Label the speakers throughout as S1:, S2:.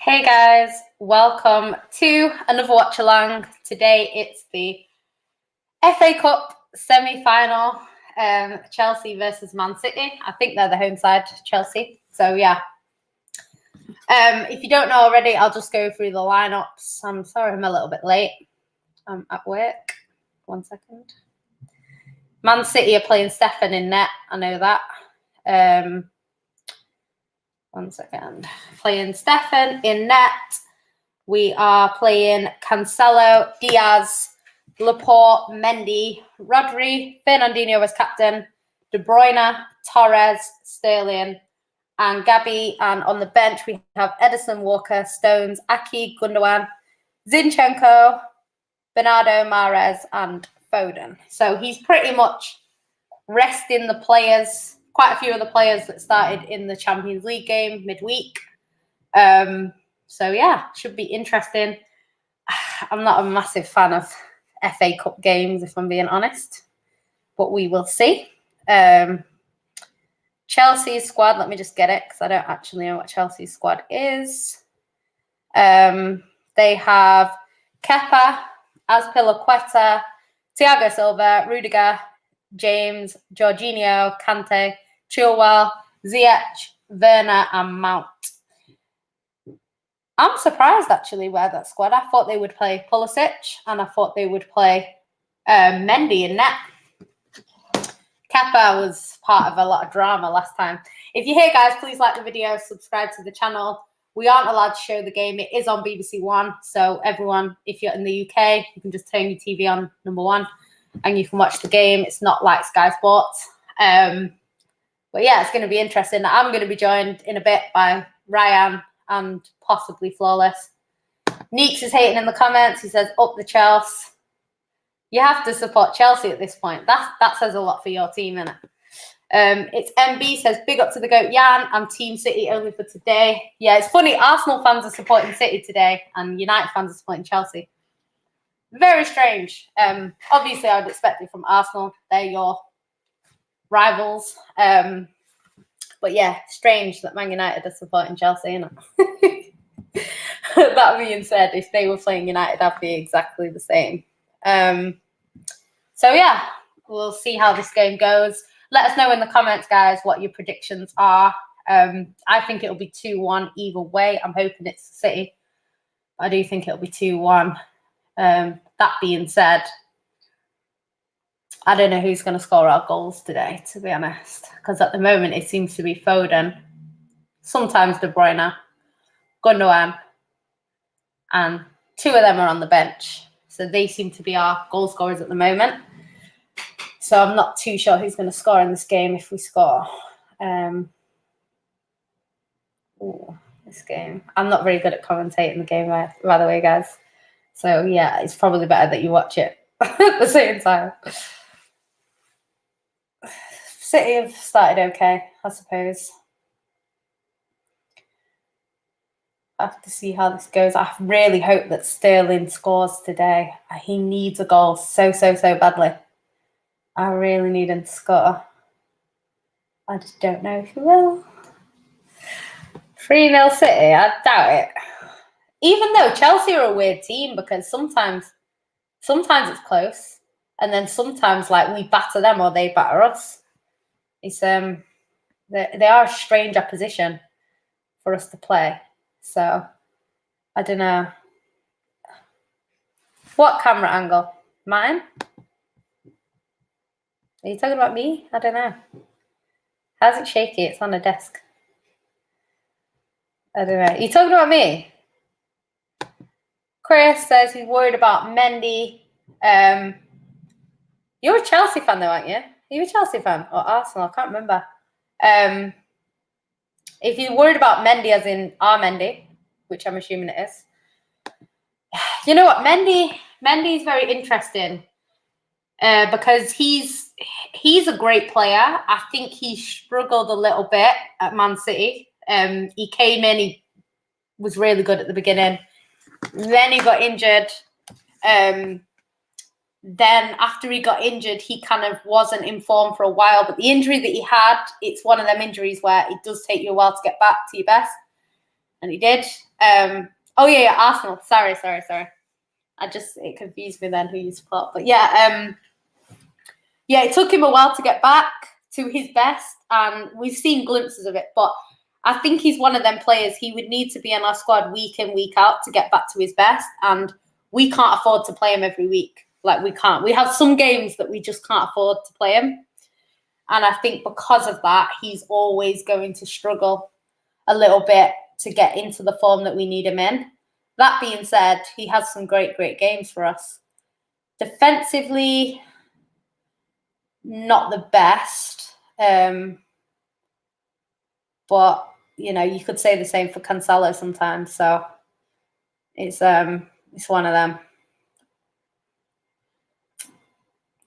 S1: Hey guys, welcome to another watch along. Today it's the FA Cup semi-final, Chelsea versus Man City. I think they're the home side, Chelsea. So yeah. If you don't know already, I'll just go through the lineups. I'm sorry I'm a little bit late. I'm at work. 1 second. Man City are playing Stefan in net. I know that. 1 second. Playing Stefan in net. We are playing Cancelo, Diaz, Laporte, Mendy, Rodri, Fernandinho as captain, De Bruyne, Torres, Sterling, and Gabby. And on the bench, we have Edison, Walker, Stones, Aki, Gundogan, Zinchenko, Bernardo, Mahrez, and Foden. So he's pretty much resting the players, quite a few of the players that started in the Champions League game midweek. So yeah, should be interesting. I'm not a massive fan of FA Cup games, if I'm being honest, but we will see. Chelsea's squad, let me just get it because I don't actually know what Chelsea's squad is. They have Kepa, Azpilicueta, Thiago Silva, Rudiger, James, Jorginho, Kante, Chilwell, Ziyech, Werner, and Mount. I'm surprised actually where that squad. I thought they would play Pulisic and I thought they would play Mendy in net. Kepa was part of a lot of drama last time. If you're here, guys, please like the video, subscribe to the channel. We aren't allowed to show the game. It is on BBC One. So everyone, if you're in the UK, you can just turn your TV on, number one, and you can watch the game. It's not like Sky Sports. But yeah, it's going to be interesting. I'm going to be joined in a bit by Ryan and possibly Flawless. Neeks is hating in the comments. He says, up the Chelsea. You have to support Chelsea at this point. That says a lot for your team, innit? It's MB says, big up to the GOAT Jan. I'm Team City only for today. Yeah, it's funny. Arsenal fans are supporting City today and United fans are supporting Chelsea. Very strange. Obviously, I would expect it from Arsenal. They're your rivals. But yeah, strange that Man United are supporting Chelsea, isn't it? That being said, if they were playing United, that'd be exactly the same. So yeah, we'll see how this game goes. Let us know in the comments, guys, what your predictions are. I think it'll be 2-1 either way. I'm hoping it's City. I do think it'll be 2-1. That being said, I don't know who's going to score our goals today, to be honest, because at the moment it seems to be Foden, sometimes De Bruyne, Gundogan, and two of them are on the bench. So they seem to be our goal scorers at the moment. So I'm not too sure who's going to score in this game if we score. This game. I'm not very good at commentating the game, by the way, guys. So yeah, it's probably better that you watch it at the same time. City have started okay, I suppose. I have to see how this goes. I really hope that Sterling scores today. He needs a goal so badly. I really need him to score. I just don't know if he will. 3-0 City, I doubt it. Even though Chelsea are a weird team because sometimes it's close. And then sometimes like we batter them or they batter us. It's they are a strange opposition for us to play. So I don't know. What camera angle? Mine? Are you talking about me? I don't know. How's it shaky? It's on a desk. I don't know. Are you talking about me? Chris says he's worried about Mendy. You're a Chelsea fan though, aren't you? Are you a Chelsea fan or Arsenal? I can't remember. If you're worried about Mendy as in our Mendy, which I'm assuming it is, you know what? Mendy's very interesting because he's a great player. I think he struggled a little bit at Man City. He came in, he was really good at the beginning. Then he got injured. Then after he got injured, he kind of wasn't in form for a while. But the injury that he had, it's one of them injuries where it does take you a while to get back to your best. and he did. Oh yeah, Arsenal. Sorry. It confused me then who you support. But yeah, it took him a while to get back to his best, and we've seen glimpses of it. But I think he's one of them players. He would need to be in our squad week in, week out to get back to his best, and we can't afford to play him every week. Like, we can't. We have some games that we just can't afford to play him. And I think because of that, he's always going to struggle a little bit to get into the form that we need him in. That being said, he has some great games for us. Defensively, not the best. But, you could say the same for Cancelo sometimes. So it's one of them.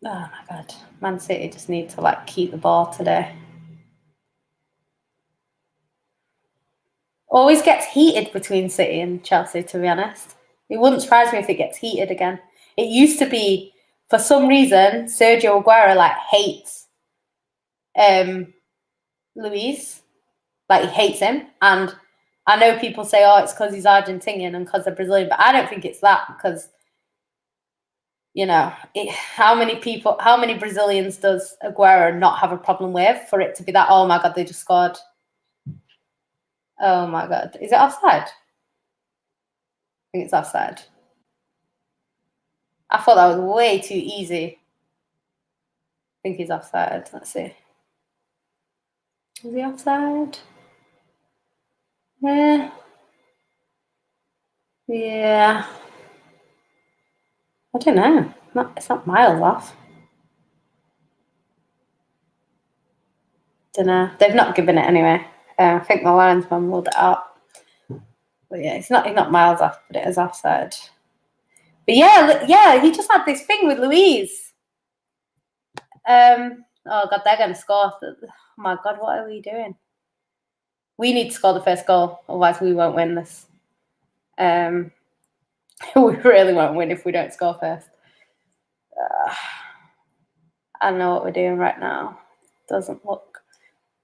S1: Oh my God, Man City just need to keep the ball today. Always gets heated between City and Chelsea, to be honest. It wouldn't surprise me if it gets heated again. It used to be, for some reason, Sergio Aguero hates Luis. He hates him. And I know people say, oh, it's because he's Argentinian and because they're Brazilian, but I don't think it's that, because how many Brazilians does Aguero not have a problem with for it to be that, oh my God, they just scored. Oh my God. Is it offside? I think it's offside. I thought that was way too easy. I think he's offside. Let's see. Is he offside? Yeah. I don't know. It's not miles off. Don't know. They've not given it anyway. I think the linesman ruled it out. But yeah, it's not miles off, but it is offside. But yeah, he just had this thing with Luis. Oh God, they're going to score. Oh my God, what are we doing? We need to score the first goal, otherwise we won't win this. We really won't win if we don't score first. I don't know what we're doing right now. Doesn't look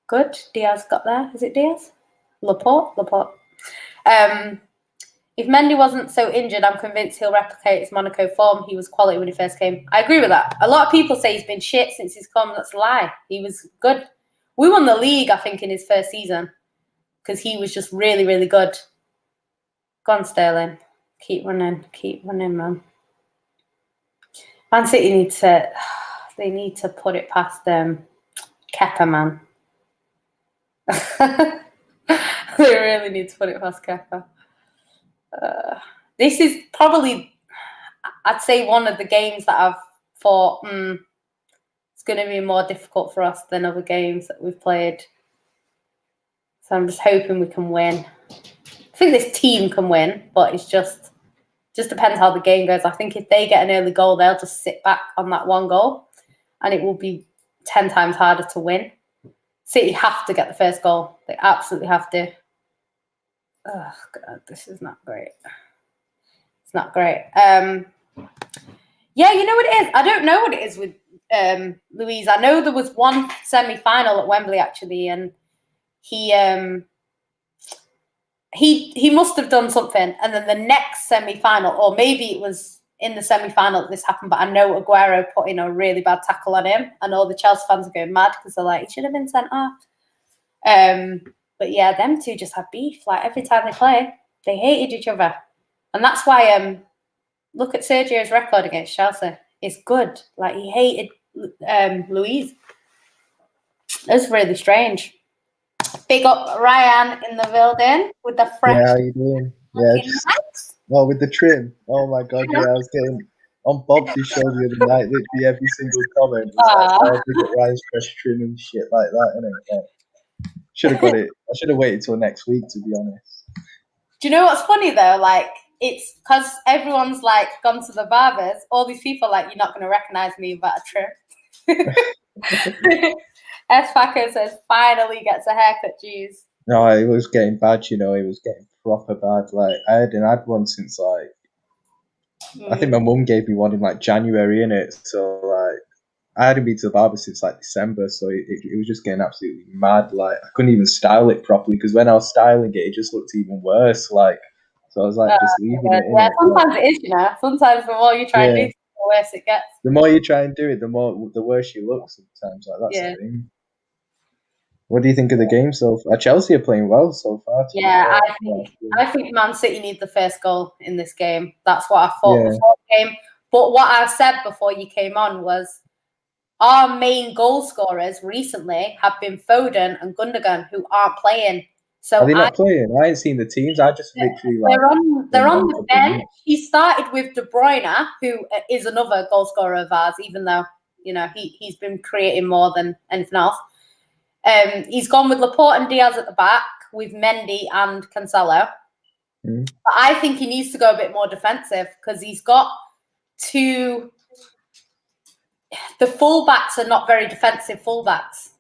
S1: good. Diaz got there. Is it Diaz? Laporte. If Mendy wasn't so injured, I'm convinced he'll replicate his Monaco form. He was quality when he first came. I agree with that. A lot of people say he's been shit since he's come. That's a lie. He was good. We won the league, I think, in his first season because he was just really, really good. Go on, Sterling. Keep running, man. Man City need to put it past Kepa, man. They really need to put it past Kepa. This is probably, I'd say, one of the games that I've thought it's going to be more difficult for us than other games that we've played. So I'm just hoping we can win. I think this team can win, but it's just depends how the game goes. I think if they get an early goal, they'll just sit back on that one goal, and it will be 10 times harder to win. City have to get the first goal. They absolutely have to. Oh God, this is not great. It's not great. Yeah, you know what it is? I don't know what it is with Luis. I know there was one semi-final at Wembley, actually, and he must have done something. And then the next semi-final, or maybe it was in the semi-final that this happened, but I know Aguero put in a really bad tackle on him, and all the Chelsea fans are going mad because they're like, he should have been sent off. But yeah, them two just had beef. Every time they play, they hated each other. And that's why look at Sergio's record against Chelsea. It's good. He hated Luis. It's really strange. Big up Ryan in the building with the fresh.
S2: Yeah, how you doing? Yeah, with the trim. Oh my God, yeah, I was getting on Bob's show the other night. Literally every single comment was big up Ryan's fresh trim and shit like that. Innit? Should have got it. I should have waited till next week, to be honest.
S1: Do you know what's funny though? It's because everyone's gone to the barbers. All these people you're not going to recognize me without a trim. S. Paco says finally gets a haircut. Jeez.
S2: No, it was getting bad. It was getting proper bad. I hadn't had one since I think my mum gave me one in January, innit? So I hadn't been to the barber since like December, so it was just getting absolutely mad. Like I couldn't even style it properly because when I was styling it just looked even worse. Like so, I was like just leaving it.
S1: Yeah, sometimes it is. Sometimes the more you try and do, the worse it gets.
S2: The more you try and do it, the worse you look. Sometimes, like that's the thing. What do you think of the game so far? Chelsea are playing well so far.
S1: Yeah, I think Man City need the first goal in this game. That's what I thought before the game. But what I said before you came on was our main goal scorers recently have been Foden and Gundogan, who aren't playing. So
S2: are they not playing? I ain't seen the teams. I just literally
S1: they're on the bench. He started with De Bruyne, who is another goal scorer of ours, even though he's been creating more than anything else. He's gone with Laporte and Diaz at the back with Mendy and Cancelo. But I think he needs to go a bit more defensive because he's got two. The fullbacks are not very defensive fullbacks.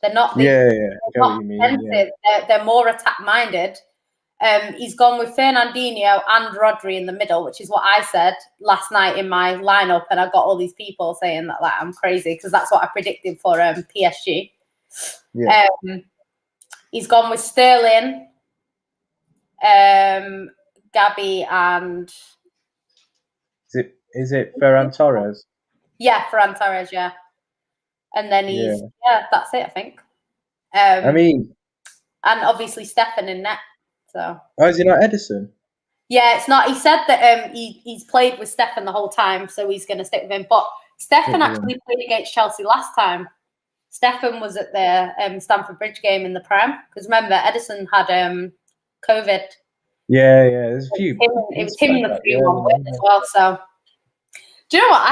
S1: They're not.
S2: They're not
S1: defensive. They're more attack minded. He's gone with Fernandinho and Rodri in the middle, which is what I said last night in my lineup, and I got all these people saying that like I'm crazy because that's what I predicted for PSG.
S2: Yeah.
S1: He's gone with Sterling, Gabby, and
S2: is it Ferran Torres?
S1: Yeah, Ferran Torres. Yeah, and then he's that's it. I think.
S2: I mean,
S1: and obviously Stefan in net. So.
S2: Oh, is he not Edison?
S1: Yeah, it's not. He said that he's played with Stefan the whole time, so he's going to stick with him. But Stefan actually played against Chelsea last time. Stefan was at the Stamford Bridge game in the Prem because remember Edison had COVID.
S2: Yeah, there's a few.
S1: It was him in the 3-1 win as well. So, do you know what?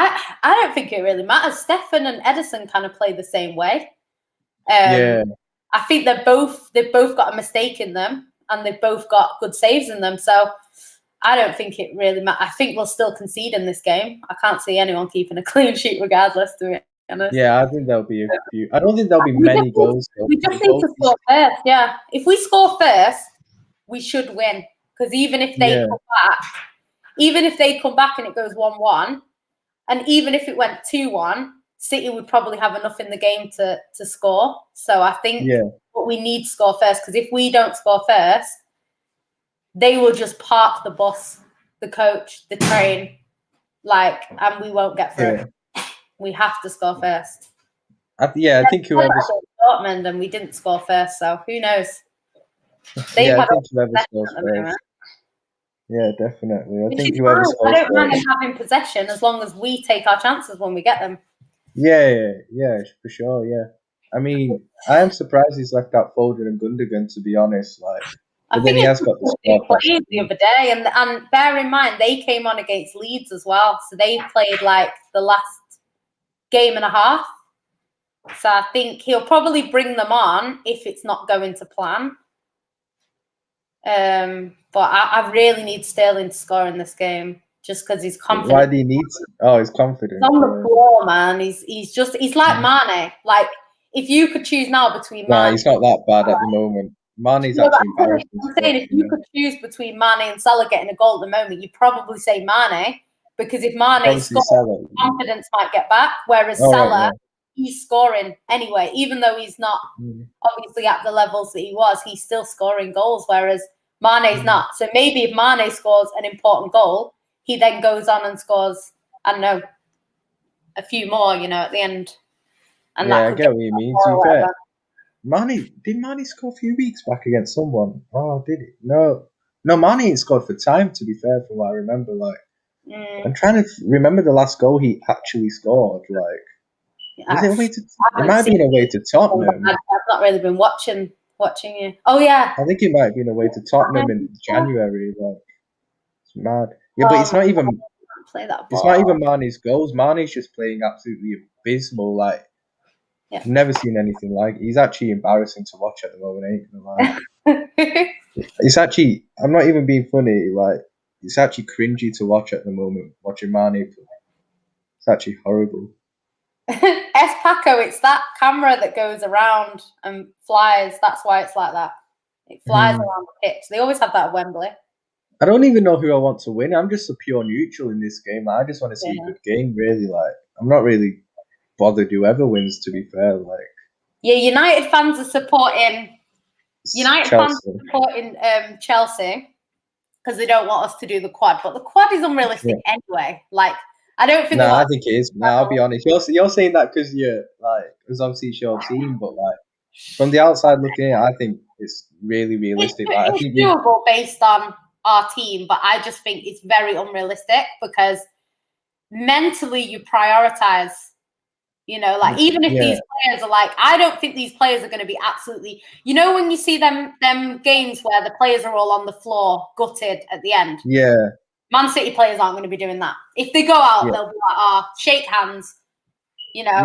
S1: I don't think it really matters. Stefan and Edison kind of play the same way. I think they've both got a mistake in them, and they've both got good saves in them. So, I don't think it really matters. I think we'll still concede in this game. I can't see anyone keeping a clean sheet regardless, to be honest.
S2: Yeah, I think there'll be a few. I don't think there'll be many goals.
S1: We just need to score first, yeah. If we score first, we should win. Because even if they come back and it goes 1-1, and even if it went 2-1, City would probably have enough in the game to score. So I think we need to score first. Because if we don't score first, they will just park the bus, the coach, the train, and we won't get through. We have to score first.
S2: I think whoever
S1: Dortmund and we didn't score first, so who knows?
S2: I think whoever scores first. Yeah, definitely. I think whoever scores
S1: first. I don't mind having possession as long as we take our chances when we get them.
S2: Yeah, for sure. Yeah, I mean, I am surprised he's left out Foden and Gundogan. To be honest,
S1: I think he has got the played the other day, and bear in mind they came on against Leeds as well, so they played the last game and a half. So I think he'll probably bring them on if it's not going to plan. But I really need Sterling to score in this game just because he's confident.
S2: Why do you need? He's confident.
S1: He's on the floor, man. He's like Mane. If you could choose now between Mane,
S2: nah, he's not that bad at the moment. Mane's actually embarrassing.
S1: I'm saying if you could choose between Mane and Salah getting a goal at the moment, you'd probably say Mane because if Mane scores, confidence might get back. Whereas Salah, he's scoring anyway, even though he's not obviously at the levels that he was. He's still scoring goals, whereas Mane's not. So maybe if Mane scores an important goal, he then goes on and scores, I don't know, a few more, at the end. And
S2: I get what you mean. To be fair, did Mane score a few weeks back against someone? Oh, did he? No, Mane ain't scored for time. To be fair, from what I remember, I'm trying to remember the last goal he actually scored. Was it away to? It might have been away to Tottenham.
S1: I've not really been watching you. Oh yeah.
S2: I think it might have been away to Tottenham in January. It's mad. Yeah, but it's not even. It's not even Mane's goals. Mane's just playing absolutely abysmal. Never seen anything like it. He's actually embarrassing to watch at the moment. I ain't gonna lie. It's actually. I'm not even being funny. It's actually cringy to watch at the moment. Watching Mane play. It's actually horrible.
S1: Paco, it's that camera that goes around and flies. That's why it's like that. It flies around the pitch. They always have that at Wembley.
S2: I don't even know who I want to win. I'm just a pure neutral in this game. I just want to see a good game, really. I'm not really bothered whoever wins. To be fair, like
S1: yeah, United fans are supporting. United fans are supporting Chelsea because they don't want us to do the quad, but the quad is unrealistic anyway. Like, I don't think.
S2: No, I think it is. No, I'll be honest. You're saying that because you're like, because obviously it's your team, but like from the outside looking in, I think it's really realistic. Like, I think
S1: it's doable based on our team, but I just think it's very unrealistic because mentally you prioritize. You know, like even if these players are like, I don't think these players are going to be absolutely. You know, when you see them games where the players are all on the floor, gutted at the end.
S2: Yeah.
S1: Man City players aren't going to be doing that. If they go out, they'll be like, "Oh, shake hands." You know,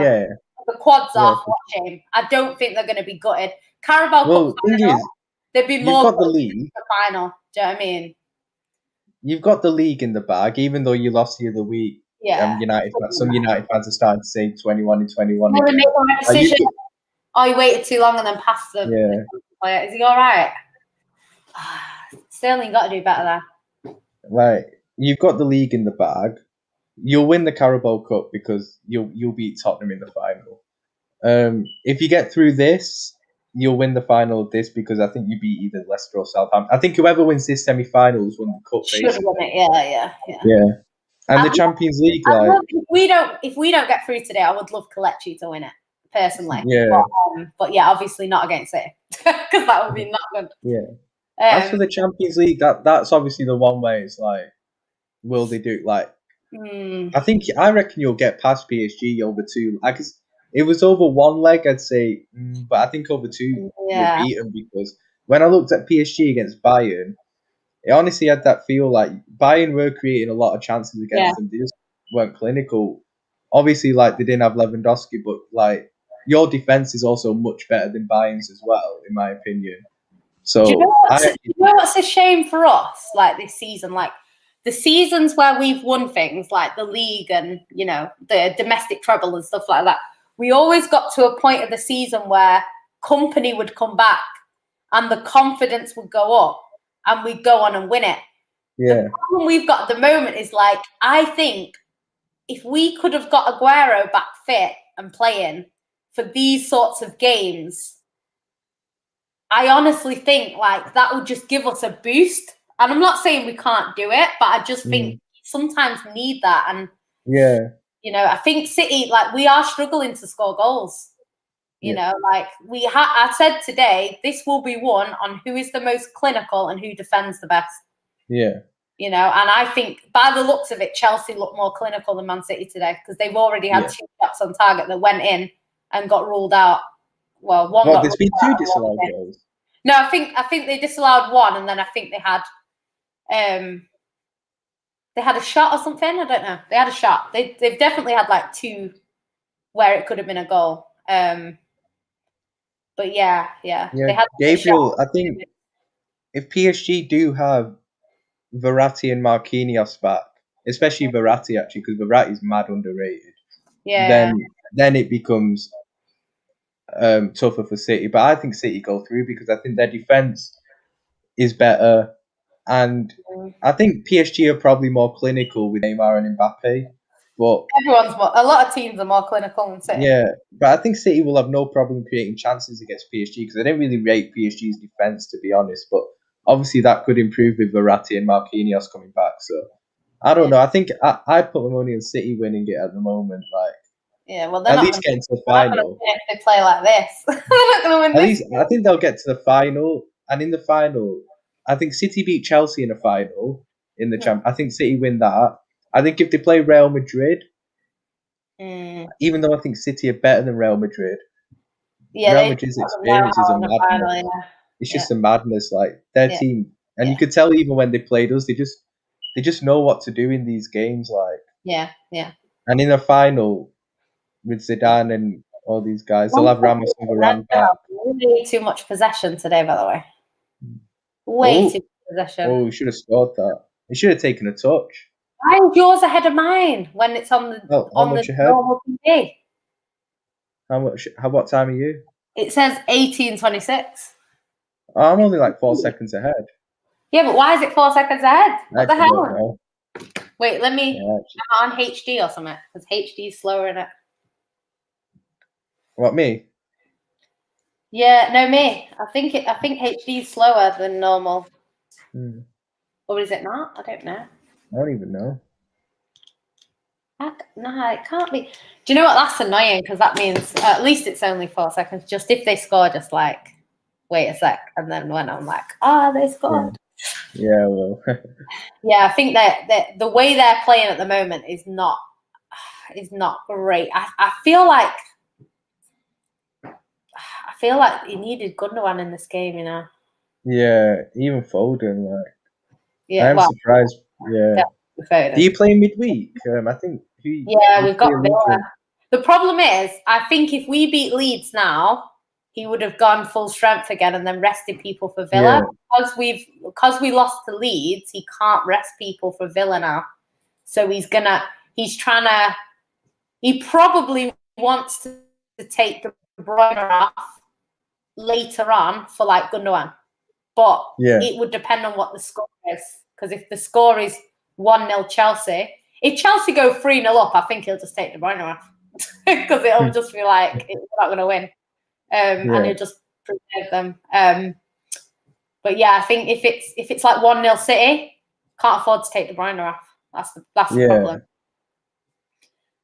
S1: the quads off. What shame. I don't think they're going to be gutted. Carabao Cup final, they'd be more
S2: got the league.
S1: The final. Do you know what I mean?
S2: You've got the league in the bag, even though you lost the other week.
S1: Yeah.
S2: Some United fans are starting to say 21 and 21.
S1: They make a decision. You waited too long and then passed them. Yeah. Is he all right? Sterling got to do better there.
S2: Like, you've got the league in the bag. You'll win the Carabao Cup because you'll beat Tottenham in the final. If you get through this, you'll win the final of this because I think you beat either Leicester or Southampton. I think whoever wins this semi-finals won the cup.
S1: Should win it. Yeah.
S2: And the Champions League,
S1: if we don't get through today, I would love Kelechi to win it personally.
S2: Yeah.
S1: But yeah, obviously not against it because that would be not good.
S2: Yeah. As for the Champions League, that's obviously the one way. It's like, will they do it? Like, I reckon you'll get past PSG over two. Like, it was over one leg, I'd say, but I think over two you'll beat them because when I looked at PSG against Bayern, it honestly had that feel like Bayern were creating a lot of chances against them. They just weren't clinical. Obviously, like, they didn't have Lewandowski, but like, your defense is also much better than Bayern's as well, in my opinion. So,
S1: do you know what's a shame for us, like this season? Like the seasons where we've won things like the league and, you know, the domestic treble and stuff like that, we always got to a point of the season where company would come back and the confidence would go up and we'd go on and win it.
S2: Yeah.
S1: The problem we've got at the moment is, like, I think if we could have got Aguero back fit and playing for these sorts of games, I honestly think like that would just give us a boost. And I'm not saying we can't do it, but I just think sometimes need that. And you know, I think City, like, we are struggling to score goals. You know, like I said today, this will be won on who is the most clinical and who defends the best.
S2: Yeah.
S1: You know, and I think by the looks of it, Chelsea look more clinical than Man City today because they've already had 2 shots on target that went in and got ruled out. Well, one. Well,
S2: there's been 2 disallowed goals.
S1: No, I think they disallowed 1, and then I think they had a shot or something. I don't know. They had a shot. They've definitely had like 2 where it could have been a goal. But yeah. They had
S2: Gabriel, I think if PSG do have Verratti and Marquinhos back, especially Verratti actually, because Verratti's mad underrated.
S1: Yeah.
S2: Then it becomes tougher for City, but I think City go through because I think their defense is better, and I think PSG are probably more clinical with Neymar and Mbappe. But
S1: a lot of teams are more clinical than City.
S2: Yeah, but I think City will have no problem creating chances against PSG because I didn't really rate PSG's defense, to be honest. But obviously that could improve with Verratti and Marquinhos coming back. So I don't know. I think I put my money on City winning it at the moment. Like,
S1: well,
S2: at least getting to the final.
S1: If they play like this, they're not going to win.
S2: At least I think they'll get to the final, and in the final, I think City beat Chelsea in a final in the champ. I think City win that. I think if they play Real Madrid, even though I think City are better than Real Madrid, Real Madrid's experience is a madness. It's just a madness. Like, their team, and you could tell even when they played us, they just know what to do in these games. Like, And in the final with Zidane and all these guys, they'll have Ramos and Varane back.
S1: Way too much possession today, by the way. Way too much possession.
S2: Oh, we should have scored that. He should have taken a touch.
S1: Why is yours ahead of mine when it's on the normal TV?
S2: How much? What time are you?
S1: It says 18:26.
S2: I'm only like 4 seconds ahead.
S1: Yeah, but why is it 4 seconds ahead? What the hell?
S2: Don't know.
S1: Wait, let me. I'm on HD or something because HD is slower in it.
S2: What, me?
S1: Yeah, no, me. I think HD is slower than normal. Or is it not? I don't know.
S2: I don't even know.
S1: No, it can't be. Do you know what? That's annoying because that means at least it's only 4 seconds. Just if they score, just like wait a sec, and then when I'm like, they scored.
S2: Yeah, well.
S1: Yeah, I think that the way they're playing at the moment is not great. I feel like he needed Gundogan in this game, you know.
S2: Yeah, even Foden, like.
S1: Yeah,
S2: I'm surprised. Yeah.
S1: Foden.
S2: Do you play midweek? I think.
S1: Yeah, we've got Villa. The problem is, I think if we beat Leeds now, he would have gone full strength again and then rested people for Villa. Yeah. Because we lost to Leeds, he can't rest people for Villa now. So he probably wants to take De Bruyne off later on for like Gundogan. But it would depend on what the score is. Because if the score is 1-0 Chelsea, if Chelsea go 3-0 up, I think he'll just take De Bruyne off. Because it'll just be like, we're not going to win. And he'll just preserve them. But yeah, I think if it's like 1-0 City, can't afford to take De Bruyne off. That's the problem.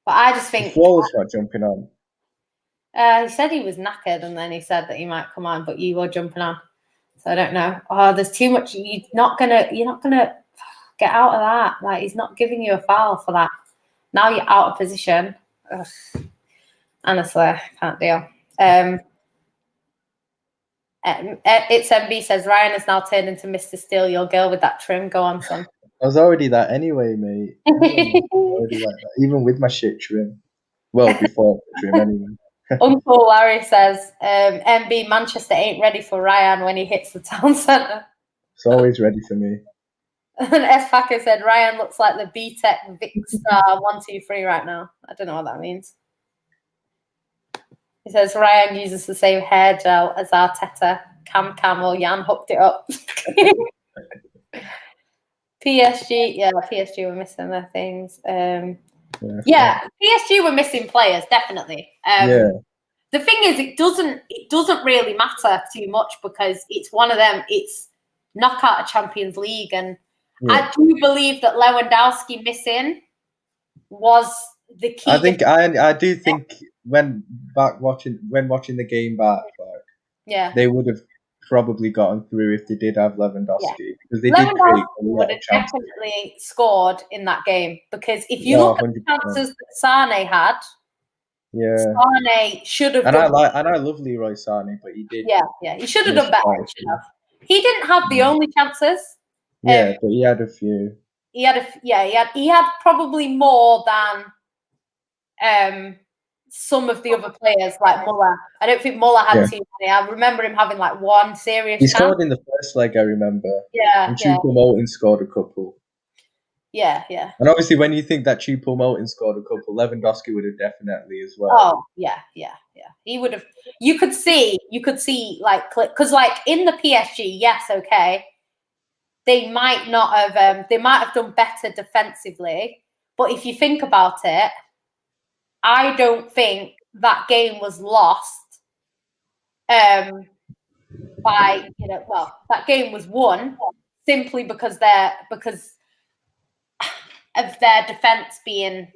S1: But I just think
S2: Flawless not jumping on.
S1: He said he was knackered, and then he said that he might come on, but you were jumping on. So I don't know. There's too much. You're not gonna get out of that. Like, he's not giving you a foul for that. Now you're out of position. Ugh. Honestly, I can't deal. It's MB says Ryan has now turned into Mr. Steele, your girl with that trim. Go on, son.
S2: I was already that anyway, mate. Already like that, even with my shit trim. Well, before the trim, anyway.
S1: Uncle Larry says, MB, Manchester ain't ready for Ryan when he hits the town centre.
S2: It's always ready for me.
S1: And S. Packer said, Ryan looks like the BTEC Vic Star 123 right now. I don't know what that means. He says, Ryan uses the same hair gel as Arteta. Cam or Jan hooked it up. PSG were missing their things. PSG were missing players, definitely. The thing is, it doesn't really matter too much because it's one of them. It's knockout of Champions League, and I do believe that Lewandowski missing was the key.
S2: I do think when watching the game back, they would have probably gotten through if they did have Lewandowski because they did create a lot of chances.
S1: Definitely scored in that game because if you look at the chances that Sane had.
S2: Yeah,
S1: Sane should have.
S2: And I love Leroy Sane, but he did.
S1: Yeah, he should have done better. He didn't have the only chances.
S2: Yeah, but he had a few.
S1: He had probably more than some of the other players like Muller. I don't think Muller had too many. I remember him having like one serious.
S2: He scored in the first leg, I remember.
S1: Yeah,
S2: and Choupo-Moting scored a couple.
S1: Yeah.
S2: And obviously, when you think that Choupo-Moting scored a couple, Lewandowski would have definitely as well.
S1: Oh, yeah. He would have. You could see like because like in the PSG, yes, okay, they might not have. They might have done better defensively, but if you think about it, I don't think that game was lost. By that game was won simply because of their defense being,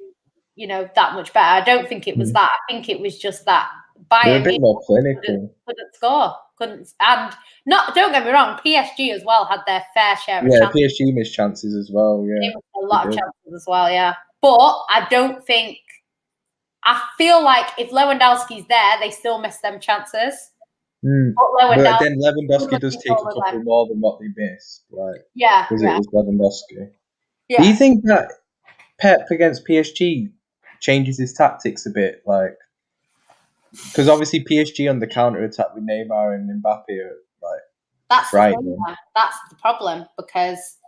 S1: that much better. I don't think it was that. I think it was just that Bayern
S2: a bit more clinical.
S1: Couldn't score. Don't get me wrong, PSG as well had their fair share of chances.
S2: PSG missed chances as well. Yeah,
S1: they missed a lot of chances as well. Yeah, but I don't think. I feel like if Lewandowski's there, they still miss them chances.
S2: But then Lewandowski does take a couple more than what they missed, right?
S1: Yeah,
S2: because it was Lewandowski.
S1: Yeah.
S2: Do you think that Pep against PSG changes his tactics a bit, like? Because obviously PSG on the counter attack with Neymar and Mbappe are like
S1: that's frightening. That's the problem because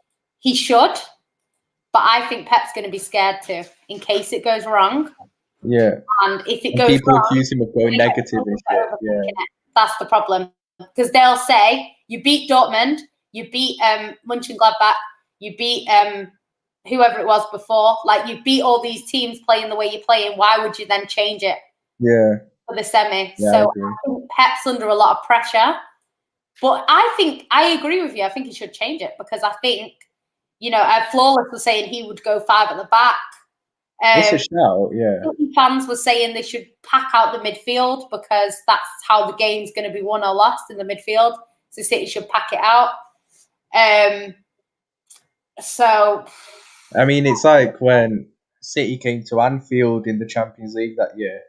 S1: he should, but I think Pep's going to be scared too in case it goes wrong.
S2: Yeah,
S1: and if it goes
S2: people
S1: wrong,
S2: accuse him of going negative and shit. Yeah,
S1: that's the problem because they'll say you beat Dortmund, you beat Mönchengladbach, you beat whoever it was before. Like you beat all these teams playing the way you're playing. Why would you then change it?
S2: Yeah.
S1: for the semi.
S2: Yeah,
S1: So I think Pep's under a lot of pressure. But I agree with you. I think he should change it because I think, Flawless was saying he would go 5 at the back.
S2: It's a shout, yeah.
S1: Fans were saying they should pack out the midfield because that's how the game's going to be won or lost in the midfield. So City should pack it out. So,
S2: I mean, it's like when City came to Anfield in the Champions League that year,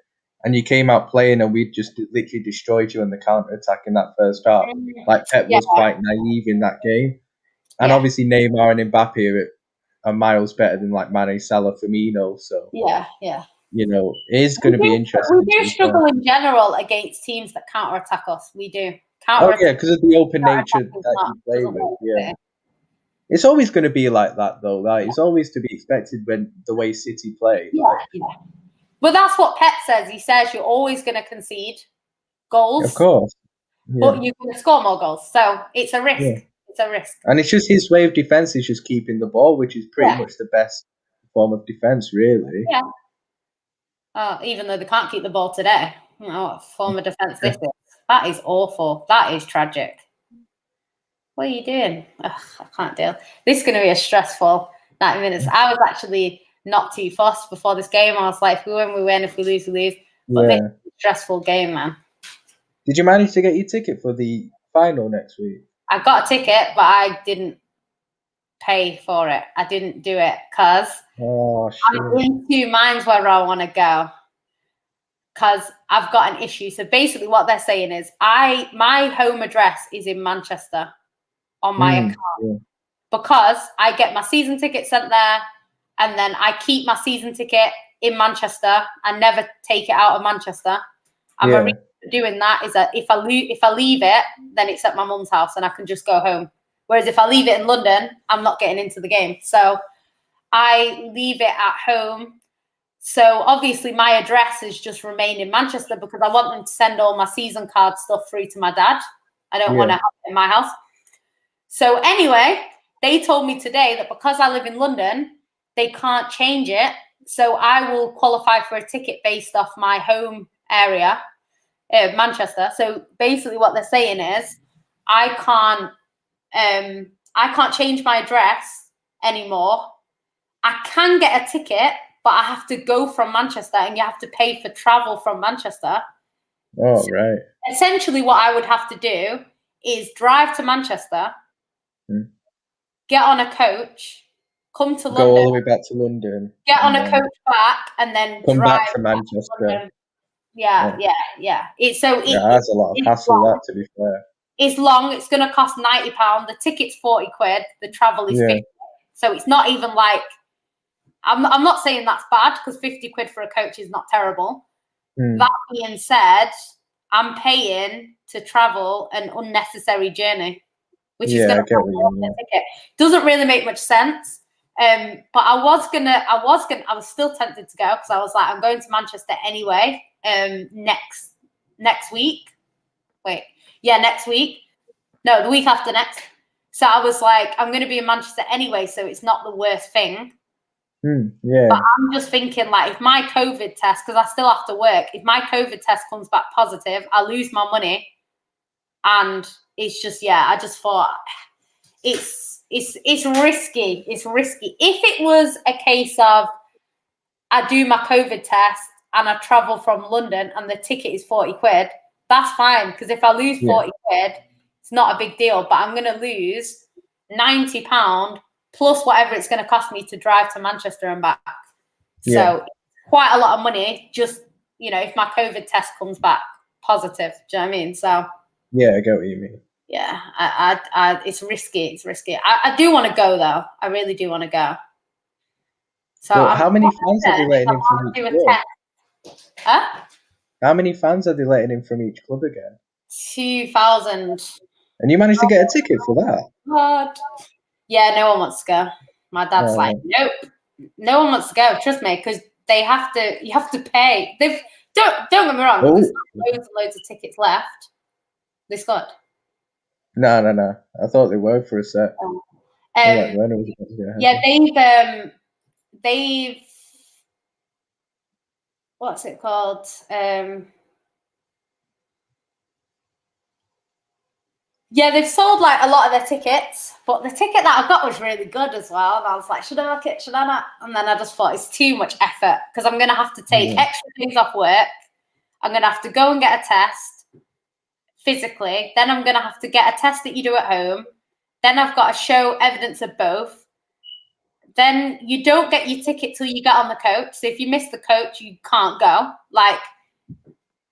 S2: and you came out playing, and we just literally destroyed you on the counter attack in that first half. Like Pep was quite naive in that game, and obviously Neymar and Mbappe are miles better than like Mane, Salah, Firmino. So it is going to be interesting.
S1: We do struggle in general against teams that counter attack us. We do.
S2: Because of the open nature that you play with. Yeah. It's always going to be like that, though. Like, it's always to be expected when the way City play.
S1: But that's what Pep says. He says you're always going to concede goals.
S2: Of course.
S1: But you're going to score more goals. So it's a risk.
S2: Yeah.
S1: It's a risk.
S2: And it's just his way of defence is just keeping the ball, which is pretty much the best form of defence, really.
S1: Yeah. Even though they can't keep the ball today. What form of defence this is. That is awful. That is tragic. What are you doing? Ugh, I can't deal. This is going to be a stressful 90 minutes. I was actually not too fussed before this game. I was like, if we win, we win. If we lose, we lose. But this is a stressful game, man.
S2: Did you manage to get your ticket for the final next week?
S1: I got a ticket, but I didn't pay for it. I didn't do it because I'm in 2 minds where I want to go. Because I've got an issue. So basically what they're saying is my home address is in Manchester on my account because I get my season ticket sent there and then I keep my season ticket in Manchester and never take it out of Manchester. And my reason for doing that is that if I leave it, then it's at my mum's house and I can just go home. Whereas if I leave it in London, I'm not getting into the game. So I leave it at home. So obviously my address has just remained in Manchester because I want them to send all my season card stuff through to my dad. I don't want to have it in my house. So anyway, they told me today that because I live in London, they can't change it. So I will qualify for a ticket based off my home area, Manchester. So basically what they're saying is I can't change my address anymore. I can get a ticket, but I have to go from Manchester and you have to pay for travel from Manchester.
S2: Oh, so right.
S1: Essentially what I would have to do is drive to Manchester, get on a coach, come to London.
S2: Go all the way back to London.
S1: Get on a coach back and then
S2: come
S1: drive
S2: back to Manchester.
S1: Yeah. That's
S2: a lot of hassle, that, to be fair.
S1: It's long. It's going to cost £90. The ticket's 40 quid. The travel is 50. So it's not even like, I'm not saying that's bad because 50 quid for a coach is not terrible. That being said, I'm paying to travel an unnecessary journey, which is going to cost the ticket. Doesn't really make much sense. But I was still tempted to go because I was like, I'm going to Manchester anyway. Next week. Next week. No, the week after next. So I was like, I'm going to be in Manchester anyway, so it's not the worst thing. But I'm just thinking, like, if my COVID test, because I still have to work, if my COVID test comes back positive, I lose my money. And it's just, I just thought it's risky. It's risky. If it was a case of I do my COVID test and I travel from London and the ticket is 40 quid, that's fine. Because if I lose 40 quid, it's not a big deal. But I'm going to lose £90 plus whatever it's going to cost me to drive to Manchester and back. So quite a lot of money, just, if my COVID test comes back positive. Do you know what I mean? So
S2: yeah, I get what you mean.
S1: Yeah, it's risky. It's risky. I do want to go, though. I really do want to go. So
S2: how many fans are they letting in from each club?
S1: Huh?
S2: How many fans are they letting in from each club again?
S1: 2,000.
S2: And you managed to get a ticket for that?
S1: God. Yeah, no one wants to go. My dad's like, nope, no one wants to go. Trust me, because you have to pay. Don't get me wrong. There's loads and loads of tickets left. They scored.
S2: No. I thought they were for a sec.
S1: They've what's it called? Yeah, they've sold like a lot of their tickets, but the ticket that I got was really good as well. And I was like, should I book it? Should I not? And then I just thought it's too much effort because I'm going to have to take extra days off work. I'm going to have to go and get a test physically. Then I'm going to have to get a test that you do at home. Then I've got to show evidence of both. Then you don't get your ticket till you get on the coach. So if you miss the coach, you can't go. Like,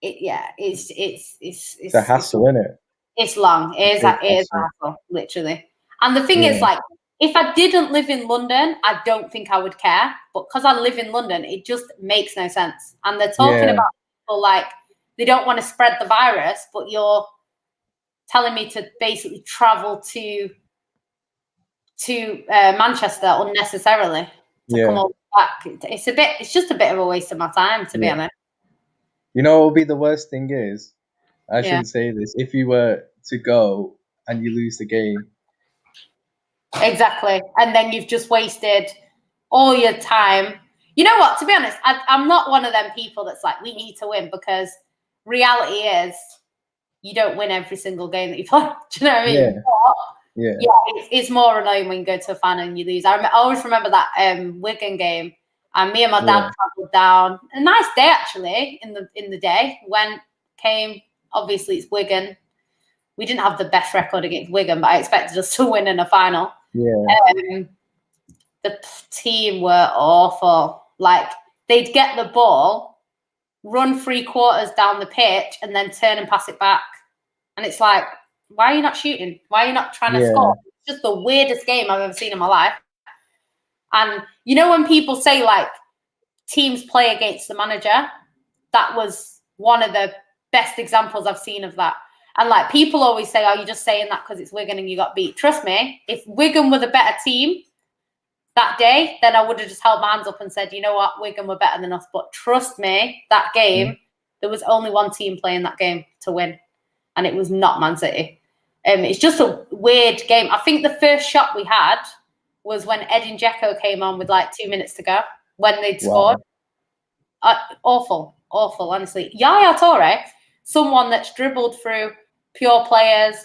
S1: it's
S2: a hassle, isn't it?
S1: It's long. It is a hassle, literally. And the thing is, like, if I didn't live in London, I don't think I would care. But because I live in London, it just makes no sense. And they're talking about people like they don't want to spread the virus, but you're telling me to basically travel to Manchester unnecessarily to come all back. It's just a bit of a waste of my time, to be honest.
S2: You know what would be the worst thing is? I shouldn't say this. If you were to go and you lose the game.
S1: Exactly. And then you've just wasted all your time. You know what? To be honest, I'm not one of them people that's like, we need to win, because reality is you don't win every single game that you play. Do you know what I mean? It's more annoying when you go to a final and you lose. I always remember that Wigan game, and me and my dad travelled down. A nice day, actually, in the day. Came, obviously, it's Wigan. We didn't have the best record against Wigan, but I expected us to win in a final. The team were awful. Like, they'd get the ball, run 3/4 down the pitch, and then turn and pass it back. And it's like, why are you not shooting? Why are you not trying to score? It's just the weirdest game I've ever seen in my life. And you know when people say, like, teams play against the manager? That was one of the best examples I've seen of that. And, like, people always say, oh, you're just saying that because it's Wigan and you got beat. Trust me, if Wigan were the better team that day, then I would have just held my hands up and said, you know what, Wigan were better than us. But trust me, that game, there was only one team playing that game to win, and it was not Man City. It's just a weird game. I think the first shot we had was when Edin Dzeko came on with like 2 minutes to go when they'd scored. Awful, honestly. Yaya Toure, someone that's dribbled through pure players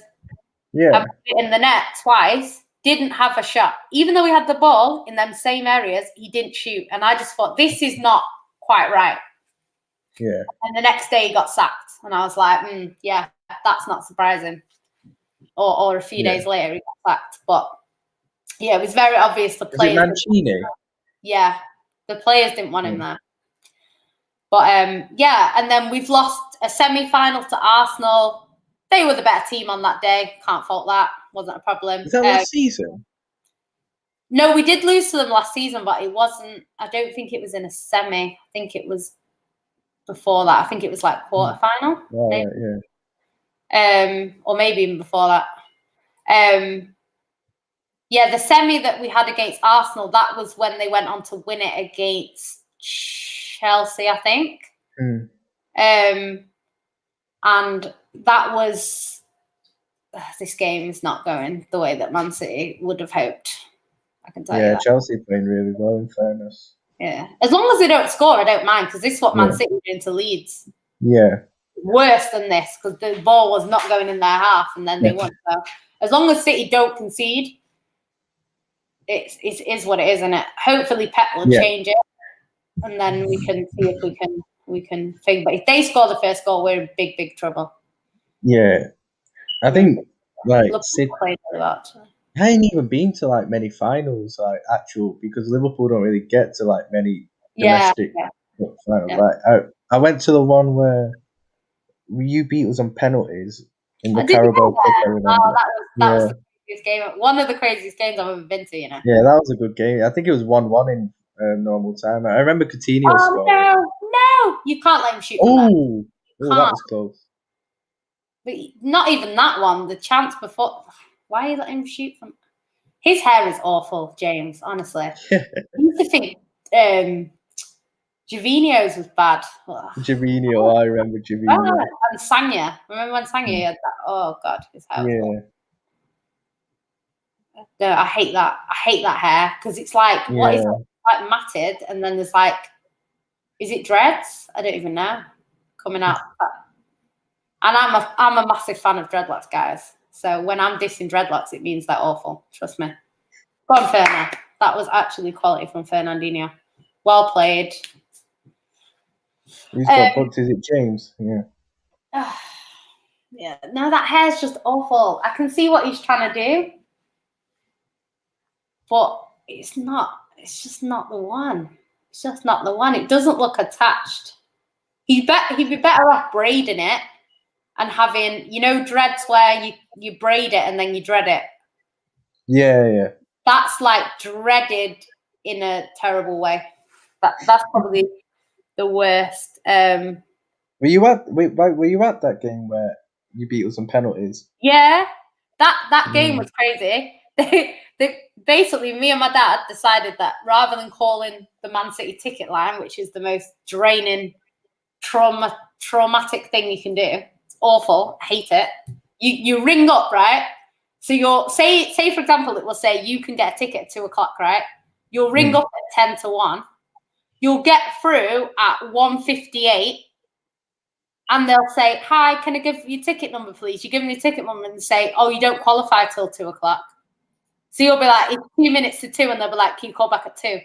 S1: and put it in the net twice, didn't have a shot. Even though he had the ball in them same areas, he didn't shoot. And I just thought, this is not quite right.
S2: Yeah.
S1: And the next day he got sacked. And I was like, that's not surprising. Or a few days later he got sacked. But yeah, it was very obvious the players.
S2: Is it Mancini?
S1: Yeah. The players didn't want him there. But and then we've lost a semi-final to Arsenal. They were the better team on that day. Can't fault that. Wasn't a problem.
S2: Is that last season?
S1: No, we did lose to them last season, but it wasn't. I don't think it was in a semi. I think it was before that. I think it was like quarter-final.
S2: Right,
S1: or maybe even before that. The semi that we had against Arsenal, that was when they went on to win it against Chelsea, I think. And that was, this game is not going the way that Man City would have hoped. I can tell you that.
S2: Chelsea playing really well, in fairness.
S1: Yeah. As long as they don't score, I don't mind, because this is what Man City were doing to Leeds.
S2: Yeah.
S1: Worse than this, because the ball was not going in their half, and then they won. So as long as City don't concede, it is what it is, isn't it? Hopefully Pep will change it, and then we can see if we can think. But if they score the first goal, we're in big trouble.
S2: Yeah. I think, like,
S1: City played a lot.
S2: I ain't even been to like many finals, like actual, because Liverpool don't really get to like many domestic finals. Like I went to the one where you beat us on penalties in the Carabao Cup. I remember.
S1: That was the craziest game. One of the craziest games I've ever been to. You know.
S2: Yeah, that was a good game. I think it was 1-1 in normal time. I remember Coutinho scored.
S1: No, you can't let him shoot.
S2: Oh, that was close.
S1: But not even that one. The chance before. Why are you letting him shoot from? His hair is awful, James. Honestly, I used to think Jovino's was bad.
S2: Jovino, I remember Jovino.
S1: And Sanya. Remember when Sanya had that? Oh God, his hair. Was no, I hate that. I hate that hair, because it's like what is it? Like matted, and then there's like, is it dreads? I don't even know. Coming out. And I'm a massive fan of dreadlocks, guys. So when I'm dissing dreadlocks, it means they're awful. Trust me. Go on, Ferner. That was actually quality from Fernandinho. Well played.
S2: Who's got booked? Is it James? Yeah.
S1: Yeah. No, that hair's just awful. I can see what he's trying to do, but it's not. It's just not the one. It's just not the one. It doesn't look attached. He'd be better off braiding it and having, dreads where you braid it and then you dread it.
S2: Yeah.
S1: That's like dreaded in a terrible way. That's probably the worst.
S2: Were you at that game where you beat us on penalties?
S1: Yeah, that game was crazy. Basically, me and my dad decided that rather than calling the Man City ticket line, which is the most draining, traumatic thing you can do, it's awful, I hate it. You ring up, right? So you'll say for example, it will say you can get a ticket at 2:00, right? You'll ring up at 10 to 1. You'll get through at 1:58. And they'll say, hi, can I give you ticket number, please? You give them your ticket number and say, oh, you don't qualify till 2:00. So you'll be like, it's 2 minutes to 2, and they'll be like, can you call back at 2?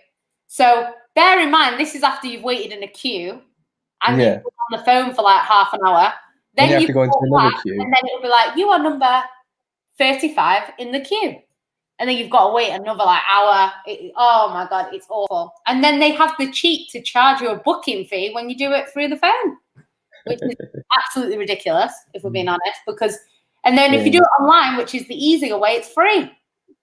S1: So bear in mind, this is after you've waited in a queue and you've been on the phone for like half an hour. Then
S2: you have to go into another queue.
S1: And then it'll be like, you are number 35 in the queue. And then you've got to wait another like hour. Oh my God, it's awful. And then they have the cheek to charge you a booking fee when you do it through the phone, which is absolutely ridiculous, if we're being honest. And then if you do it online, which is the easier way, it's free.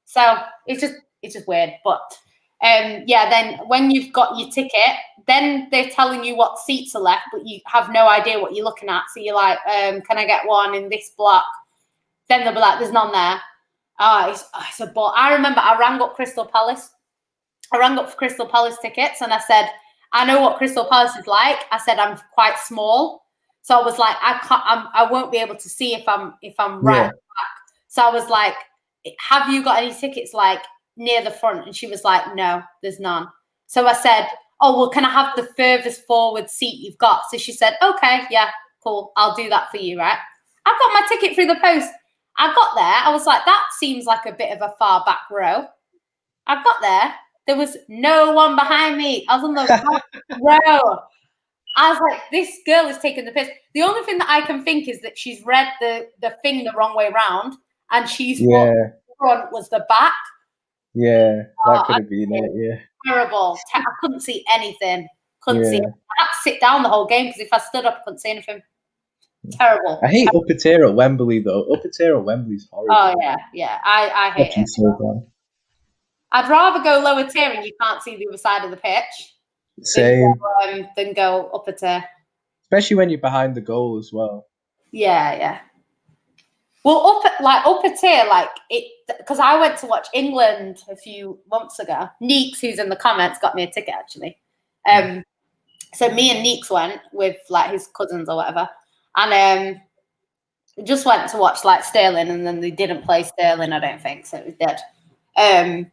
S1: So it's just weird. But then when you've got your ticket, then they're telling you what seats are left, but you have no idea what you're looking at. So you're like, can I get one in this block? Then they'll be like, there's none there. It's a ball. I remember I rang up Crystal Palace. I rang up for Crystal Palace tickets and I said, I know what Crystal Palace is like. I said, I'm quite small. So I was like, I won't be able to see if I'm right back. So I was like, have you got any tickets like near the front? And she was like, no, there's none. So I said, oh, well, can I have the furthest forward seat you've got? So she said, okay, yeah, cool. I'll do that for you, right? I got my ticket through the post. I got there. I was like, that seems like a bit of a far back row. I got there. There was no one behind me. I was on the back row. I was like, this girl is taking the piss. The only thing that I can think is that she's read the thing the wrong way round and she's thought the front was the back.
S2: Yeah, that could have been it, yeah.
S1: Terrible. I couldn't see anything. Couldn't see it. I had to sit down the whole game because if I stood up, I couldn't see anything. Terrible.
S2: I hate upper tier at Wembley, though. Upper tier at Wembley's horrible.
S1: Oh, yeah. I hate it.
S2: So bad.
S1: I'd rather go lower tier and you can't see the other side of the pitch.
S2: Same.
S1: Than go upper tier.
S2: Especially when you're behind the goal as well.
S1: Yeah. Well, upper tier, like it, because I went to watch England a few months ago. Neeks, who's in the comments, got me a ticket actually. So me and Neeks went with like his cousins or whatever, and we just went to watch like Sterling, and then they didn't play Sterling, I don't think, so it was dead.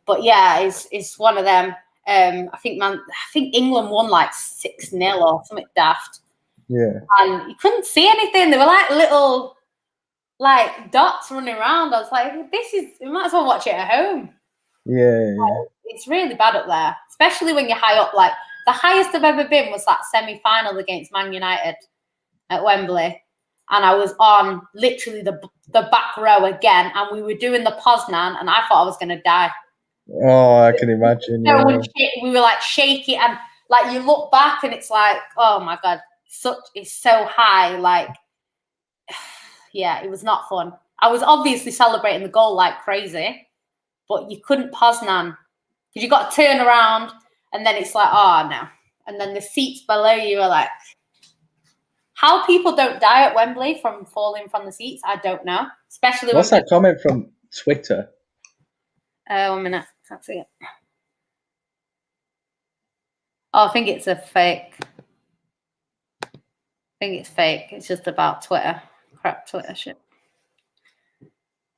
S1: But yeah, it's one of them. I think England won like 6-0 or something daft.
S2: Yeah.
S1: And you couldn't see anything. They were like little like dots running around. I was like, you might as well watch it at home.
S2: Yeah.
S1: It's really bad up there, especially when you're high up. Like the highest I've ever been was that semi-final against Man United at Wembley. And I was on literally the back row again. And we were doing the Poznan and I thought I was going to die.
S2: Oh, I can imagine.
S1: We were like shaky and like you look back and it's like, oh my God, it's so high. Like, yeah, it was not fun. I was obviously celebrating the goal like crazy, but you couldn't Poznan because you got to turn around and then it's like, oh no. And then the seats below you are like, how people don't die at Wembley from falling from the seats, I don't know. Especially
S2: what's that comment from Twitter?
S1: 1 minute. Can't see it. Oh, I think it's a fake. I think it's fake. It's just about Twitter. Crap Twitter shit.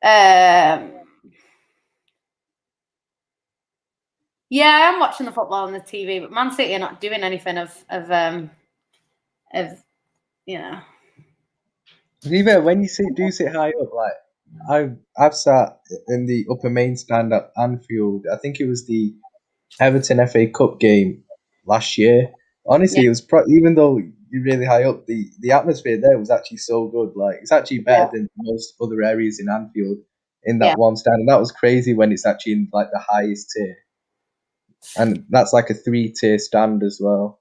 S1: Yeah, I'm watching the football on the TV, but Man City are not doing anything of you know.
S2: Even when you do sit high up, like I've sat in the upper main stand at Anfield. I think it was the Everton FA Cup game last year.
S1: Yeah,
S2: Honestly, it was even though you're really high up, the atmosphere there was actually so good. Like it's actually better
S1: yeah,
S2: than most other areas in Anfield in
S1: yeah,
S2: that one stand. And that was crazy when it's actually in like the highest tier, and that's like a 3-tier stand as well.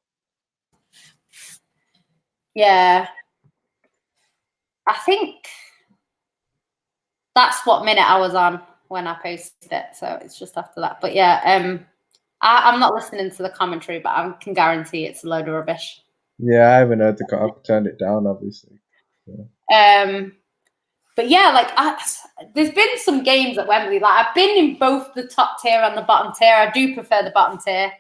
S1: yeah. I think that's what minute I was on when I posted it, so it's just after that. But yeah, I'm not listening to the commentary, but I can guarantee it's a load of rubbish.
S2: Yeah, I haven't heard I've turned it down, obviously.
S1: Um, but yeah, like there's been some games at Wembley. Like I've been in both the top tier and the bottom tier. I do prefer the bottom tier.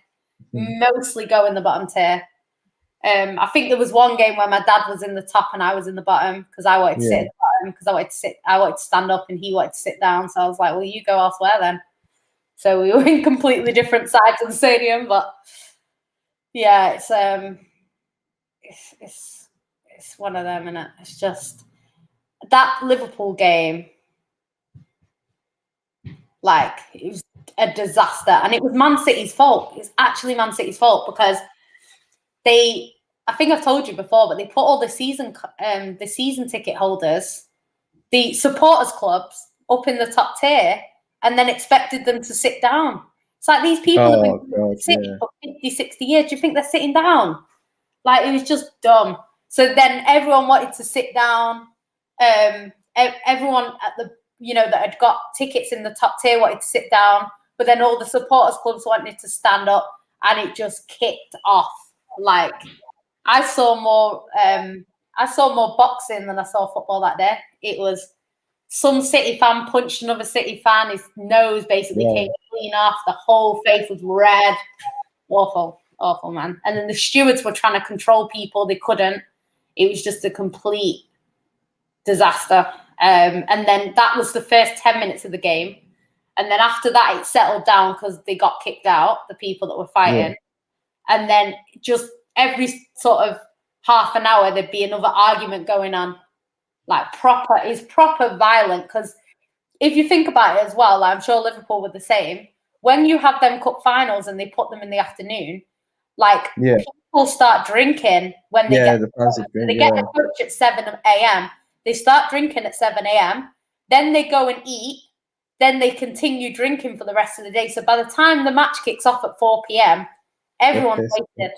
S1: Mostly go in the bottom tier. I think there was one game where my dad was in the top and I was in the bottom because I wanted to sit
S2: Yeah,
S1: at the bottom because I wanted to stand up and he wanted to sit down. So I was like, well, you go elsewhere then. So we were in completely different sides of the stadium, but yeah, it's one of them, and it's just that Liverpool game, like it was a disaster, and it was Man City's fault. It's actually Man City's fault because they, I think I've told you before, but they put all the season ticket holders, the supporters clubs, up in the top tier, and then expected them to sit down. It's like these people have been
S2: oh
S1: in
S2: god,
S1: the city
S2: yeah,
S1: for 50, 60 years. Do you think they're sitting down? Like it was just dumb. So then everyone wanted to sit down. Everyone at the that had got tickets in the top tier wanted to sit down, but then all the supporters clubs wanted to stand up, and it just kicked off. Like I saw more. I saw more boxing than I saw football that day. It was some City fan punched another City fan. His nose basically came
S2: wow,
S1: clean off. The whole face was red. Awful, awful, man. And then the stewards were trying to control people. They couldn't. It was just a complete disaster. And then that was the first 10 minutes of the game. And then after that, it settled down because they got kicked out, the people that were
S2: yeah,
S1: fighting. And then just every sort of half an hour, there'd be another argument going on. Like proper violent. Because if you think about it as well, like I'm sure Liverpool were the same. When you have them cup finals and they put them in the afternoon, like
S2: yeah,
S1: people start drinking when they
S2: yeah.
S1: get
S2: The fans
S1: so
S2: have been,
S1: they get
S2: yeah,
S1: the coach at 7 a.m. They start drinking at 7 a.m. Then they go and eat. Then they continue drinking for the rest of the day. So by the time the match kicks off at 4 p.m.,
S2: they're
S1: everyone's
S2: pissed.
S1: wasted.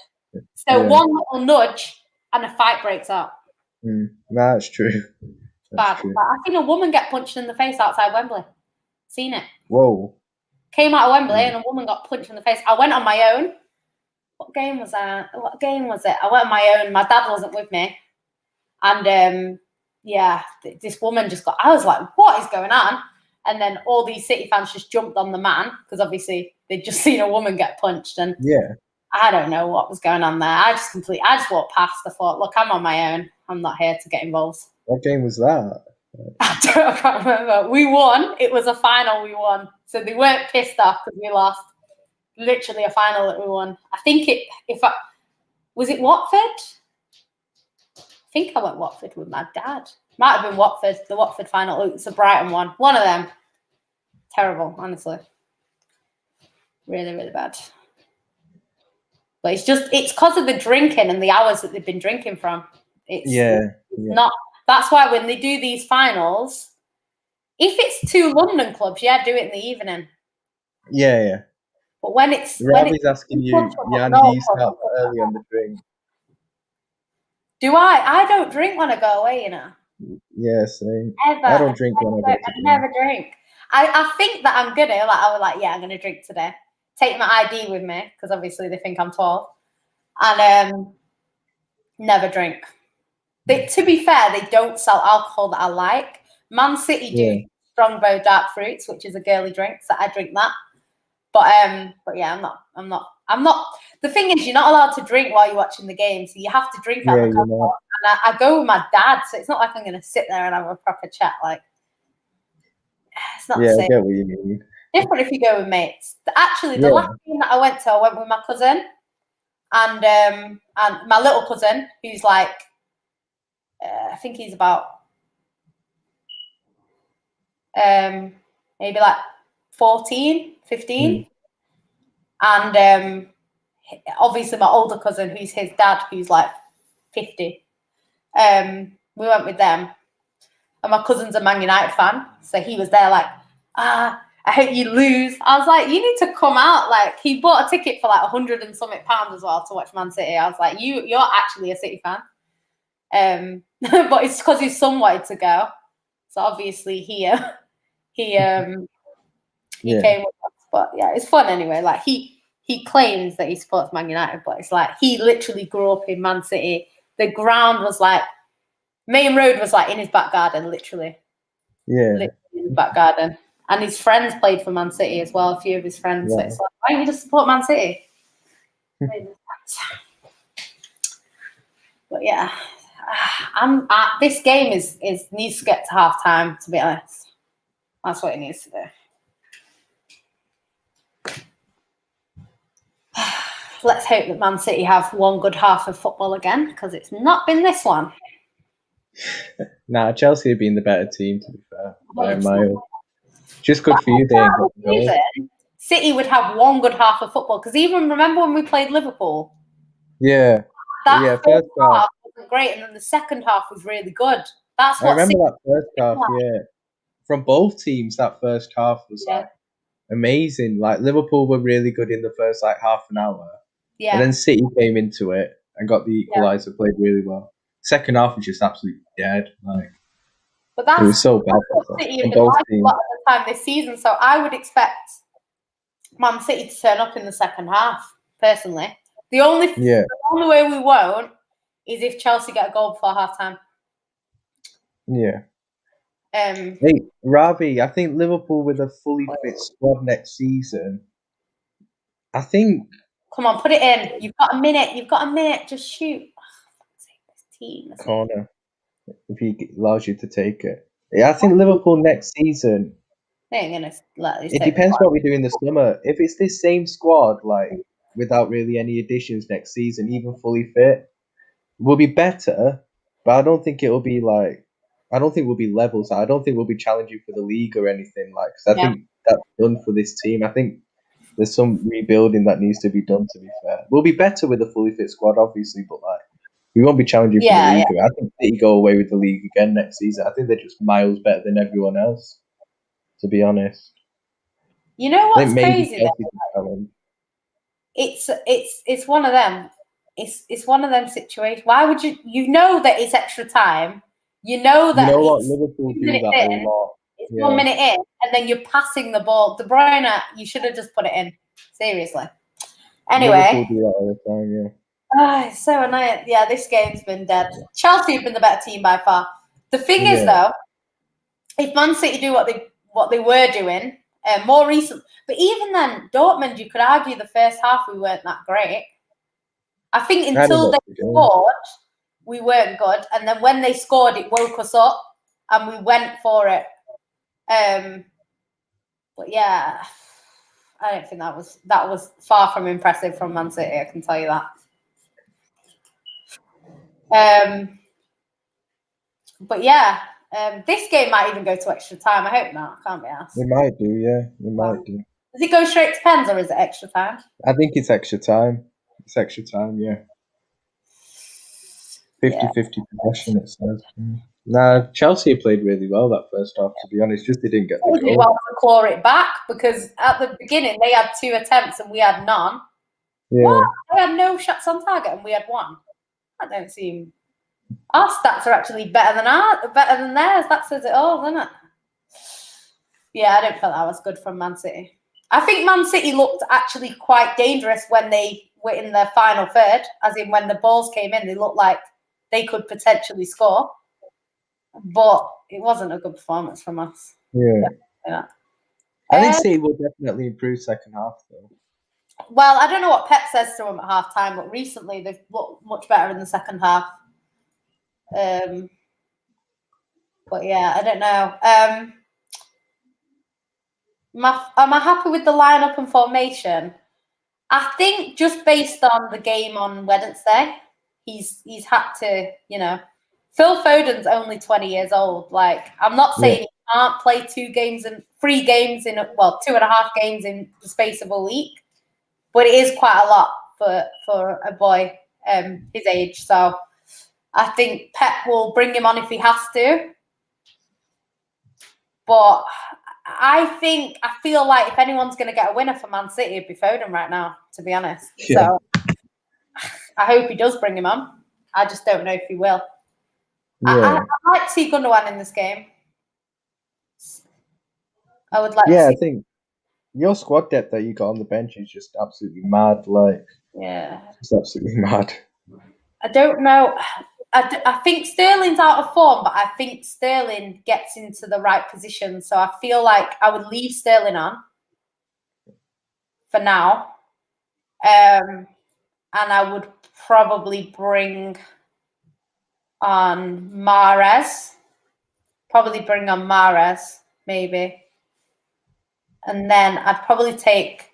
S1: So
S2: Yeah,
S1: one little nudge and a fight breaks out.
S2: nah, that's true. That's
S1: Bad.
S2: true.
S1: Like, I seen a woman get punched in the face outside Wembley. Seen it.
S2: Whoa.
S1: Came out of Wembley
S2: Mm.
S1: and a woman got punched in the face. I went on my own. What game was that? What game was it? I went on my own. My dad wasn't with me. And yeah, this woman just got, I was like, what is going on? And then all these City fans just jumped on the man because obviously they'd just seen a woman get punched. And
S2: Yeah.
S1: I don't know what was going on there. I just walked past. I thought, look, I'm on my own. I'm not here to get involved.
S2: What game was that?
S1: I can't remember. We won. It was a final we won. So they weren't pissed off because we lost. Literally a final that we won. I think was it Watford? I think I went Watford with my dad. Might have been Watford, the Watford final. Oh, it's a Brighton one. One of them. Terrible, honestly. Really, really bad. But it's because of the drinking and the hours that they've been drinking from.
S2: Yeah.
S1: Not. That's why when they do these finals, if it's two London clubs, yeah, do it in the evening.
S2: Yeah.
S1: But when it's
S2: Ravi's asking you, Jan, do you start early on the drink?
S1: Do I? I don't drink when I go away, you know.
S2: Yeah, same.
S1: Ever.
S2: I don't drink when I go to
S1: I never drink. I think that I'm gonna I was like, yeah, I'm gonna drink today. Take my ID with me because obviously they think I'm 12, and never drink. To be fair, they don't sell alcohol that I like. Man City do Strongbow Dark Fruits, which is a girly drink, so I drink that. But yeah, I'm not. The thing is, you're not allowed to drink while you're watching the game, so you have to drink at the court. And I go with my dad, so it's not like I'm going to sit there and have a proper chat. Like, it's not the same.
S2: I get what you mean.
S1: Different if you go with mates. Actually, the last game that I went with my cousin and my little cousin, who's like, I think he's about maybe like 14, 15. And obviously my older cousin, who's his dad, who's like 50. We went with them. And my cousin's a Man United fan. So he was there like, I hope you lose. I was like, you need to come out. Like, he bought a ticket for like £100 and something as well to watch Man City. I was like, you're actually a City fan. But it's because his son wanted to go. So obviously he came with us. But yeah, it's fun anyway. Like he claims that he supports Man United, but it's like he literally grew up in Man City. The ground was like, Main Road was like in his back garden, literally.
S2: Yeah.
S1: Literally in his back garden. And his friends played for Man City as well, a few of his friends. Yeah. So it's like, why don't you just support Man City? But yeah, this game is needs to get to half time, to be honest. That's what it needs to do. Let's hope that Man City have one good half of football again, because it's not been this one.
S2: Nah, Chelsea have been the better team, to be fair, by a mile. Just good for you, Dave.
S1: City would have one good half of football, because even remember when we played Liverpool?
S2: Yeah.
S1: That first half wasn't great, and then the second half was really good. I
S2: remember that first half, yeah. From both teams, that first half was like amazing. Like Liverpool were really good in the first like half an hour. Yeah. And then City came into it and got the equaliser, played really well. Second half was just absolutely dead. Like,
S1: but it was so bad for City have been like a lot of the time this season. So I would expect Man City to turn up in the second half, personally. The only way we won't is if Chelsea get a goal before half time.
S2: Yeah. Hey, Ravi, I think Liverpool with a fully fit squad next season. I think.
S1: Come on, put it in. You've got a minute. Just shoot.
S2: Corner. If he allows you to take it. Yeah, I think Liverpool next season.
S1: They ain't gonna let this.
S2: It depends what we do in the summer. If it's this same squad, like without really any additions next season, even fully fit, we'll be better. But I don't think it'll be like. I don't think we'll be levels. I don't think we'll be challenging for the league or anything like. Cause I think that's done for this team. I think there's some rebuilding that needs to be done. To be fair, we'll be better with a fully fit squad, obviously, but like we won't be challenging for the league. I think City go away with the league again next season. I think they're just miles better than everyone else. To be honest,
S1: you know what's crazy? It's one of them. It's one of them situations. Why would you? You know that it's extra time. You know that
S2: Liverpool do that a lot.
S1: It's 1 minute in, and then you're passing the ball. De Bruyne, you should have just put it in. Seriously. Anyway.
S2: Liverpool do that all the time,
S1: it's so annoying. Yeah, this game's been dead. Chelsea have been the better team by far. The thing is, though, if Man City do what they were doing more recent, but even then, Dortmund, you could argue the first half we weren't that great. I think until they scored, we weren't good, and then when they scored, it woke us up, and we went for it. But yeah, I don't think that was far from impressive from Man City. I can tell you that. But yeah, this game might even go to extra time. I hope not. I can't be asked.
S2: It might do, yeah. It might do.
S1: Does it go straight to pens or is it extra time?
S2: I think it's extra time. It's extra time, yeah. 50-50 possession, it says. Nah, Chelsea played really well that first half, to be honest. Just they didn't get the goal.
S1: Well to claw it back, because at the beginning they had 2 attempts and we had none. Yeah. What? They had no shots on target and we had 1. That don't seem. Our stats are actually better than theirs. That says it all, doesn't it? Yeah, I don't feel that was good from Man City. I think Man City looked actually quite dangerous when they were in the final third, as in when the balls came in, they looked like they could potentially score. But it wasn't a good performance from us.
S2: Yeah. I think City will definitely improve second half, though.
S1: Well, I don't know what Peps says to them at half time, but recently they've looked much better in the second half. But yeah, I don't know. Am I happy with the lineup and formation? I think just based on the game on Wednesday, he's had to, Phil Foden's only 20 years old. Like, I'm not saying can't play 3 games in 2.5 games in the space of a week. But it is quite a lot for a boy his age. So I think Pep will bring him on if he has to. But I feel like if anyone's going to get a winner for Man City, it'd be Foden right now, to be honest.
S2: Yeah.
S1: So I hope he does bring him on. I just don't know if he will.
S2: Yeah.
S1: I'd like to see Gundogan in this game. I would like to see.
S2: I think your squad depth that you got on the bench is just absolutely mad. Like, it's absolutely mad.
S1: I don't know. I think Sterling's out of form, but I think Sterling gets into the right position. So I feel like I would leave Sterling on for now. And I would probably bring on Mahrez. Maybe. And then I'd probably take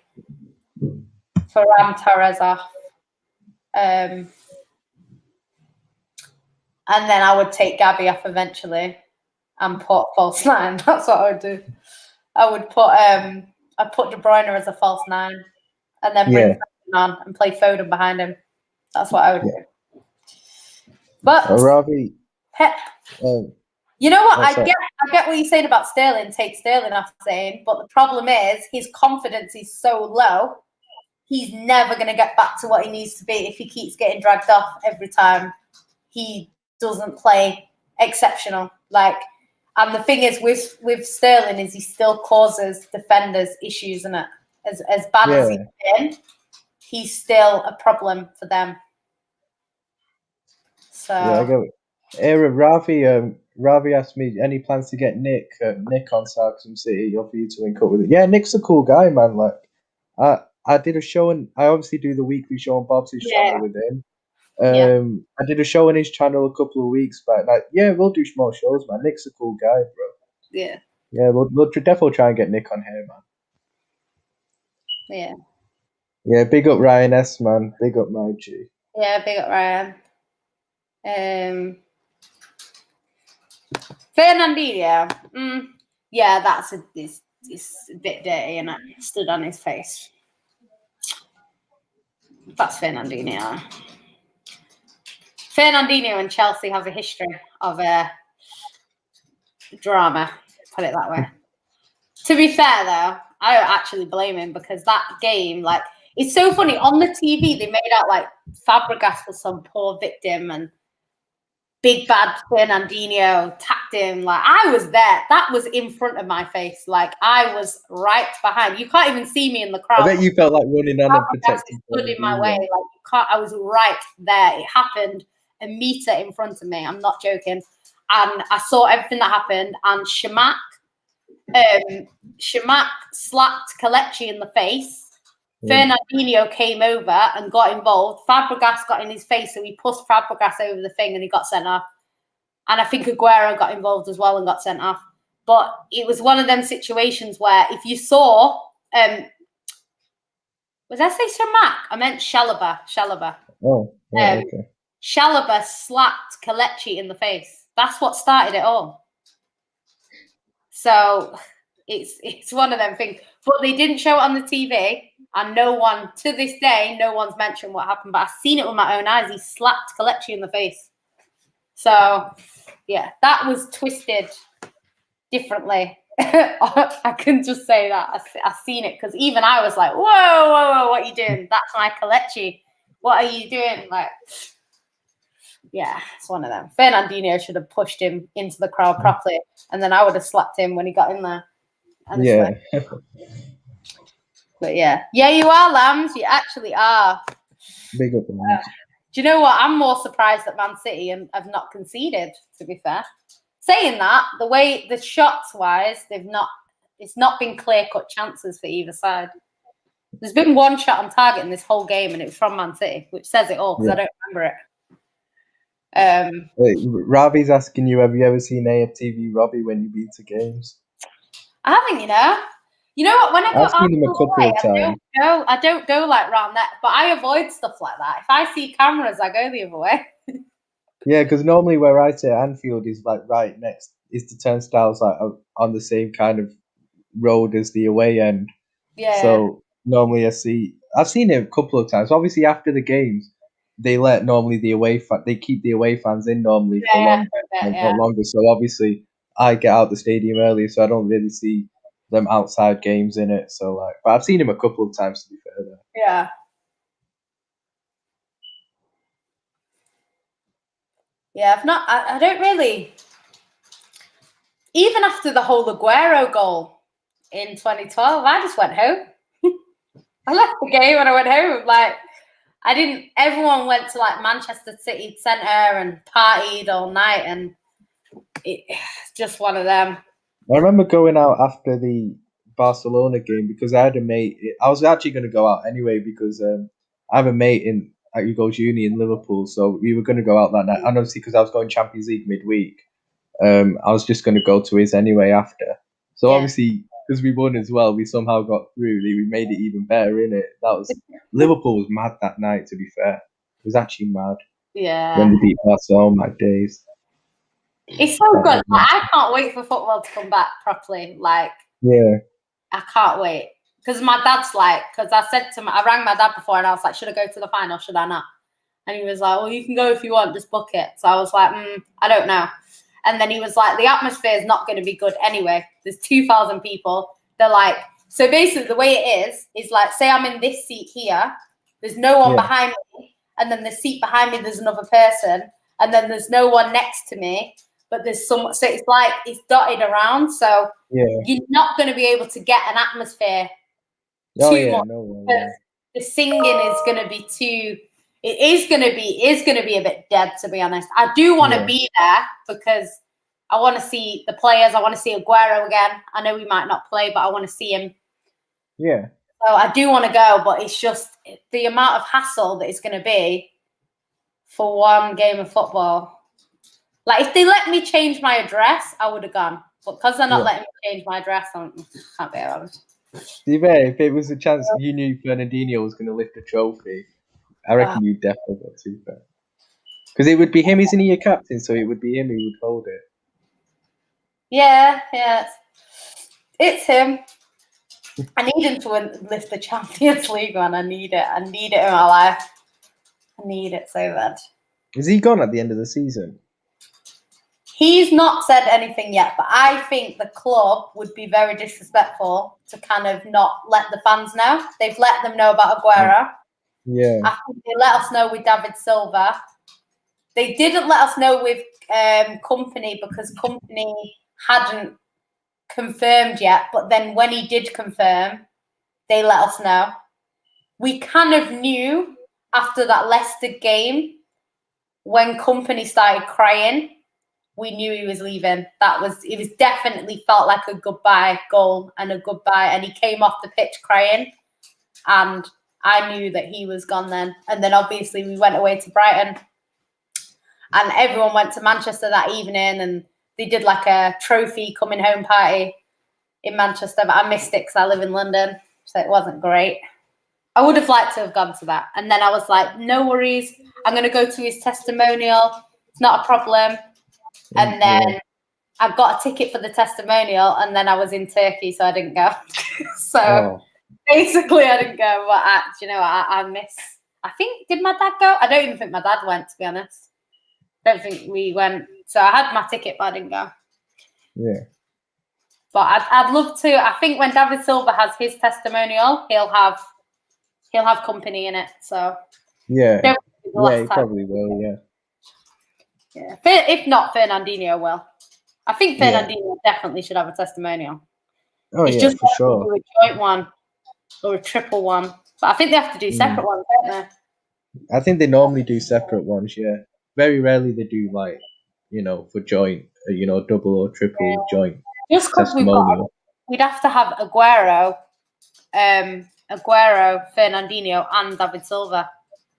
S1: Ferran Torres off. And then I would take Gabby off eventually and put false 9. That's what I would do. I would put I'd put De Bruyne as a false 9 and then bring Foden on and play Foden behind him. That's what I would do. But
S2: Ravi,
S1: Pep, you know what? I get what you're saying about Sterling. Take Sterling off saying, but the problem is his confidence is so low. He's never going to get back to what he needs to be if he keeps getting dragged off every time he doesn't play exceptional. And the thing is with Sterling is he still causes defenders issues, and as bad as he's been, he's still a problem for them. So
S2: I get it. Ravi asked me any plans to get Nick on Sarcasm City or for you to link up with it. Yeah, Nick's a cool guy, man. Like I did a show, and I obviously do the weekly show on Bob's channel with him. I did a show on his channel a couple of weeks back. We'll do small shows, man. Nick's a cool guy, bro.
S1: Yeah.
S2: Yeah, we'll definitely try and get Nick on here, man.
S1: Yeah.
S2: Yeah, big up Ryan S, man. Big up my G.
S1: Yeah, big up Ryan. Fernandinho. Yeah, that's it's a bit dirty, and it stood on his face. That's Fernandinho. Fernandinho and Chelsea have a history of drama, put it that way. To be fair, though, I don't actually blame him because that game, it's so funny. On the TV, they made out like Fabregas was some poor victim and big bad Fernandinho tapped him. I was there. That was in front of my face. I was right behind. You can't even see me in the crowd.
S2: I bet you felt like running on and protecting.
S1: Stood in my way. I was right there. It happened a meter in front of me. I'm not joking. And I saw everything that happened. And Shamak slapped Kelechi in the face. Fernandinho came over and got involved. Fabregas got in his face, so he pushed Fabregas over the thing and he got sent off. And I think Aguero got involved as well and got sent off. But it was one of them situations where if you saw, was I say Shamak? I meant Chalobah.
S2: Oh, yeah, okay.
S1: Chalobah slapped Kelechi in the face. That's what started it all. So it's one of them things. But they didn't show it on the TV. And to this day, no one's mentioned what happened. But I've seen it with my own eyes. He slapped Kelechi in the face. So, yeah, that was twisted differently. I can just say that. I've seen it because even I was like, whoa, what are you doing? That's my Kelechi. What are you doing? Yeah, it's one of them. Fernandinho should have pushed him into the crowd properly. And then I would have slapped him when he got in there.
S2: Yeah.
S1: But yeah, you are, Lambs. You actually are.
S2: Big up, man.
S1: Do you know what? I'm more surprised that Man City have not conceded, to be fair. Saying that, the way the shots wise, it's not been clear-cut chances for either side. There's been one shot on target in this whole game, and it was from Man City, which says it all because I don't remember it.
S2: Wait, Ravi's asking you, have you ever seen AFTV Robbie when you've been to games?
S1: I haven't, You know what? When I go
S2: I've seen him a couple of times.
S1: I don't go round that, but I avoid stuff like that. If I see cameras, I go the other way.
S2: Yeah, because normally where I sit at Anfield is right next the turnstiles like on the same kind of road as the away end.
S1: Yeah.
S2: So normally I've seen it a couple of times. Obviously after the games, they let normally they keep the away fans in normally for longer. So obviously I get out the stadium early, so I don't really see them outside games in it. So like, but I've seen him a couple of times to be fair though.
S1: Yeah. Yeah, I've not. I don't really. Even after the whole Aguero goal in 2012, I just went home. I left the game and I went home. Like, I didn't. Everyone went to like Manchester City Centre and partied all night, and it's just one of them.
S2: I remember going out after the Barcelona game because I had a mate. I was actually going to go out anyway because I have a mate who goes uni in Liverpool, so we were going to go out that night. And obviously, because I was going Champions League midweek, I was just going to go to his anyway after. So obviously, because we won as well, we somehow got through. We made it even better, innit? Liverpool was mad that night. To be fair, it was actually mad.
S1: Yeah.
S2: When they beat Barcelona, my days.
S1: It's so good. Like, I can't wait for football to come back properly. Like,
S2: yeah,
S1: I can't wait. Because my dad's like, because I rang my dad before and I was like, should I go to the final? Should I not? And he was like, well, you can go if you want, just book it. So I was like, I don't know. And then he was like, the atmosphere is not going to be good anyway. There's 2,000 people. They're like, so basically the way it is like, say I'm in this seat here, there's no one behind me. And then the seat behind me, there's another person. And then there's no one next to me. But there's so it's like it's dotted around. So you're not going to be able to get an atmosphere too much. Because the singing is going to be too... It is going to be a bit dead, to be honest. I do want to be there because I want to see the players. I want to see Aguero again. I know he might not play, but I want to see him.
S2: Yeah.
S1: So I do want to go, but it's just the amount of hassle that it's going to be for one game of football. Like, if they let me change my address, I would have gone. But because they're not letting me change my address, I can't be around.
S2: To be fair, if it was a chance you knew Fernandinho was going to lift a trophy, I reckon you'd definitely go too fair. Because it would be him, isn't he a captain? So it would be him who would hold it.
S1: Yeah. It's him. I need him to lift the Champions League one. I need it. I need it in my life. I need it so bad.
S2: Is he gone at the end of the season?
S1: He's not said anything yet, but I think the club would be very disrespectful to kind of not let the fans know. They've let them know about Aguero.
S2: Yeah.
S1: I think they let us know with David Silva. They didn't let us know with Company because Company hadn't confirmed yet. But then when he did confirm, they let us know. We kind of knew after that Leicester game when Company started crying. We knew he was leaving. It was definitely felt like a goodbye goal and a goodbye. And he came off the pitch crying. And I knew that he was gone then. And then obviously we went away to Brighton. And everyone went to Manchester that evening. And they did like a trophy coming home party in Manchester. But I missed it because I live in London. So it wasn't great. I would have liked to have gone to that. And then I was like, no worries. I'm going to go to his testimonial. It's not a problem. And then I got a ticket for the testimonial, and then I was in Turkey, so I didn't go. So basically, I didn't go. But I miss. I think, did my dad go? I don't even think my dad went, to be honest. I don't think we went. So I had my ticket, but I didn't go.
S2: Yeah.
S1: But I'd love to. I think when David Silva has his testimonial, he'll have Company in it. So
S2: yeah, he probably will. Yeah.
S1: Yeah, if not, Fernandinho will. I think Fernandinho definitely should have a testimonial.
S2: Oh, it's just
S1: for sure. Do a joint one or a triple one. But I think they have to do separate ones, don't they?
S2: I think they normally do separate ones, yeah. Very rarely they do, like, for joint, double or triple joint
S1: just testimonial. We'd have to have Aguero, Fernandinho, and David Silva.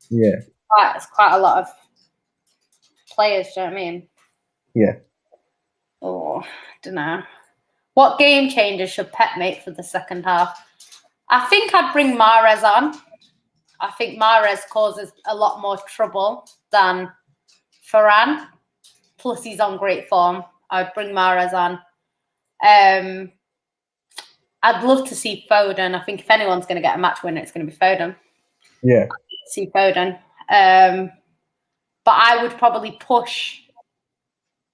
S2: Yeah.
S1: It's quite a lot of players, do you know what I mean?
S2: Yeah.
S1: Oh, I don't know. What game changes should Pep make for the second half? I think I'd bring Mahrez on. I think Mahrez causes a lot more trouble than Varane. Plus, he's on great form. I'd bring Mahrez on. I'd love to see Foden. I think if anyone's going to get a match winner, it's going to be Foden.
S2: Yeah.
S1: See Foden. But I would probably push.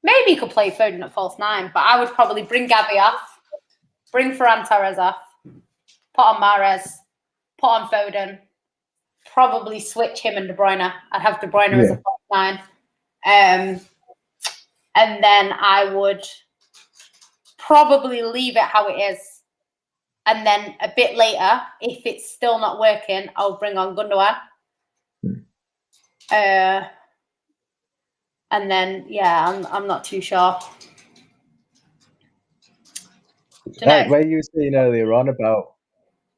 S1: Maybe you could play Foden at false 9, but I would probably bring Gabby off, bring Ferran Torres off, put on Mahrez, put on Foden, probably switch him and De Bruyne. I'd have De Bruyne as a false 9. And then I would probably leave it how it is. And then a bit later, if it's still not working, I'll bring on Gundogan. And then, I'm not too sure.
S2: Like where you were saying earlier on about,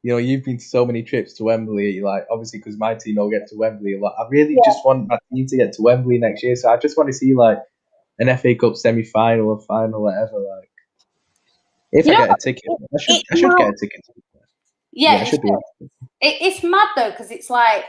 S2: you've been to so many trips to Wembley, like obviously because my team all get to Wembley a lot. I really just want my team to get to Wembley next year. So I just want to see like an FA Cup semi-final or final, whatever. Like, if I get a ticket, I should get a ticket.
S1: Yeah, I should be. It's mad though because it's like,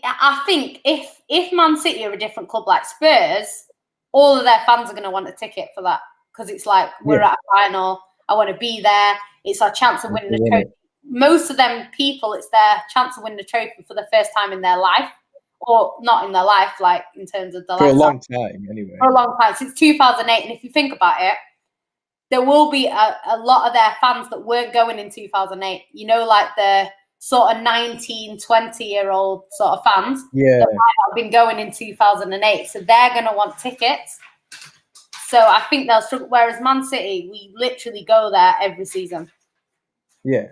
S1: I think if Man City are a different club like Spurs, all of their fans are going to want a ticket for that because it's like we're at a final. I want to be there. It's our chance of winning the trophy. Most of them people, it's their chance of winning the trophy for the first time in their life, or not in their life, like in terms of the
S2: for a long time anyway.
S1: For a long time since 2008, and if you think about it, there will be a lot of their fans that weren't going in 2008. Like the sort of 19, 20-year-old sort of fans that might have been going in 2008. So they're going to want tickets. So I think they'll struggle. Whereas Man City, we literally go there every season.
S2: Yeah.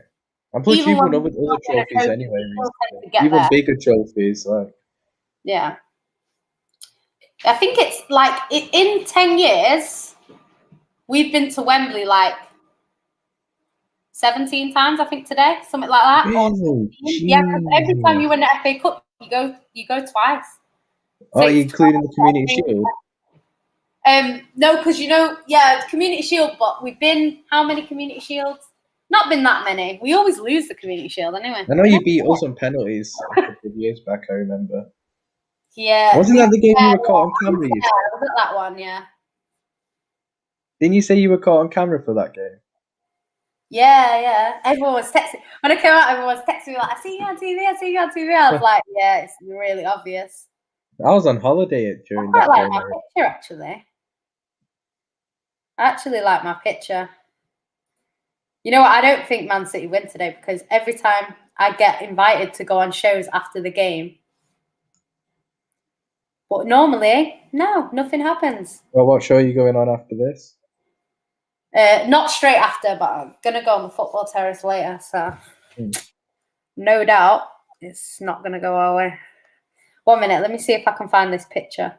S2: And plus you've won other trophies anyway. Even bigger trophies.
S1: Yeah. I think it's like in 10 years, we've been to Wembley like 17 times, I think, today, something like that. Yeah, because every time you win the FA Cup, you go twice.
S2: So including the Community Shield?
S1: No, because the Community Shield, but we've been how many Community Shields? Not been that many. We always lose the Community Shield anyway.
S2: I know you beat us on penalties a couple of years back, I remember.
S1: Yeah.
S2: Wasn't that the game you were caught on camera?
S1: Yeah, was it that one, yeah.
S2: Didn't you say you were caught on camera for that game?
S1: Yeah. Everyone was texting. When I came out, everyone was texting me like, I see you on TV, I see you on TV. I was like, yeah, it's really obvious.
S2: I was on holiday during that
S1: I
S2: game.
S1: my picture, actually. I actually like my picture. You know what? I don't think Man City win today because every time I get invited to go on shows after the game, but normally, no, nothing happens.
S2: Well, what show are you going on after this?
S1: Not straight after, but I'm going to go on the football terrace later. So no doubt it's not going to go our way. 1 minute. Let me see if I can find this picture.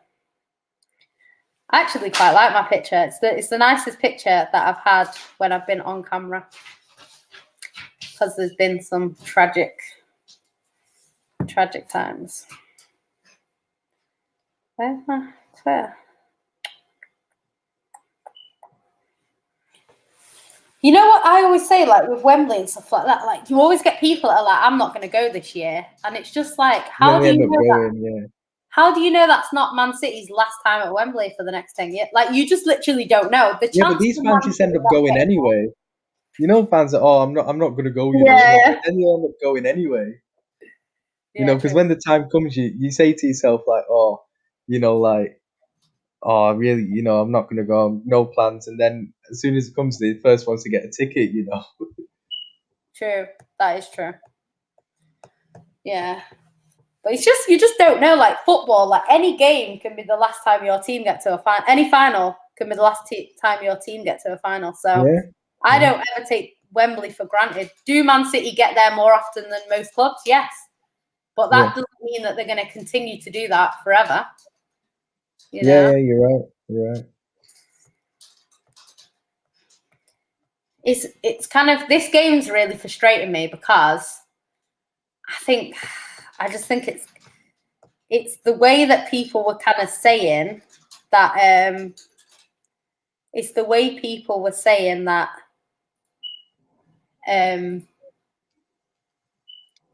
S1: I actually quite like my picture. It's the nicest picture that I've had when I've been on camera. Because there's been some tragic times. Where's my Twitter? You know what I always say, like with Wembley and stuff like that, like you always get people that are like, I'm not going to go this year. And it's just like, how do you know that?
S2: Yeah.
S1: How do you know that's not Man City's last time at Wembley for the next 10 years? Like, you just literally don't know.
S2: But these fans just end up going anyway. Fans are, I'm not going to go.
S1: Yeah.
S2: Then you end up going anyway. Because when the time comes, you say to yourself like, really, I'm not going to go. No plans. And then as soon as it comes, the first ones to get a ticket.
S1: True. That is true. Yeah. But it's just, you just don't know, like football, like any game can be the last time your team get to a final. Any final can be the last time your team get to a final. So I don't ever take Wembley for granted. Do Man City get there more often than most clubs? Yes. But that doesn't mean that they're going to continue to do that forever.
S2: Yeah, you're right.
S1: It's kind of, this game's really frustrating me because I just think it's the way that people were kind of saying that it's the way people were saying that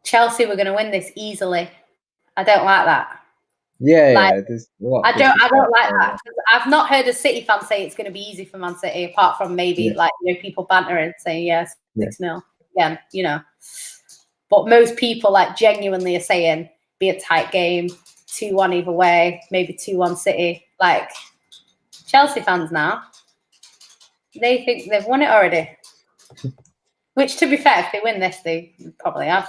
S1: Chelsea were going to win this easily. I don't like that.
S2: Yeah, there's a lot of
S1: I don't
S2: disrespect
S1: like
S2: there.
S1: that. I've not heard a City fan say it's going to be easy for Man City, apart from maybe people bantering saying 6-0 again, But most people genuinely are saying be a tight game, 2-1 either way, maybe 2-1 City. Like Chelsea fans now, they think they've won it already. Which, to be fair, if they win this, they probably have.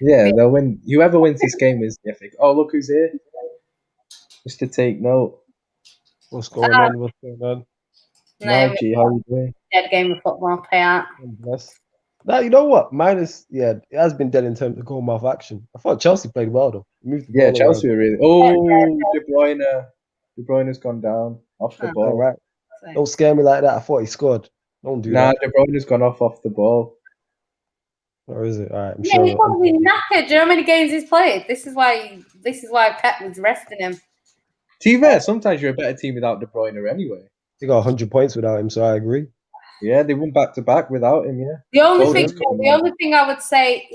S2: Yeah, they'll win. Whoever wins this game is the FA. Oh, look who's here! Just to take note.
S3: What's going on? What's going on?
S2: Margie, how are you doing?
S1: Dead game of football payout.
S3: Bless. Now you know what? It has been dead in terms of goal mouth action. I thought Chelsea played well though.
S2: Chelsea were really. Oh, De Bruyne. De Bruyne's gone down off the ball.
S3: All right. Don't scare me like that. I thought he scored. Don't do that.
S2: De Bruyne's gone off the ball.
S3: Or is it? All right.
S1: He's probably knackered. Do you know how many games he's played? This is why Pep was resting him.
S2: To be fair, sometimes you're a better team without De Bruyne anyway.
S3: They got 100 points without him, so I agree.
S2: Yeah, they won back to back without him. Yeah.
S1: The only thing I would say,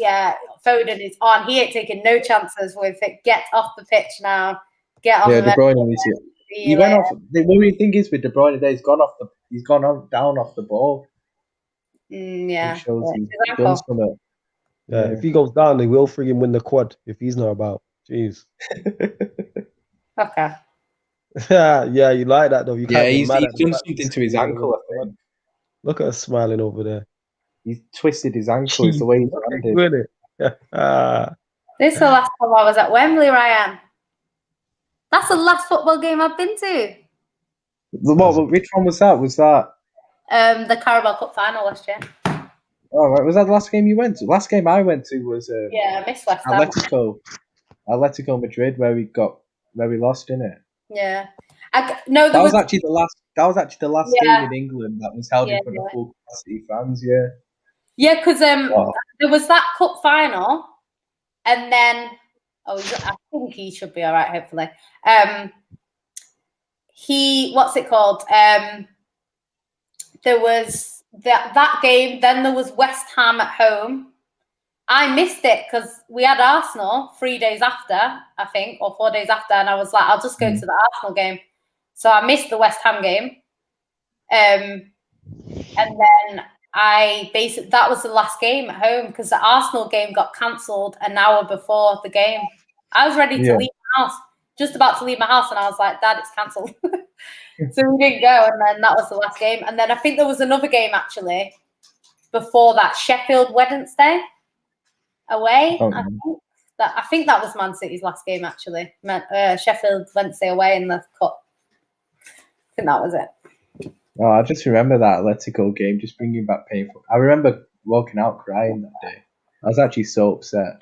S1: Foden is on. He ain't taking no chances with it. Get off the pitch now. Get on.
S2: Yeah, De Bruyne needs it. He went off. The worrying thing is with De Bruyne, he's gone down off the ball.
S1: Yeah.
S2: It shows he's done something.
S3: Yeah, if he goes down, they will friggin' win the quad if he's not about. Jeez.
S1: Okay.
S3: Yeah, you like that though. You can't
S2: he's done something to his ankle, I think.
S3: Look at us smiling over there.
S2: He's twisted his ankle. It's the way he's landed.
S1: This is the last time I was at Wembley, Ryan. That's the last football game I've been to.
S2: Which one was that? Was that
S1: the Carabao Cup final last year?
S2: Oh, right. Was that the last game you went to? Last game I went to was
S1: I missed West Ham.
S2: Atletico Madrid, where we lost, innit?
S1: Yeah.
S2: That was actually the last game in England that was held in front of full capacity fans. Yeah.
S1: Yeah, because there was that cup final, and then I think he should be all right. Hopefully, what's it called? There was that game. Then there was West Ham at home. I missed it because we had Arsenal 3 days after, I think, or 4 days after, and I was like, I'll just go to the Arsenal game. So I missed the West Ham game. And then that was the last game at home because the Arsenal game got cancelled an hour before the game. I was ready to leave my house, just about to leave my house, and I was like, Dad, it's cancelled. So we didn't go, and then that was the last game. And then I think there was another game actually before that, Sheffield Wednesday away. I think that was Man City's last game actually. Sheffield Wednesday away in the cup. I think that was it.
S2: Oh, I just remember that Atletico game, just bringing back painful. I remember walking out crying that day. I was actually so upset.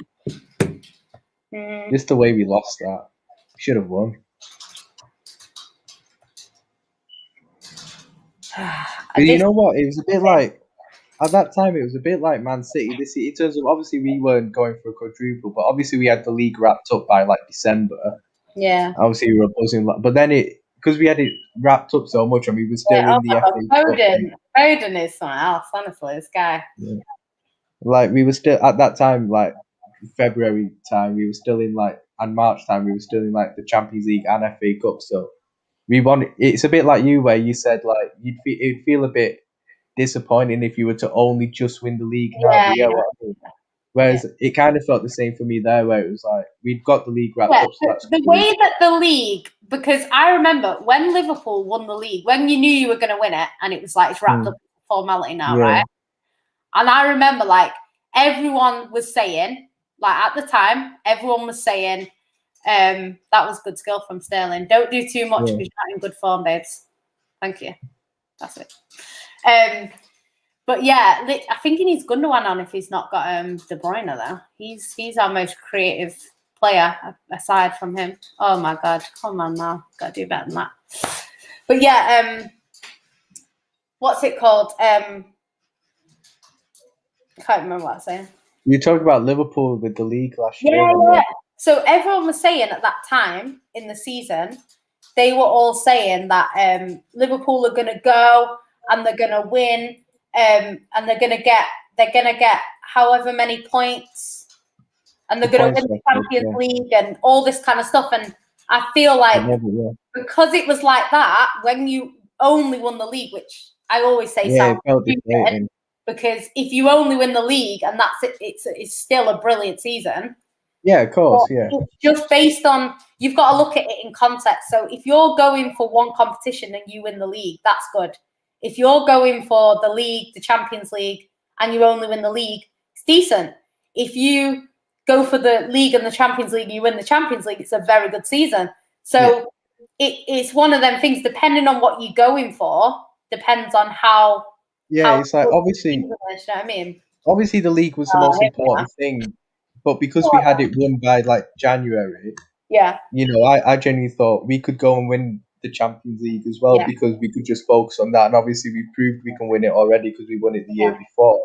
S2: Just the way we lost that. We should have won. But you know what? It was a bit like, at that time, it was a bit like Man City. In terms of, obviously, we weren't going for a quadruple, but obviously we had the league wrapped up by December.
S1: Yeah.
S2: Obviously, we were buzzing. But then because we had it wrapped up so much, and we were still in the FA.
S1: Foden is something else, honestly, this guy.
S2: Yeah. We were still, at that time, February time, we were still in, and March time, we were still in, the Champions League and FA Cup. So we won. It's a bit like you, where you said, it'd feel a bit disappointing if you were to only just win the league now. Whereas it kind of felt the same for me there, where it was we'd got the league wrapped up. So that's
S1: the way that the league, because I remember when Liverpool won the league, when you knew you were going to win it, and it was it's wrapped up formality now, right? And I remember everyone was saying, at the time, everyone was saying, that was good skill from Sterling. Don't do too much because you're not in good form, babes. Thank you. That's it. But yeah, I think he needs Gundogan on if he's not got De Bruyne though. He's our most creative player aside from him. Oh my God, come on now, got to do better than that. But yeah, what's it called? I can't remember what I was saying.
S2: You talked about Liverpool with the league last year.
S1: Yeah. So everyone was saying at that time in the season, they were all saying that Liverpool are going to go and they're going to win, and they're going to get however many points, and they're going to win the Champions League and all this kind of stuff. And I feel like
S2: Yeah.
S1: because it was like that, when you only won the league, which I always say
S2: Yeah, it
S1: sounds
S2: felt
S1: stupid,
S2: deflating.
S1: because if you only win the league and that's it, it's still a brilliant season.
S2: Yeah, of course,
S1: But
S2: yeah.
S1: it's just based on, you've got to look at it in context. So if you're going for one competition and you win the league, that's good. If you're going for the league, the Champions League, and you only win the league, it's decent. If you go for the league and the Champions League, you win the Champions League, it's a very good season. So it's one of them things, depending on what you're going for, depends on how.
S2: Yeah, it's like obviously,
S1: you know what I mean?
S2: obviously the league was the most important thing, but because we had it won by like January,
S1: Yeah.
S2: you know, I genuinely thought we could go and win the Champions League as well, because we could just focus on that, and obviously we proved we can win it already because we won it the year before.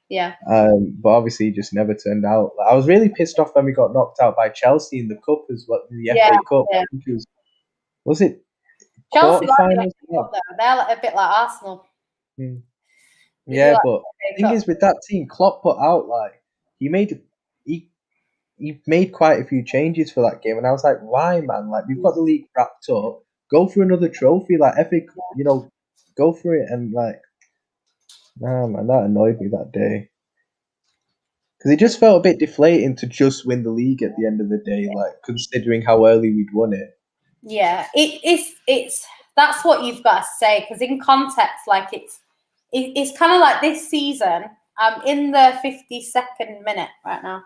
S1: Yeah.
S2: But obviously it just never turned out. Like, I was really pissed off when we got knocked out by Chelsea in the cup as well, in the FA Cup.
S1: Yeah.
S2: I think it was it
S1: Chelsea
S2: quarterfinals?
S1: they're like, a bit like Arsenal.
S2: Yeah, but the thing is with that team, Klopp put out like he made quite a few changes for that game, and I was like, why, man? Like we've got the league wrapped up. Go for another trophy, like FA, you know, go for it. And like, nah, man, that annoyed me that day because it just felt a bit deflating to just win the league at the end of the day, like considering how early we'd won it.
S1: Yeah, it's that's what you've got to say, because in context, like it's kind of like this season. I'm in the 52nd minute right now.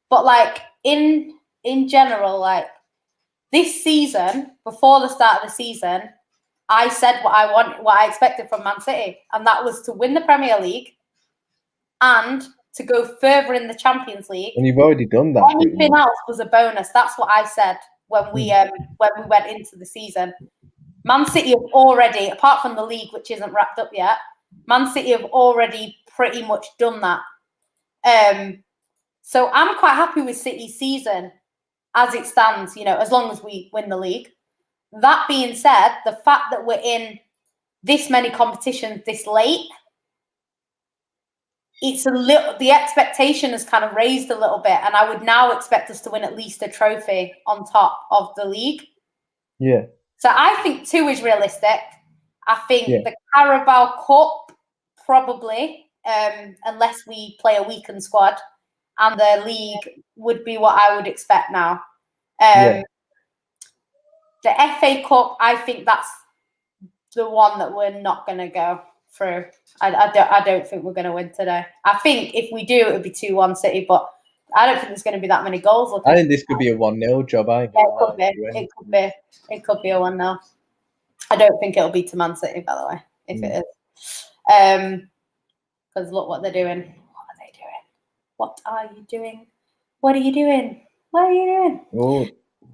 S1: But like in general, like this season, before the start of the season, I said what I expected from Man City, and that was to win the Premier League and to go further in the Champions League.
S2: And you've already done that.
S1: Anything else was a bonus. That's what I said when we went into the season. Man City have already, apart from the league, which isn't wrapped up yet, Man City have already pretty much done that. So I'm quite happy with City's season as it stands, you know, as long as we win the league. That being said, the fact that we're in this many competitions this late, it's a little, the expectation has kind of raised a little bit, and I would now expect us to win at least a trophy on top of the league.
S2: Yeah.
S1: So I think 2 is realistic. I think the Carabao Cup probably, unless we play a weakened squad, and the league would be what I would expect now. The FA Cup, I think that's the one that we're not going to go through. I don't think we're going to win today. I think if we do, it would be 2-1 City, but I don't think there's going to be that many goals.
S2: I think this could be a 1-0 job.
S1: It could be a 1-0. I don't think it'll be to Man City, by the way, if it is. Because look what they're doing. What are they doing? What are you doing? What are you doing? What are you doing?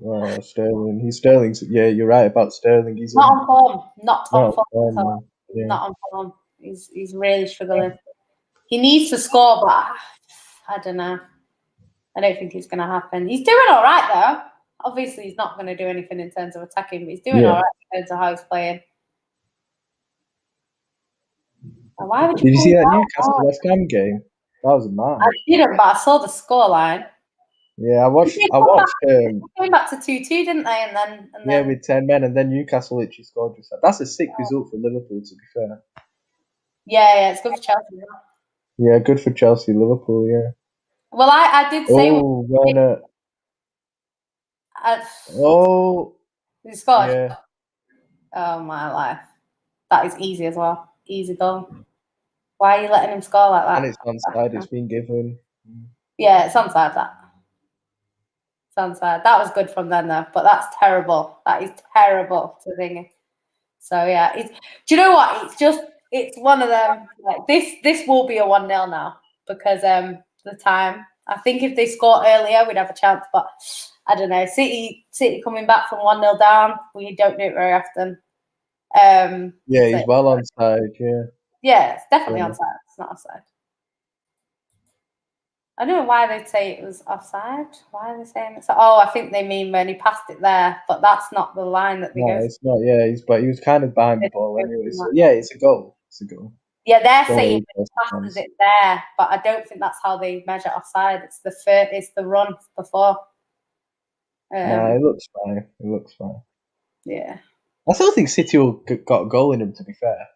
S2: Oh, Sterling. He's Sterling. Yeah, you're right about Sterling. He's
S1: not on form. Not on form.
S2: Not
S1: on form. He's really struggling. He needs to score, but I don't know. I don't think it's going to happen. He's doing all right, though. Obviously, he's not going to do anything in terms of attacking, but he's doing all right in terms of how he's playing. And why would
S2: Did you see that Newcastle West Ham game? That was a man.
S1: I didn't, but I saw the scoreline.
S2: Yeah, I watched.
S1: Came back to 2-2, didn't they? And then
S2: with 10 men, and then Newcastle literally scored. Just that. That's a sick result for Liverpool, to be fair.
S1: Yeah, it's good for Chelsea.
S2: Yeah, good for Chelsea, Liverpool. Yeah.
S1: Well, I did say.
S2: Oh, Werner.
S1: He scored.
S2: Yeah.
S1: Oh my life, that is easy as well. Easy goal. Why are you letting him score like that?
S2: And it's onside. It's been given.
S1: Yeah, it's onside. It's onside. That was good from them though, but that's terrible. That is terrible to think. So yeah, do you know what? It's one of them. Like this will be a 1-0 now because the time. I think if they score earlier, we'd have a chance, but I don't know. City coming back from 1-0 down. We don't do it very often.
S2: He's well onside. Yeah.
S1: Yeah, it's definitely onside. It's not offside. I don't know why they'd say it was offside. Why are they saying it's? Oh, I think they mean when he passed it there, but that's not the line that they go.
S2: It's not. Yeah, he was kind of behind the ball anyway. So yeah, it's a goal. It's a goal.
S1: Yeah, they're saying it passes it there, but I don't think that's how they measure offside. It's the run before.
S2: Nah, it looks fine. It looks fine.
S1: Yeah.
S2: I still think City will got a goal in them, to be fair.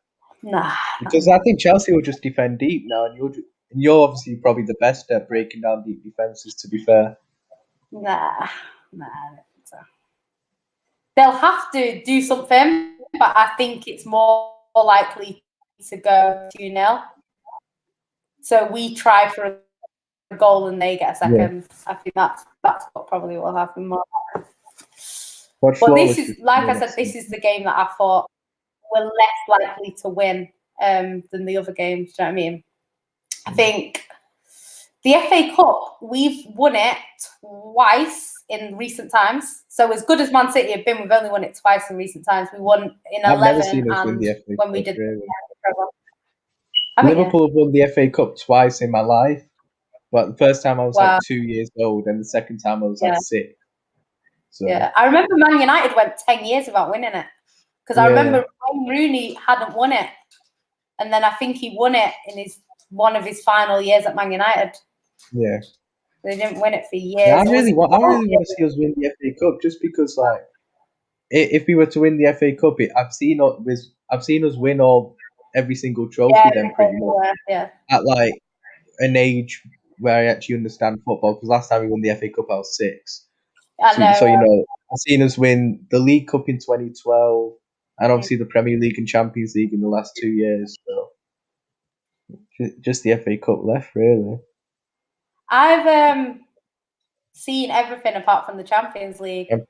S1: Nah.
S2: Because I think Chelsea will just defend deep now, and you're obviously probably the best at breaking down deep defenses, to be fair.
S1: Nah. I don't think so. They'll have to do something, but I think it's more likely to go 2-0. So we try for a goal and they get a second. I think that's what probably will happen more. But this is, like I said, this is the game that I thought we're less likely to win than the other games. Do you know what I mean? I think the FA Cup, we've won it twice in recent times. So as good as Man City have been, we've only won it twice in recent times. We won in 11
S2: never seen us win the FA
S1: when
S2: Cup,
S1: we did
S2: really.
S1: Liverpool
S2: have won the FA Cup twice in my life. But the first time I was like 2 years old, and the second time I was like 6. So.
S1: Yeah, I remember Man United went 10 years without winning it. Because I remember Wayne Rooney hadn't won it. And then I think he won it in one of his final years at Man United.
S2: Yeah.
S1: They didn't win it for years.
S2: Yeah, I really want to see us win the FA Cup, just because, like, if we were to win the FA Cup, I've seen us win every single trophy then pretty much. At like an age where I actually understand football, because last time we won the FA Cup I was 6. So you know, I've seen us win the League Cup in 2012 and obviously the Premier League and Champions League in the last 2 years. So just the FA Cup left, really.
S1: I've seen everything apart from the Champions League.
S2: I'm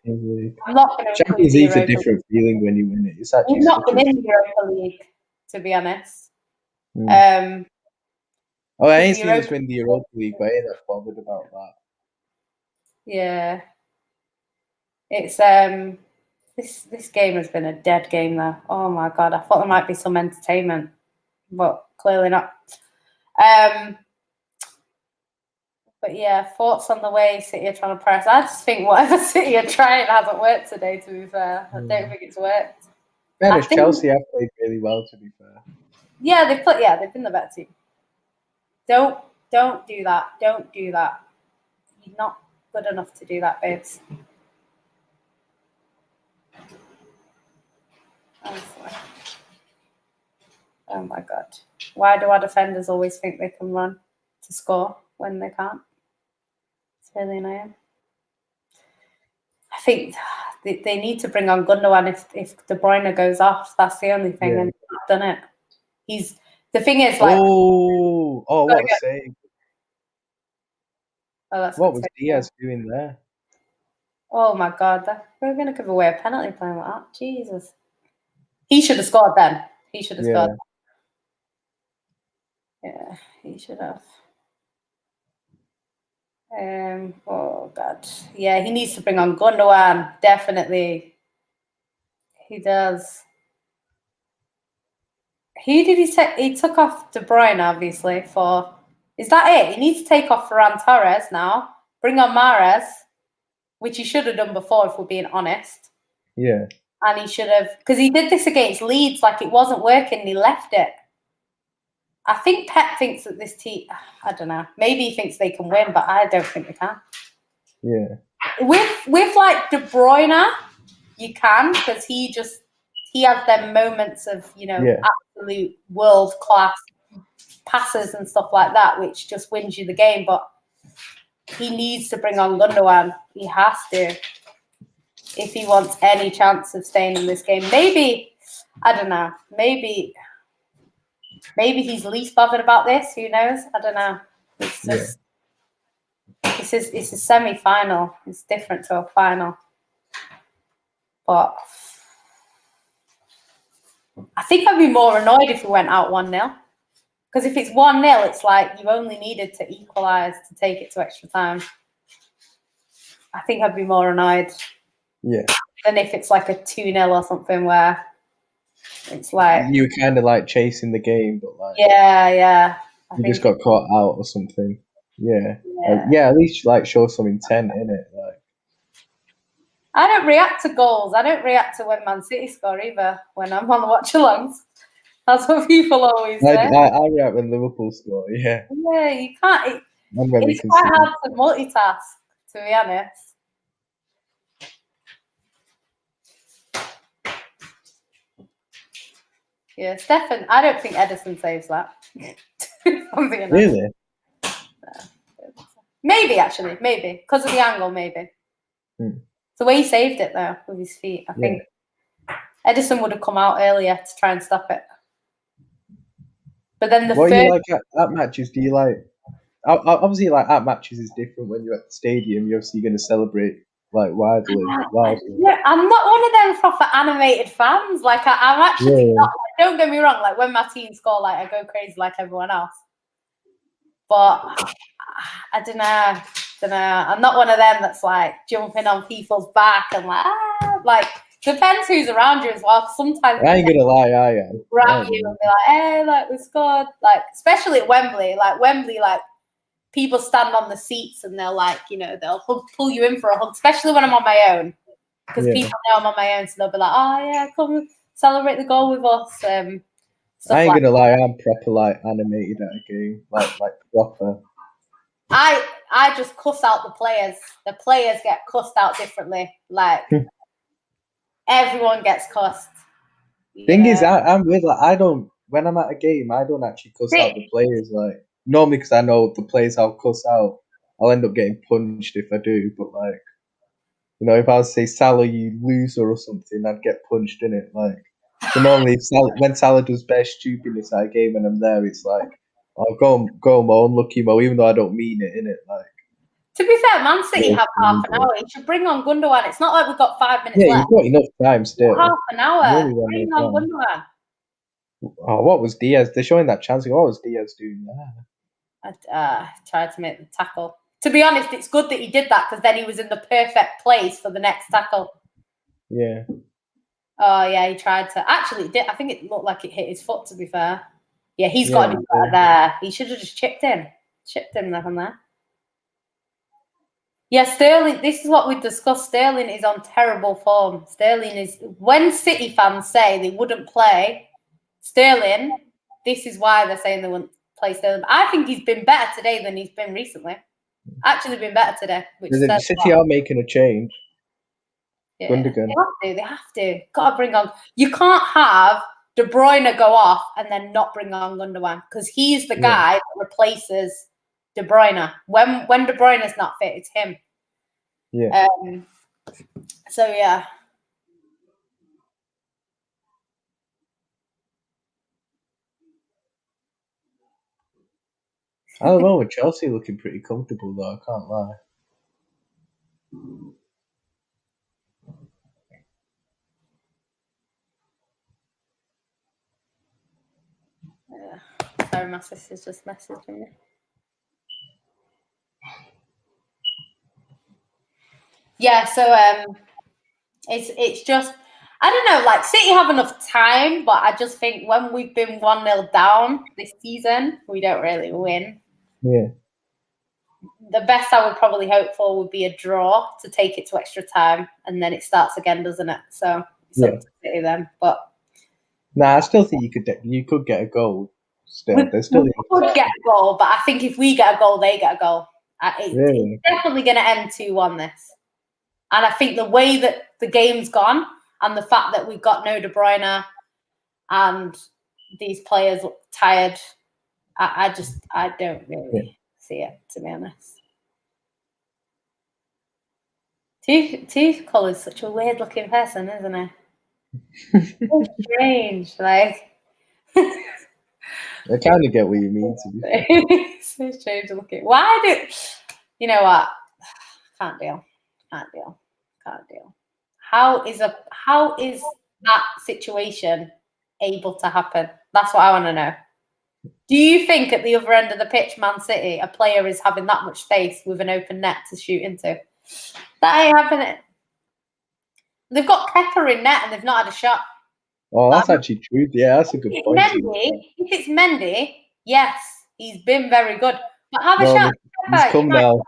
S1: not going to.
S2: Champions League's a different feeling when you win it. It's actually
S1: we've not been in the Europa League, to be honest.
S2: I ain't seen us win the Europa League, but I ain't that bothered about that.
S1: Yeah, it's this game has been a dead game though. Oh my god, I thought there might be some entertainment, but clearly not. But yeah, thoughts on the way City are trying to press. I just think whatever City are trying hasn't worked today, to be fair. I don't think it's worked.
S2: Chelsea have played really well, to be fair.
S1: Yeah, they've been the better team. Don't do that. Don't do that. You're not good enough to do that, babes. Oh my god. Why do our defenders always think they can run to score when they can't? It's really annoying. I think they need to bring on Gundogan if De Bruyne goes off. That's the only thing, and he's not done it. The thing is, like,
S2: what a save! What was Diaz doing there?
S1: Oh my god, we're going to give away a penalty playing like that. Jesus, he should have scored then. He should have scored. Yeah, he should have. Oh god, yeah, he needs to bring on Gundogan. Definitely, he does. Who did he take? He took off De Bruyne, obviously. Is that it? He needs to take off Ferran Torres now. Bring on Mahrez, which he should have done before, if we're being honest.
S2: Yeah.
S1: And he should have, because he did this against Leeds, like it wasn't working, and he left it. I think Pep thinks that this team, I don't know, maybe he thinks they can win, but I don't think they can.
S2: Yeah.
S1: With like De Bruyne, you can, because he has them moments of, absolute world class passes and stuff like that, which just wins you the game. But he needs to bring on Gundogan. He has to, if he wants any chance of staying in this game. Maybe, I don't know, maybe he's least bothered about this. Who knows? I don't know. It's just, it's a semi-final. It's different to a final. But I think I'd be more annoyed if we went out 1-0. Because if it's 1-0, it's like you only needed to equalise to take it to extra time. I think I'd be more annoyed.
S2: Yeah.
S1: Than if it's like a 2-0 or something where it's like
S2: you were kind of like chasing the game, but like you just got caught out or something. Yeah. At least like show some intent in it. Like,
S1: I don't react to goals. I don't react to when Man City score either. When I'm on the watchalongs, that's what people always say.
S2: I react when Liverpool score. Yeah.
S1: Yeah, you can't. It's quite hard to multitask, to be honest. Yeah, Stefan. I don't think Edison saves that.
S2: Really?
S1: Maybe actually, maybe because of the angle, maybe. The way he saved it though with his feet, I think Edison would have come out earlier to try and stop it. But then the
S2: what
S1: third...
S2: do you like at matches? Do you like obviously like at matches is different when you're at the stadium? You're obviously going to celebrate like loudly.
S1: Yeah, I'm not one of them proper animated fans. Like I'm actually not. Like, don't get me wrong. Like when my team score, like I go crazy like everyone else. But I don't know. I'm not one of them that's like jumping on people's back and like depends who's around you as well. Sometimes
S2: I ain't gonna lie, I am.
S1: Grab you and be like, hey, like we scored. Like especially at Wembley, like people stand on the seats and they'll like, you know, they'll pull you in for a hug, especially when I'm on my own. Because people know I'm on my own, so they'll be like, oh yeah, come celebrate the goal with us.
S2: I ain't gonna lie, I'm proper like animated at a game, like proper.
S1: I just cuss out the players. The players get cussed out differently. Like everyone gets cussed.
S2: Thing is, I'm with like I don't when I'm at a game, I don't actually cuss out the players. Like normally, because I know the players I'll cuss out, I'll end up getting punched if I do. But like, you know, if I was to say Salah, you loser or something, I'd get punched in it. Like, so normally, when Salah does bare stupidness at a game and I'm there, it's like, oh, go Mo, unlucky Mo, even though I don't mean it, innit? Like,
S1: to be fair, Man City have half an hour. You should bring on Gundogan. It's not like we've got 5 minutes left.
S2: Yeah, you've got enough time still.
S1: Half an hour. Bring on Gundogan.
S2: Oh, what was Diaz? They're showing that chance. What was Diaz doing there?
S1: I tried to make the tackle. To be honest, it's good that he did that because then he was in the perfect place for the next tackle.
S2: Yeah.
S1: Oh, yeah, he tried to. Actually, it did. I think it looked like it hit his foot, to be fair. Yeah, he's got to do better there. He should have just chipped him there from there. Yeah, Sterling, this is what we discussed. Sterling is on terrible form. Sterling is, when City fans say they wouldn't play Sterling, this is why they're saying they wouldn't play Sterling. I think he's been better today than he's been recently. Actually been better today. Which
S2: City are making a change.
S1: Yeah, they have to. Got to bring on. You can't have De Bruyne go off and then not bring on Gundogan because he's the guy that replaces De Bruyne. When De Bruyne is not fit, it's him.
S2: Yeah.
S1: So yeah.
S2: I don't know. With Chelsea looking pretty comfortable though. I can't lie.
S1: Sorry, my sister's just messaging me. Yeah, so it's just I don't know, like City have enough time, but I just think when we've been 1-0 down this season, we don't really win.
S2: Yeah.
S1: The best I would probably hope for would be a draw to take it to extra time, and then it starts again, doesn't it? So it's up to City then. But
S2: I still think you could get a goal. Still,
S1: we could get a goal, but I think if we get a goal, they get a goal. It's definitely going to end 2-1 this. And I think the way that the game's gone and the fact that we've got no De Bruyne and these players look tired, I don't really see it, to be honest. Tuchel is such a weird looking person, isn't he? So strange, like.
S2: I kind of get what you mean, to be
S1: fair. So strange looking. Why do you know what? Can't deal. How is that situation able to happen? That's what I want to know. Do you think at the other end of the pitch, Man City, a player is having that much space with an open net to shoot into? That ain't happening. They've got Pepper in net and they've not had a shot.
S2: Oh, that's actually true. Yeah, that's a good point.
S1: If it's Mendy, yes, he's been very good. But have a shot.
S2: He's come now.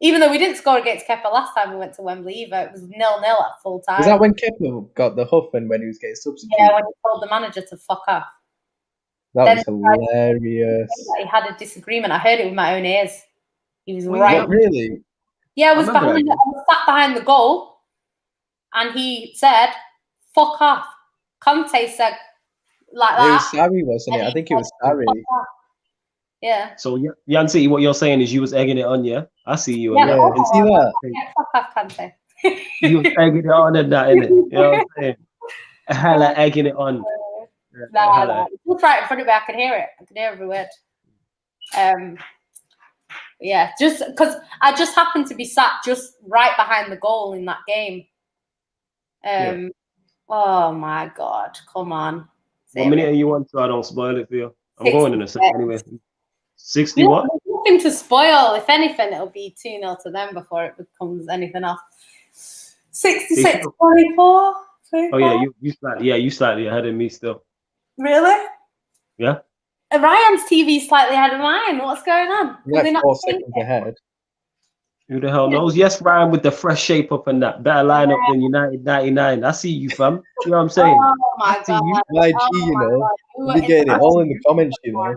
S1: Even though we didn't score against Kepa last time we went to Wembley either, it was 0-0 at full time.
S2: Was that when Kepa got the huff and when he was getting substituted?
S1: Yeah, when he told the manager to fuck off.
S2: That was hilarious.
S1: He had a disagreement. I heard it with my own ears. He was
S2: right. Really?
S1: Yeah, I was sat behind the goal, and he said, "Fuck off." Conte said, like
S2: It
S1: that.
S2: was Sarri, wasn't it? I think it was Sarri.
S1: Yeah.
S3: So Yan City, what you're saying is you was egging it on, yeah? I see you.
S1: Yeah,
S2: Yeah, you see that?
S3: You was egging it on and that, innit? You know what I'm saying? Hella egging it on.
S1: Nah. It's right in front of me. I can hear it. I can hear every word. Yeah, just because I just happened to be sat just right behind the goal in that game. Oh my God, come on.
S3: What minute are you on so I don't spoil it for you? I'm
S1: 60
S3: going in a second anyway. 60
S1: yeah,
S3: what?
S1: there's nothing to spoil. If anything, it'll be 2-0 to them before it becomes anything else. 66, 24.
S3: Oh yeah, you slightly ahead of me still.
S1: Really?
S3: Yeah.
S1: Ryan's TV slightly ahead of mine. What's going on?
S2: You're like 4 seconds ahead.
S3: Who the hell knows? Yes, Ryan with the fresh shape up and that better lineup than United 99. I see you, fam. You know what I'm saying?
S1: Oh my God.
S2: YG, you know. You're getting it all in the comments, you know.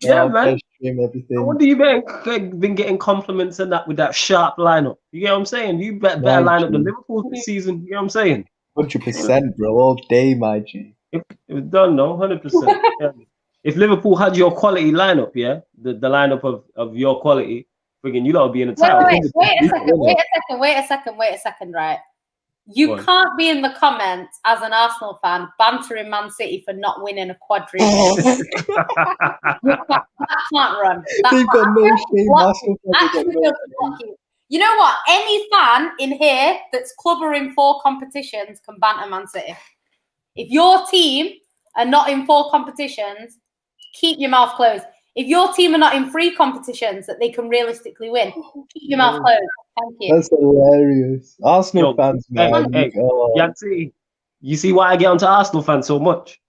S3: Yeah, man.
S2: Stream, everything.
S3: I wonder you been getting compliments and that with that sharp lineup. You get what I'm saying? You better line up the Liverpool this season. You know what I'm saying?
S2: 100%, bro. All day, my G.
S3: It was done, no? 100%. Yeah. If Liverpool had your quality lineup, yeah, the lineup of your quality, friggin' you lot would be in the title.
S1: Wait a second, right? You can't be in the comments as an Arsenal fan bantering Man City for not winning a quadruple. that can't run.
S2: They've got no shame.
S1: You know what? Any fan in here that's clubbering 4 competitions can banter Man City. If your team are not in 4 competitions, keep your mouth closed. If your team are not in 3 competitions that they can realistically win, keep your mouth closed. Thank you.
S2: That's hilarious. Arsenal fans, man.
S3: Hey, Yancy, you see why I get onto Arsenal fans so much?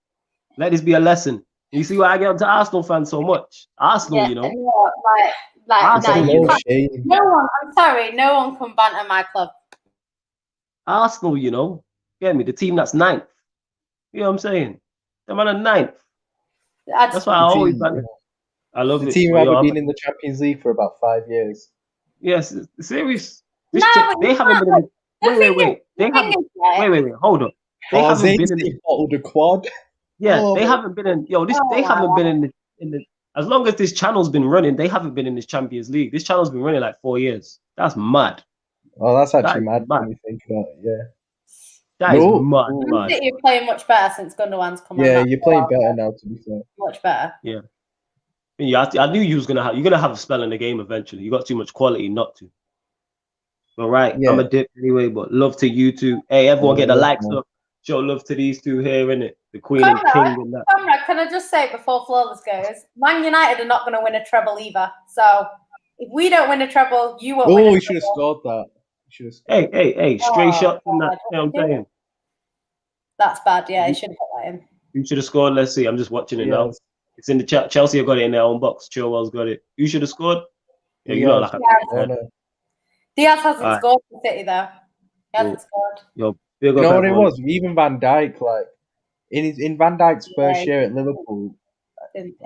S3: Let this be a lesson. You see why I get onto Arsenal fans so much? Arsenal, you know.
S1: No one. I'm sorry. No one can banter my club.
S3: Arsenal, you know. Get me? The team that's 9th. You know what I'm saying? The man are 9th. That's why I always banter. I love it.
S2: The team haven't been in the Champions League for about 5 years.
S3: Yes, serious. They haven't been in the, wait. Hold up. They haven't been in the
S2: bottled a quad.
S3: Yeah, they haven't been in they haven't been in the as long as this channel's been running, they haven't been in this Champions League. This channel's been running like 4 years. That's mad.
S2: Oh, that's actually mad when you think about it, yeah.
S3: That is mad.
S1: You're playing much better since Gundogan's come on.
S2: Yeah, you're playing better now, to be fair.
S1: Much better.
S3: Yeah. I knew you're gonna have a spell in the game eventually. You got too much quality not to. All right, yeah. I'm a dip anyway, but love to you two. Hey, everyone, get the likes up. Show love to these two here, innit? The Queen and King and that.
S1: Conrad, can I just say before Flawless goes, Man United are not going to win a treble either. So if we don't win a treble, you won't win a treble.
S2: Oh, you should have scored that.
S3: Hey, straight shot from that. You know what I'm saying?
S1: That's bad. Yeah, you should have put that in.
S3: You should have scored. Let's see. I'm just watching it now. It's in the chat. Chelsea have got it in their own box. Chilwell's got it. You should have scored. Yeah, you know,
S1: Diaz hasn't scored for City though. He hasn't scored.
S2: You know what it was? Even Van Dijk, like in Van Dijk's first year at Liverpool,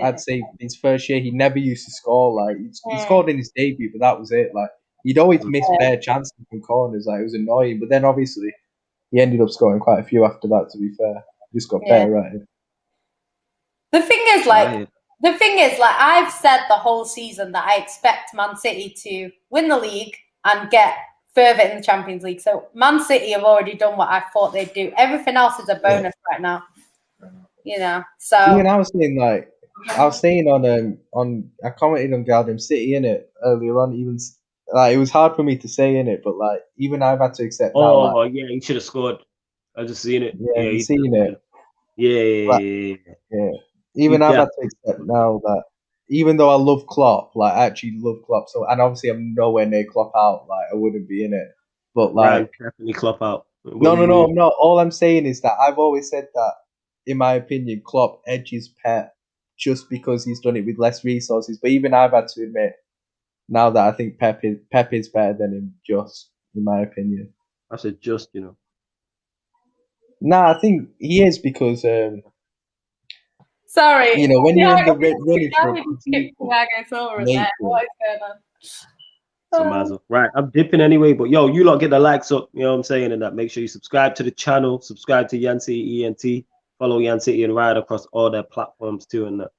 S2: I'd say his first year he never used to score. Like he scored in his debut, but that was it. Like he'd always miss bare chances from corners. Like it was annoying. But then obviously he ended up scoring quite a few after that. To be fair, he just got better at it.
S1: The thing is, I've said the whole season that I expect Man City to win the league and get further in the Champions League. So Man City have already done what I thought they'd do. Everything else is a bonus right now. You know, so.
S2: Even I was saying on I commented on Galdem City in it earlier on. Even like it was hard for me to say in it, but like even I've had to accept.
S3: Oh yeah, he should have scored. I just seen it.
S2: Yeah, you seen it.
S3: Yeah.
S2: Even I've had to accept now that even though I love Klopp, like I actually love Klopp, so and obviously I'm nowhere near Klopp out, like I wouldn't be in it. But like
S3: definitely Klopp out.
S2: No, I'm not. All I'm saying is that I've always said that, in my opinion, Klopp edges Pep just because he's done it with less resources. But even I've had to admit now that I think Pep is better than him, just in my opinion.
S3: I said just, you know.
S2: Nah, I think he is because
S1: sorry.
S2: You know, when you're in the running
S3: for right, I'm dipping anyway, but you lot get the likes up, you know what I'm saying, and that make sure you subscribe to the channel, subscribe to Yancy ENT. Follow Yan City and ride across all their platforms too, and that.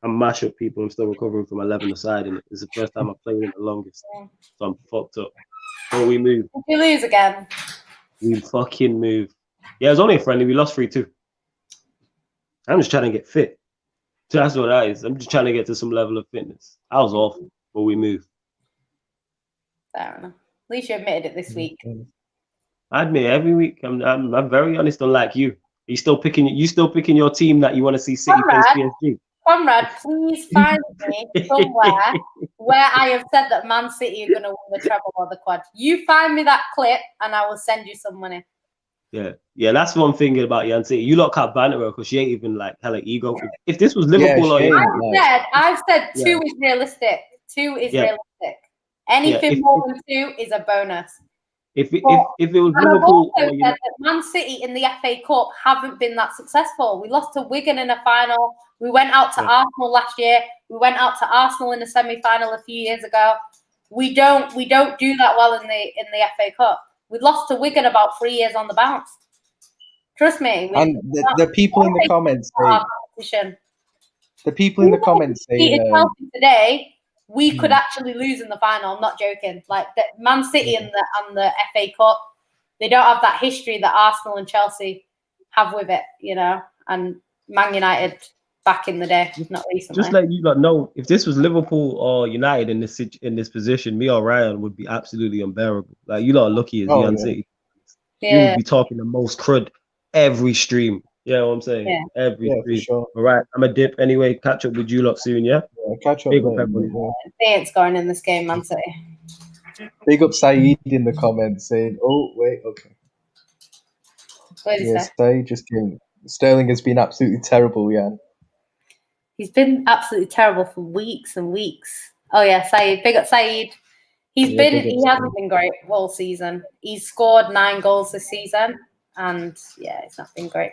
S3: I mash up people. I'm still recovering from 11 aside, and it's the first time I've played in the longest, so I'm fucked up. But we move.
S1: If you lose again,
S3: we fucking move. Yeah, it was only a friendly. We lost 3-2. I'm just trying to get fit. So that's what that is. I'm just trying to get to some level of fitness. I was awful, but we move.
S1: Fair enough. At least you admitted it this week.
S3: I admit every week. I'm very honest, unlike you. You still picking your team that you want to see City face PSG.
S1: Comrade, please find me somewhere where I have said that Man City are going to win the treble or the quad. You find me that clip, and I will send you some money.
S3: Yeah, that's one thing about Yan City. You lot can't banter her because she ain't even like hella ego. If this was Liverpool or
S1: I've said 2 is realistic. 2 is realistic. Anything more than 2 is a bonus.
S3: If it was Liverpool or
S1: said that Man City in the FA Cup haven't been that successful. We lost to Wigan in a final. We went out to Arsenal last year. We went out to Arsenal in the semi-final a few years ago. We don't do that well in the FA Cup. We lost to Wigan about 3 years on the bounce. Trust me.
S2: And the people in the comments say,
S1: today, we could actually lose in the final. I'm not joking. Like Man City and the FA Cup, they don't have that history that Arsenal and Chelsea have with it, you know, and Man United back in the day, not recently.
S3: Just let you know, if this was Liverpool or United in this position, me or Ryan would be absolutely unbearable. Like you lot are lucky as Yan City. You would be talking the most crud every stream. You know what I'm saying?
S1: Yeah.
S3: Every stream. Sure. All right, I'm a dip anyway. Catch up with you lot soon, yeah?
S2: Catch up.
S1: They ain't scoring in this game, Man City.
S2: Big up Saeed in the comments saying, "Oh wait, okay."
S1: What did he say?
S2: Saeed just came. Sterling has been absolutely terrible, Jan.
S1: He's been absolutely terrible for weeks and weeks. Oh yeah, Saeed. Big up Saeed. He hasn't been great all season. He's scored 9 goals this season, and it's not been great.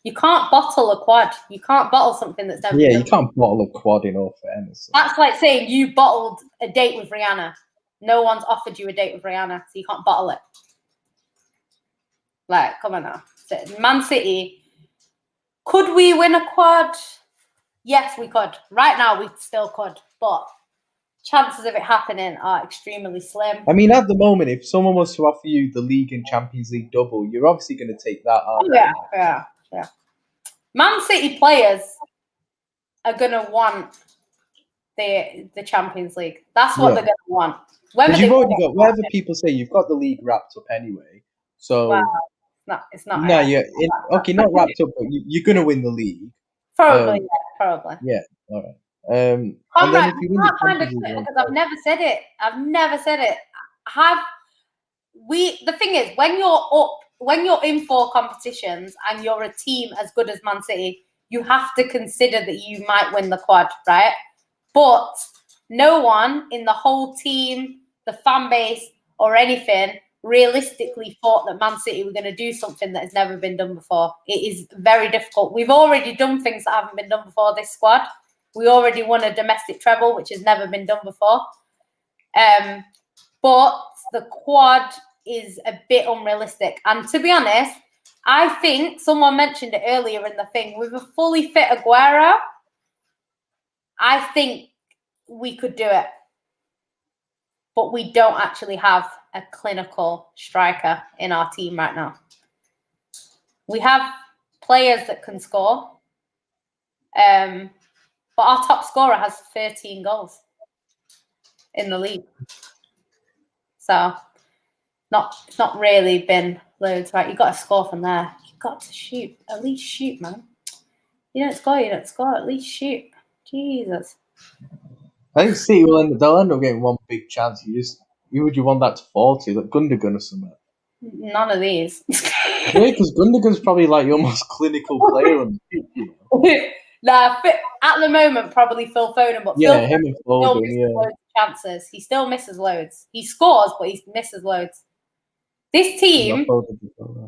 S1: You can't bottle a quad. You can't bottle something that's never.
S2: Yeah, you can't bottle a quad in all fairness.
S1: That's like saying you bottled a date with Rihanna. No one's offered you a date with Rihanna, so you can't bottle it. Like, come on now. Man City, could we win a quad? Yes, we could. Right now, we still could, but chances of it happening are extremely slim.
S2: I mean, at the moment, if someone was to offer you the League and Champions League double, you're obviously going to take that.
S1: Yeah. Man City players are going to want the Champions League. That's what they're going to want.
S2: You've already got, whatever people say, you've got the league wrapped up anyway. So
S1: it's not.
S2: No, not wrapped up, but you're going to win the league.
S1: Probably.
S2: Yeah, all right.
S1: Conrad, you can't find a clip because I've never said it. The thing is, when you're in 4 competitions and you're a team as good as Man City, you have to consider that you might win the quad, right? But no one in the whole team, the fan base, or anything realistically thought that Man City were going to do something that has never been done before. It is very difficult. We've already done things that haven't been done before this squad. We already won a domestic treble, which has never been done before. But the quad is a bit unrealistic. And to be honest, I think someone mentioned it earlier in the thing, with a fully fit Aguero, I think we could do it. But we don't actually have a clinical striker in our team right now. We have players that can score. But our top scorer has 13 goals in the league. So it's not really been loads, right? You've got to score from there. You've got to shoot. At least shoot, man. You don't score. At least shoot. Jesus.
S2: I think City they'll end up getting one big chance. You want that to fall to, like Gundogan or something.
S1: None of these.
S2: Yeah, because Gundogan's probably like your most clinical player on the pitch, you know?
S1: Nah, at the moment, probably Phil Foden, but
S2: him and Foden,
S1: loads of chances. He still misses loads. He scores, but he misses loads. This team,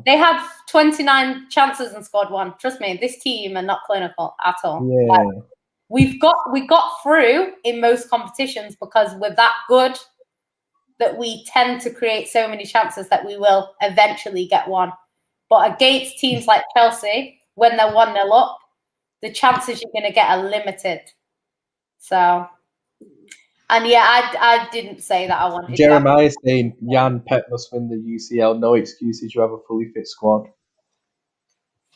S1: they had 29 chances and scored 1. Trust me, this team are not clinical at all.
S2: Yeah.
S1: We got through in most competitions because we're that good that we tend to create so many chances that we will eventually get one. But against teams like Chelsea, when they're 1-0 up, the chances you're going to get are limited. So, and yeah, I didn't say that I wanted
S2: Jeremiah saying Jan Pep must win the UCL. No excuses. You have a fully fit squad.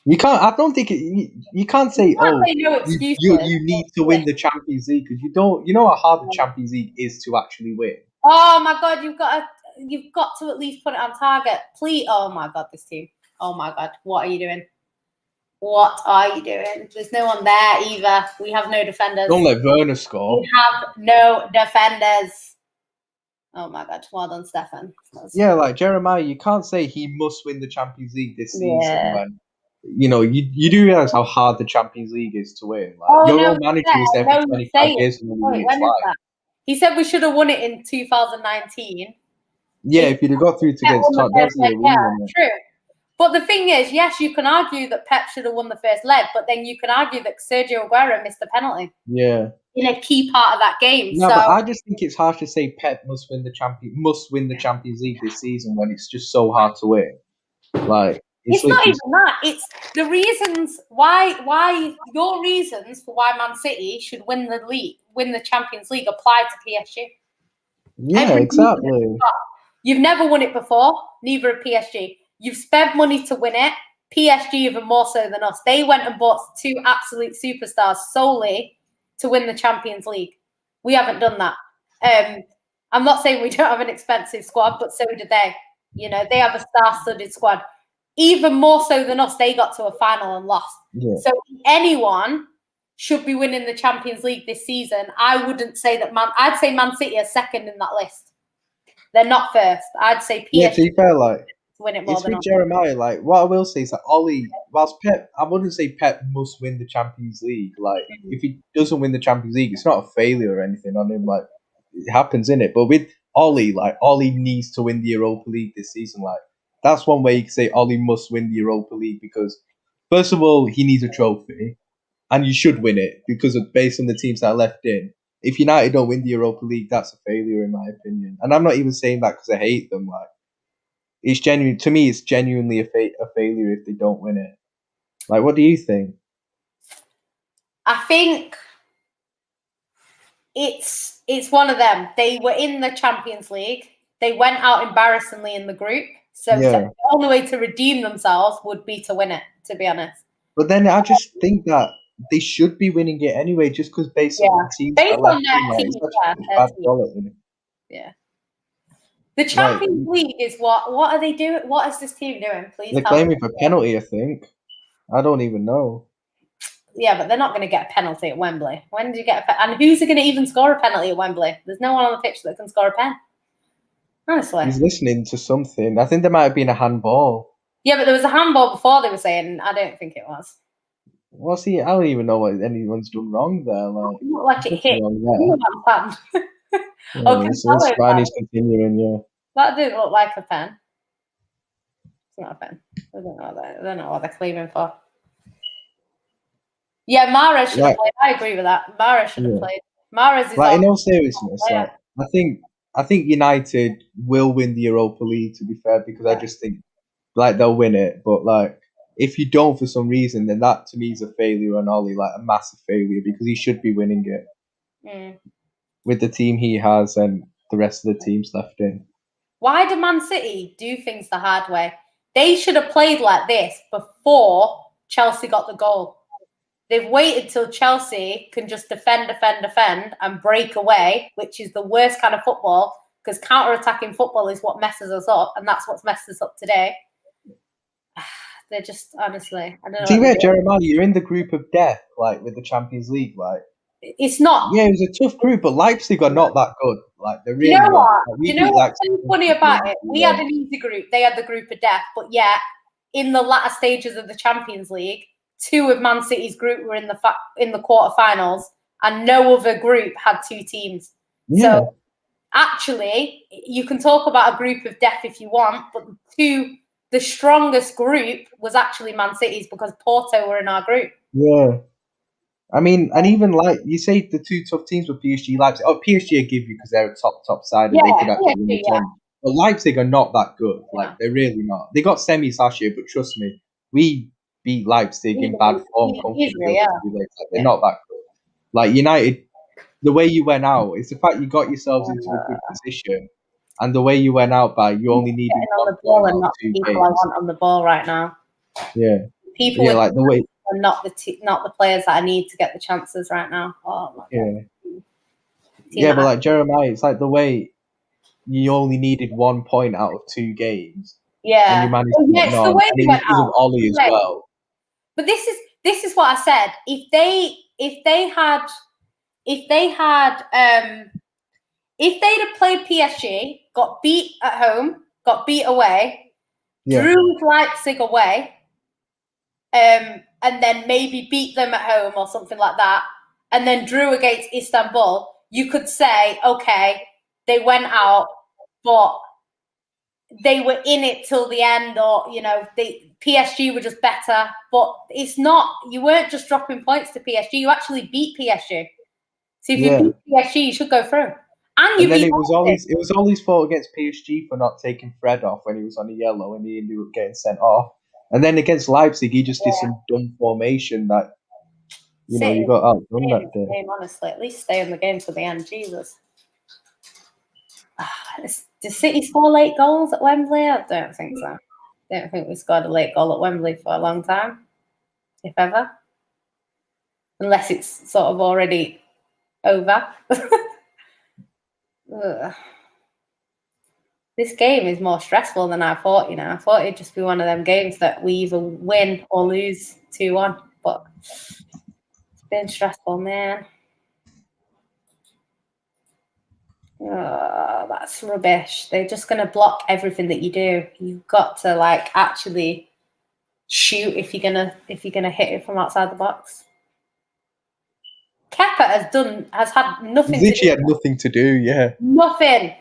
S2: You can't. I don't think you can't say
S1: no excuses.
S2: You need to win the Champions League because you don't. You know how hard the Champions League is to actually win.
S1: Oh my God, you've got to at least put it on target. Please. Oh my God, this team. Oh my God, what are you doing? What are you doing? There's no one there either. We have no defenders.
S2: Don't let Werner score.
S1: We have no defenders. Oh my God, well done, Stefan.
S2: Yeah, like Jeremiah, you can't say he must win the Champions League this season when you do realize how hard the Champions League is to win. Like your own manager was there for 25 years and won it twice.
S1: He said we should have won it in 2019.
S2: Yeah, if you'd have got through to against Tottenham,
S1: true. But the thing is, yes, you can argue that Pep should have won the first leg, but then you can argue that Sergio Aguero missed the penalty.
S2: Yeah.
S1: In a key part of that game.
S2: No, but I just think it's harsh to say Pep must win the Champions League this season when it's just so hard to win. Like
S1: it's not even that. It's the reasons why your reasons for why Man City should win the Champions League apply to PSG.
S2: Yeah, exactly.
S1: You've never won it before, neither have PSG. You've spent money to win it. PSG even more so than us. They went and bought 2 absolute superstars solely to win the Champions League. We haven't done that. I'm not saying we don't have an expensive squad, but so did they. You know, they have a star-studded squad. Even more so than us, they got to a final and lost.
S2: Yeah.
S1: So anyone should be winning the Champions League this season. I wouldn't say that I'd say Man City are second in that list. They're not first. I'd say PSG.
S2: Yeah, to be fair, like
S1: win it more
S2: it's
S1: than
S2: with Jeremiah. Like what I will say is that Ollie, whilst Pep, I wouldn't say Pep must win the Champions League. Like if he doesn't win the Champions League, it's not a failure or anything on him. Like it happens, innit? But with Ollie, like Ollie needs to win the Europa League this season. Like that's one way you can say Ollie must win the Europa League because first of all, he needs a trophy, and you should win it because based on the teams that are left in. If United don't win the Europa League, that's a failure in my opinion. And I'm not even saying that because I hate them. Like it's genuine to me. It's genuinely a failure if they don't win it. Like, what do you think?
S1: I think it's one of them. They were in the Champions League. They went out embarrassingly in the group. So the only way to redeem themselves would be to win it. To be honest.
S2: But then I just think that they should be winning it anyway, just because based on the teams.
S1: Based on their team, yeah. The Champions League is what are they doing? What is this team doing? Please.
S2: They're claiming for penalty, I think. I don't even know.
S1: Yeah, but they're not going to get a penalty at Wembley. When did you get and who's going to even score a penalty at Wembley? There's no one on the pitch that can score a pen. Honestly.
S2: He's listening to something. I think there might have been a handball.
S1: Yeah, but there was a handball before they were saying. I don't think it was.
S2: Well, see, I don't even know what anyone's done wrong there.
S1: Like it hit.
S2: Spanish continuing, yeah.
S1: That didn't look like a pen. It's not a pen. I don't know what they're claiming for. Yeah, Mahrez should have played. I agree with that. Mahrez should have played. Mahrez is
S2: in all seriousness, I think United will win the Europa League, to be fair, because I just think they'll win it. But if you don't for some reason, then that to me is a failure on Ollie, a massive failure, because he should be winning it with the team he has and the rest of the teams left in.
S1: Why do Man City do things the hard way? They should have played like this before Chelsea got the goal. They've waited till Chelsea can just defend and break away, which is the worst kind of football, because counter-attacking football is what messes us up, and that's what's messed us up today. They're just, honestly, I don't know.
S2: See where, Jeremiah, you're in the group of death, with the Champions League,
S1: It's not.
S2: Yeah, it was a tough group, but Leipzig are not that good. They're really.
S1: You know what? You know what's funny about it? We had an easy group. They had the group of death, but yet in the latter stages of the Champions League, 2 of Man City's group were in the quarterfinals, and no other group had 2 teams. Yeah. So actually, you can talk about a group of death if you want, but the strongest group was actually Man City's, because Porto were in our group.
S2: Yeah. I mean, and even you say the 2 tough teams were PSG, Leipzig. Oh, PSG I give you because they're a top side and they could actually win the tournament. But Leipzig are not that good. They're really not. They got semis last year, but trust me, we beat Leipzig in bad form comfortably.
S1: Yeah.
S2: They're not that good. Like United, the way you went out, it's the fact you got yourselves into a good position, and the way you went out by you only needed
S1: on
S2: one
S1: the ball
S2: point
S1: and
S2: out of
S1: not
S2: 2
S1: people
S2: games.
S1: I want on the ball right now.
S2: Yeah,
S1: People
S2: yeah, like the way.
S1: are not the players that I need to get the chances right now. Oh my God.
S2: Yeah, but like Jeremiah, it's like the way you only needed 1 point out of 2 games.
S1: Yeah,
S2: and you managed to get
S1: it's
S2: on.
S1: the way
S2: And
S1: we
S2: it was
S1: went
S2: because of
S1: out.
S2: Ollie as well.
S1: But this is what I said. If they'd have played PSG, got beat at home, got beat away, drew Leipzig away, and then maybe beat them at home or something like that, and then drew against Istanbul, you could say, okay, they went out, but they were in it till the end, or PSG were just better. But it's not. You weren't just dropping points to PSG. You actually beat PSG. So if you beat PSG, you should go through. And
S2: then it was always fault against PSG for not taking Fred off when he was on a yellow, and he ended up getting sent off. And then against Leipzig, he just did some dumb formation that you got outdone that day.
S1: Game, honestly, at least stay in the game to the end. Jesus. Did City score late goals at Wembley? I don't think so. I don't think we scored a late goal at Wembley for a long time, if ever. Unless it's sort of already over. This game is more stressful than I thought, I thought it'd just be one of them games that we either win or lose 2-1. But it's been stressful, man. Oh, that's rubbish. They're just going to block everything that you do. You've got to actually shoot if you're gonna hit it from outside the box. Kepa has had nothing to do.
S2: He had nothing to do, yeah.
S1: Nothing.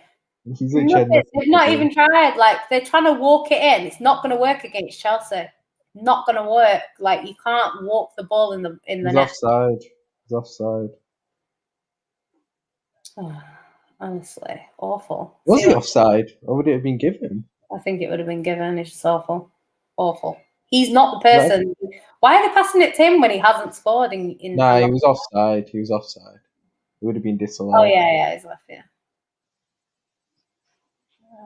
S2: He's nothing.
S1: They've not even tried. They're trying to walk it in. It's not going to work against Chelsea. Not going to work. You can't walk the ball in the net.
S2: Offside. He's offside.
S1: Oh, honestly, awful.
S2: Was he offside, or would it have been given?
S1: I think it would have been given. It's just awful. Awful. He's not the person. Why are they passing it to him when he hasn't scored in
S2: Nah, he was offside. He was offside. It would have been disallowed.
S1: Oh, yeah, he's left, yeah.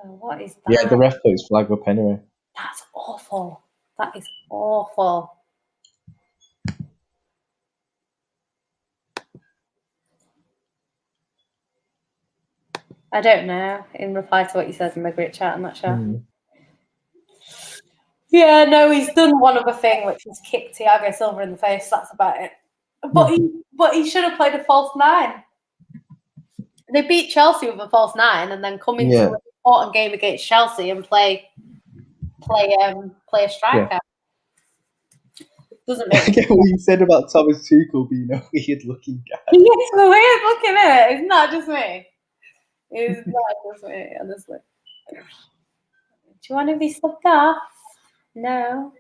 S1: Oh, what is that?
S2: Yeah, the ref put his flag up anyway.
S1: That's awful. That is awful. I don't know. In reply to what you said in the group chat, I'm not sure. Yeah, no, he's done one other thing, which is kick Thiago Silva in the face. That's about it. But he should have played a false 9. They beat Chelsea with a false 9, and then come into an important game against Chelsea and play a striker. Yeah. Doesn't make sense.
S2: I get what you said about Thomas Tuchel being a weird-looking guy.
S1: He is weird-looking, isn't it? It's not just me. It's not just me, honestly. Do you want to be subbed off? No.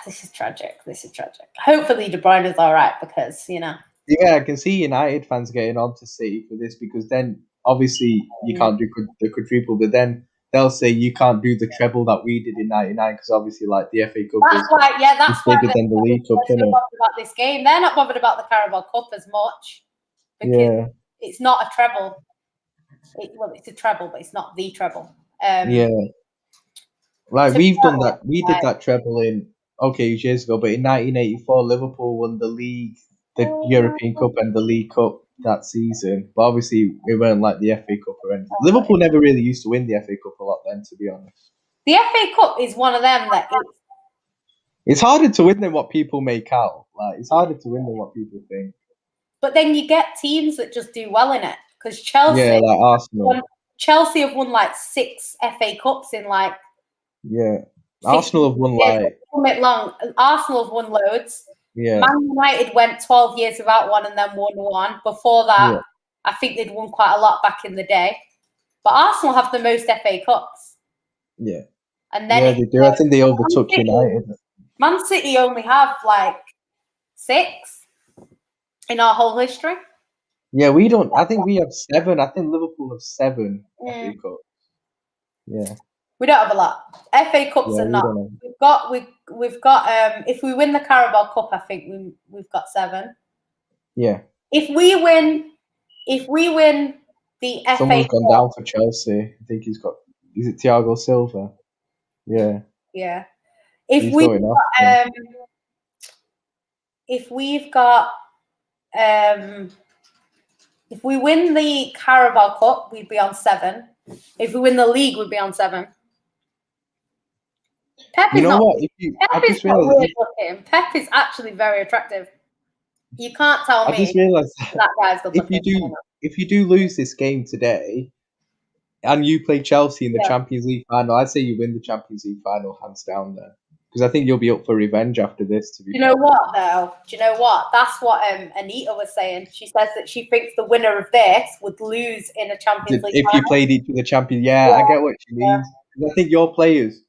S1: This is tragic. Hopefully De Bruyne is all right because,
S2: Yeah, I can see United fans getting on to City for this because then, obviously, you can't do the quadruple, but then they'll say you can't do the treble that we did in '99 because obviously, the FA Cup
S1: that's why
S2: bigger than the League Cup.
S1: They're so bothered about this game. They're not bothered about the Carabao Cup as much because it's not a treble. It's a treble, but it's not the treble.
S2: We've done that. We did that treble years ago, but in 1984, Liverpool won the league, the European Cup, and the League Cup that season. But obviously, it weren't like the FA Cup or anything. Liverpool never really used to win the FA Cup a lot then, to be honest.
S1: The FA Cup is one of them that
S2: it's harder to win than what people make out. It's harder to win than what people think.
S1: But then you get teams that just do well in it because Chelsea,
S2: like Arsenal.
S1: Chelsea have won 6 FA Cups in
S2: Arsenal have won
S1: long. Arsenal have won loads.
S2: Yeah.
S1: Man United went 12 years without one and then won one. Before that, I think they'd won quite a lot back in the day. But Arsenal have the most FA Cups.
S2: Yeah.
S1: And then
S2: they do. I think they overtook United.
S1: Man City only have 6 in our whole history.
S2: Yeah, we don't. I think we have 7. I think Liverpool have 7 FA Cups. Yeah.
S1: We don't have a lot. FA Cups
S2: Yeah,
S1: are not. We've got if we win the Carabao Cup, I think we've got 7.
S2: Yeah.
S1: If we win the
S2: Someone's
S1: FA
S2: gone
S1: Cup,
S2: down for Chelsea. I think is it Thiago Silva? Yeah.
S1: yeah.
S2: He's going off.
S1: If we win the Carabao Cup, we'd be on 7. If we win the league, we'd be on 7. Pep is not. Pep is not weird looking. Pep is actually very attractive. You can't tell me.
S2: I just realised
S1: that guy's good looking.
S2: If you do lose this game today, and you play Chelsea in the Champions League final, I'd say you win the Champions League final hands down there. Because I think you'll be up for revenge after this.
S1: Do you know what, though? Do you know what? That's what Anita was saying. She says that she thinks the winner of this would lose in a Champions League final.
S2: If you played each other Champions, I get what she means. I think your players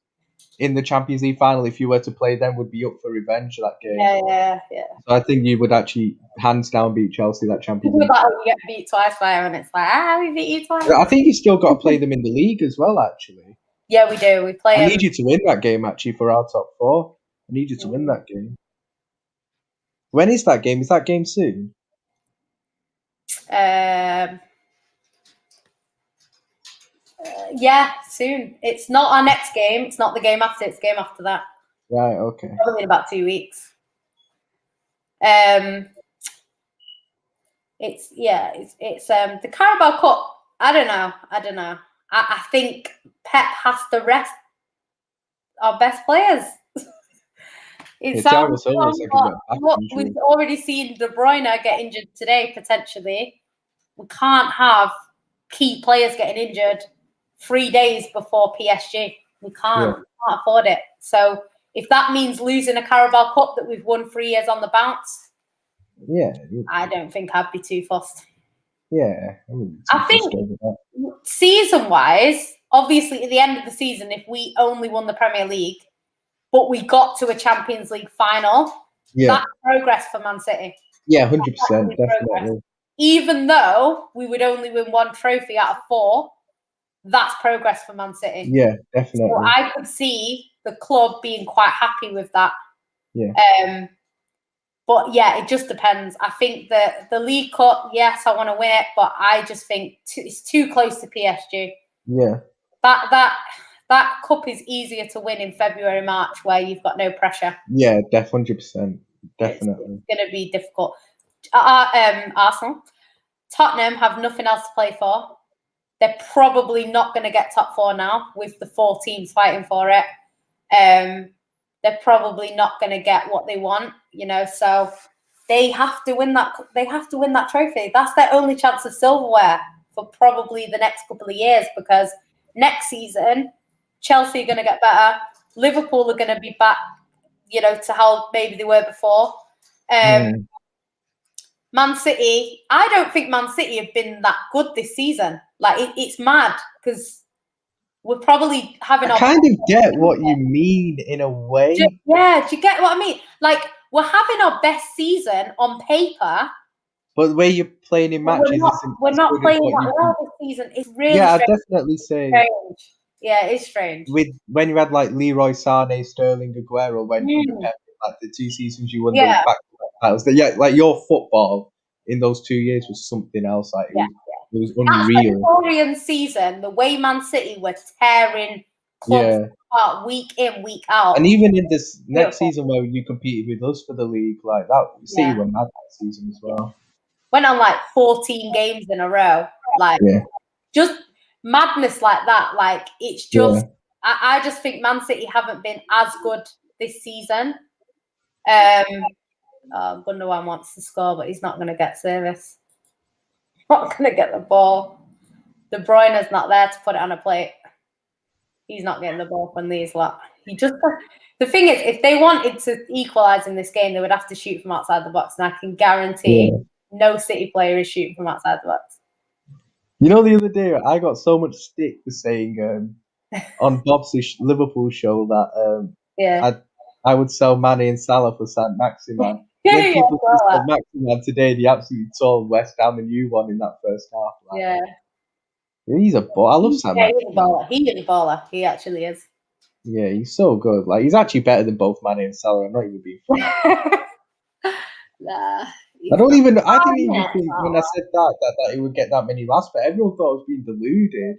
S2: in the Champions League final, if you were to play them, would be up for revenge for that game.
S1: Yeah.
S2: So I think you would actually hands down beat Chelsea that Champions League.
S1: You get beat twice by them, and it's like, we beat you twice.
S2: I think you still got to play them in the league as well, actually.
S1: Yeah, we do. We play.
S2: I need you to win that game, actually, for our top 4. I need you to win that game. When is that game? Is that game soon?
S1: Yeah, soon. It's not our next game. It's not the game after. It's the game after that.
S2: Right. Okay.
S1: Probably in about 2 weeks. It's the Carabao Cup. I don't know. I think Pep has to rest our best players. It sounds what we've already seen De Bruyne get injured today, potentially. We can't have key players getting injured 3 days before PSG. We can't afford it. So if that means losing a Carabao Cup that we've won 3 years on the bounce, I don't think I'd be too fussed.
S2: Yeah.
S1: I think season-wise, obviously at the end of the season, if we only won the Premier League, but we got to a Champions League final, that's progress for Man City.
S2: Yeah, 100%, definitely.
S1: Even though we would only win 1 trophy out of 4, that's progress for Man City.
S2: Yeah, definitely.
S1: So I could see the club being quite happy with that.
S2: Yeah.
S1: But yeah, it just depends. I think that the League Cup, yes, I want to win it, but I just think it's too close to PSG.
S2: Yeah.
S1: That cup is easier to win in February, March, where you've got no pressure.
S2: Yeah, 100%. Definitely.
S1: It's going to be difficult. Arsenal, Tottenham have nothing else to play for. They're probably not going to get top 4 now with the 4 teams fighting for it. They're probably not going to get what they want, so they have to win that. They have to win that trophy. That's their only chance of silverware for probably the next couple of years, because next season, Chelsea are going to get better. Liverpool are going to be back, to how maybe they were before. Man City, I don't think Man City have been that good this season. Like, it's mad, because we're probably having
S2: I kind of get what you mean in a way.
S1: Do you get what I mean? Like, we're having our best season on paper.
S2: But the way you're playing in matches
S1: we're not playing that well this season. It's really
S2: I'd definitely say
S1: strange. Yeah, it's strange.
S2: When you had like Leroy Sané, Sterling, Aguero, when like the 2 seasons you won those back-to-back titles. Like your football in those 2 years was something else. Like it was unreal.
S1: That Victorian season, the way Man City were tearing clubs apart week in, week out.
S2: And even in this next season where you competed with us for the league, like that, City were mad that season as well.
S1: Went on like 14 games in a row. Like, just madness like that. Like, it's just, I just think Man City haven't been as good this season. Gundogan wants to score, but he's not going to get service. Not going to get the ball. De Bruyne's not there to put it on a plate. He's not getting the ball from these lot. The thing is, if they wanted to equalise in this game, they would have to shoot from outside the box, and I can guarantee no City player is shooting from outside the box.
S2: The other day I got so much stick for saying on Bob's Liverpool show that I would sell Mane and Salah for Saint Maximin. People said Maximin today, they absolutely tore West Ham and you won in that first half. He's a baller. I love Sam.
S1: Yeah, he's a baller. He is a baller. He actually is.
S2: Yeah, he's so good. Like, he's actually better than both Mane and Salah. I'm not even being funny.
S1: Nah,
S2: I didn't even think when I said that he would get that many laughs, but everyone thought I was being deluded.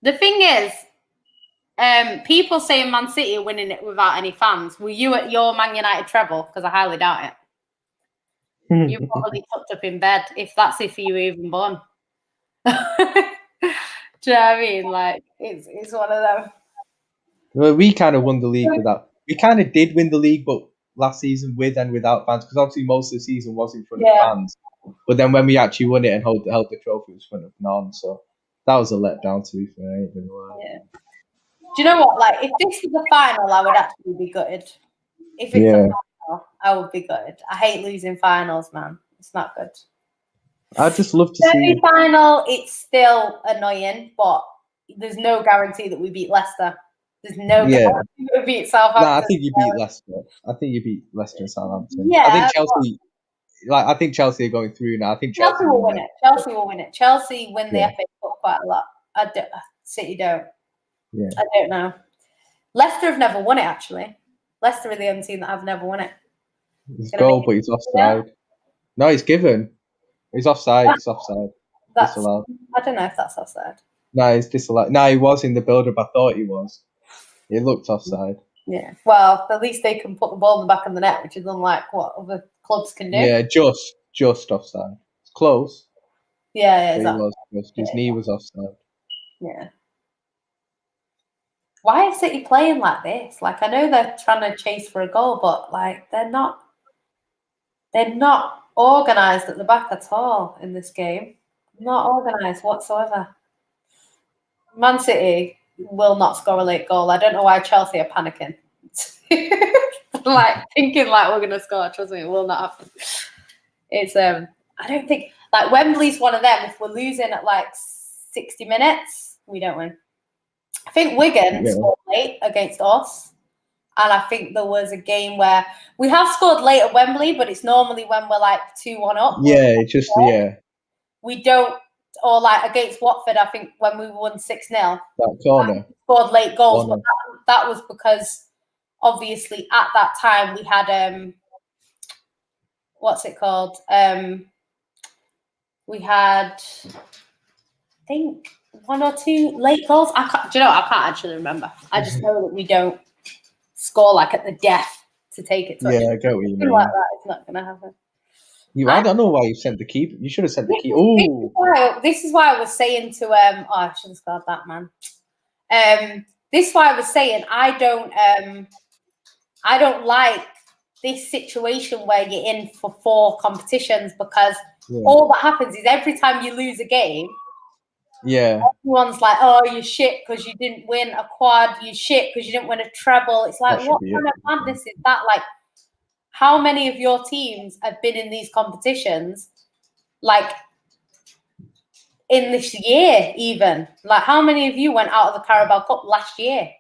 S1: The thing is, people saying Man City are winning it without any fans. Were you at your Man United treble? Because I highly doubt it. You probably tucked up in bed, if you were even born. Do you know what I mean? Like, it's one of them.
S2: Well, we kind of won the league with that. We kind of did win the league, but last season with and without fans, because obviously most of the season was in front of fans. But then when we actually won it and held the trophy, it was in front of none. So that was a letdown, to be fair.
S1: Yeah. Do you know what? Like, if this was the final, I would actually be gutted. If it's a final, I would be gutted. I hate losing finals, man. It's not good.
S2: I'd just love to see.
S1: Semi-final, it's still annoying, but there's no guarantee that we beat Leicester. There's no guarantee that we beat Southampton.
S2: Nah, I think you beat Leicester. I think you beat Leicester and Southampton.
S1: Yeah,
S2: I think Chelsea. I think Chelsea are going through now. I think
S1: Chelsea will win it. Chelsea will win it. Chelsea win the FA Cup quite a lot. City don't.
S2: Yeah.
S1: I don't know. Leicester have never won it, actually. Leicester are the only team that have never won it.
S2: He's goal, but he's offside. No, he's given. He's offside. It's offside. Disallowed.
S1: I don't know if that's offside.
S2: No, it's disallowed. No, he was in the build-up. I thought he was. It looked offside.
S1: Yeah. Well, at least they can put the ball in the back of the net, which is unlike what other clubs can do.
S2: Yeah, just offside. It's close.
S1: Yeah,
S2: exactly. His knee was offside.
S1: Yeah. Why is City playing like this? Like, I know they're trying to chase for a goal, but like they're not organised at the back at all in this game. Not organised whatsoever. Man City will not score a late goal. I don't know why Chelsea are panicking. Like, thinking like we're gonna score. Trust me, it will not happen. It's I don't think, like, Wembley's one of them. If we're losing at like 60 minutes, we don't win. I think Wigan scored late against us. And I think there was a game where we have scored late at Wembley, but it's normally when we're like 2-1 up. We don't, or like against Watford, I think when we won 6-0.
S2: That corner.
S1: Scored late goals, but that was because obviously at that time we had, what's it called? We had, I think, 1 or 2 late goals. Do you know what? I can't actually remember. I just know that we don't score like at the death to take it.
S2: Yeah, I get what you mean.
S1: Like that, it's not going to happen.
S2: I don't know why you sent the keeper. You should have sent the keeper. Oh,
S1: this is why I was saying to I should have scored that, man. This is why I was saying I don't like this situation where you're in for 4 competitions, because all that happens is every time you lose a game, everyone's like, oh, you're shit because you didn't win a quad, you're shit because you didn't win a treble. It's like, what kind of madness is that? Like, how many of your teams have been in these competitions, like, in this year even? Like, how many of you went out of the Carabao Cup last year?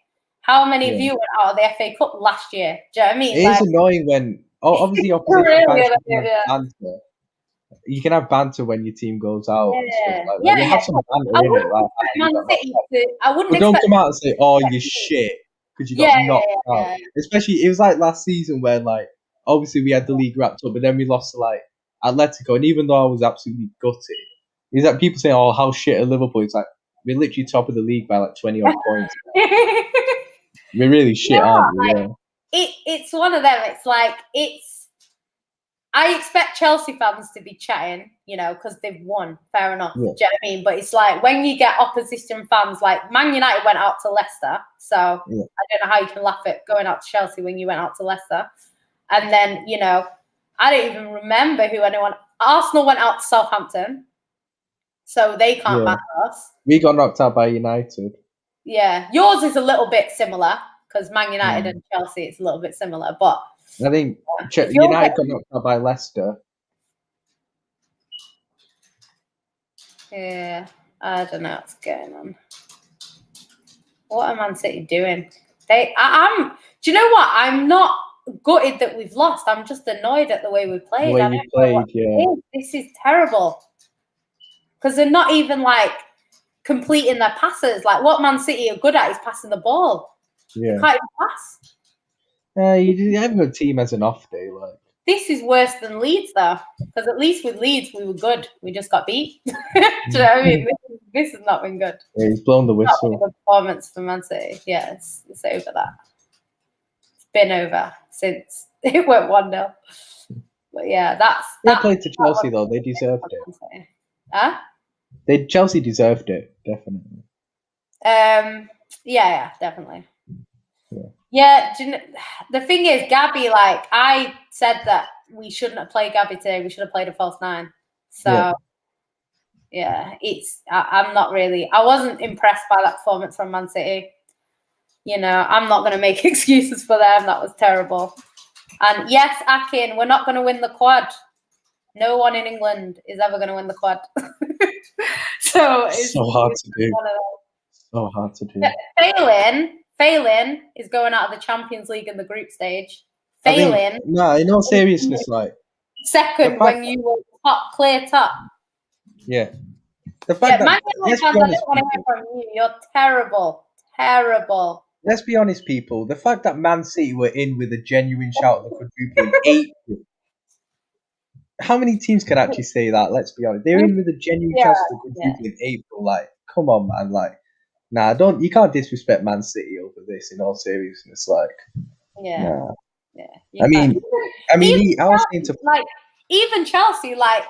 S1: How many of you went out of the FA Cup last year? Do you know what I mean?
S2: It is annoying when, obviously, opposition you can have banter when your team goes out. And stuff like that. You have some banter in it. I wouldn't don't come out and say, "Oh, you're shit," because you got knocked out. Especially, it was like last season where, like, obviously we had the league wrapped up, but then we lost to like Atletico, and even though I was absolutely gutted, is that people saying, "Oh, how shit are Liverpool?" It's like we're literally top of the league by like 20 odd points. We're really shit, aren't we?
S1: Like, it's one of them. It's like I expect Chelsea fans to be chatting, you know, because they've won. Fair enough. Do you know what I mean? But it's like when you get opposition fans, like Man United went out to Leicester. So I don't know how you can laugh at going out to Chelsea when you went out to Leicester. And then, you know, I don't even remember who anyone. Arsenal went out to Southampton. So they can't back us.
S2: We got knocked out by United.
S1: Yeah. Yours is a little bit similar because Man United and Chelsea, it's a little bit similar. But
S2: I think United got knocked out by Leicester.
S1: Yeah, I don't know what's going on. What are Man City doing? Do you know what? I'm not gutted that we've lost. I'm just annoyed at the way we played.
S2: The way we played,
S1: this is terrible. because they're not even like completing their passes. Like what Man City are good at is passing the ball.
S2: Yeah.
S1: You can't even pass.
S2: Every team has an off day. Like
S1: this is worse than Leeds though, because at least with Leeds we were good. We just got beat. Do you know what I mean? This has not been good.
S2: Yeah, he's blown the whistle.
S1: Not been a good performance for Man City. Yeah, it's over that. It's been over since it went 1-0. But yeah, that's.
S2: They played to Chelsea though. They deserved it.
S1: Huh?
S2: Chelsea deserved it, definitely.
S1: Yeah, definitely. Yeah, the thing is, Gabby, like, I said that we shouldn't have played Gabby today. We should have played a false 9. So, yeah I'm not really. I wasn't impressed by that performance from Man City. You know, I'm not going to make excuses for them. That was terrible. And yes, Akin, we're not going to win the quad. No one in England is ever going to win the quad. So it's
S2: so hard to do. So hard to do.
S1: Failing is going out of the Champions League in the group stage. Failing.
S2: In all seriousness, like
S1: second when you were clear top.
S2: Yeah. The fact that,
S1: let's be honest, I don't want to hear from you. You're terrible. Terrible.
S2: Let's be honest, people. The fact that Man City were in with a genuine shout at the quadruple in April. How many teams can actually say that? Let's be honest. They're in with a genuine shout at the quadruple in April. Like, come on, man. Like, nah, you can't disrespect Man City over this in all seriousness. Like, nah.
S1: Yeah.
S2: I mean, I was saying to
S1: like even Chelsea, like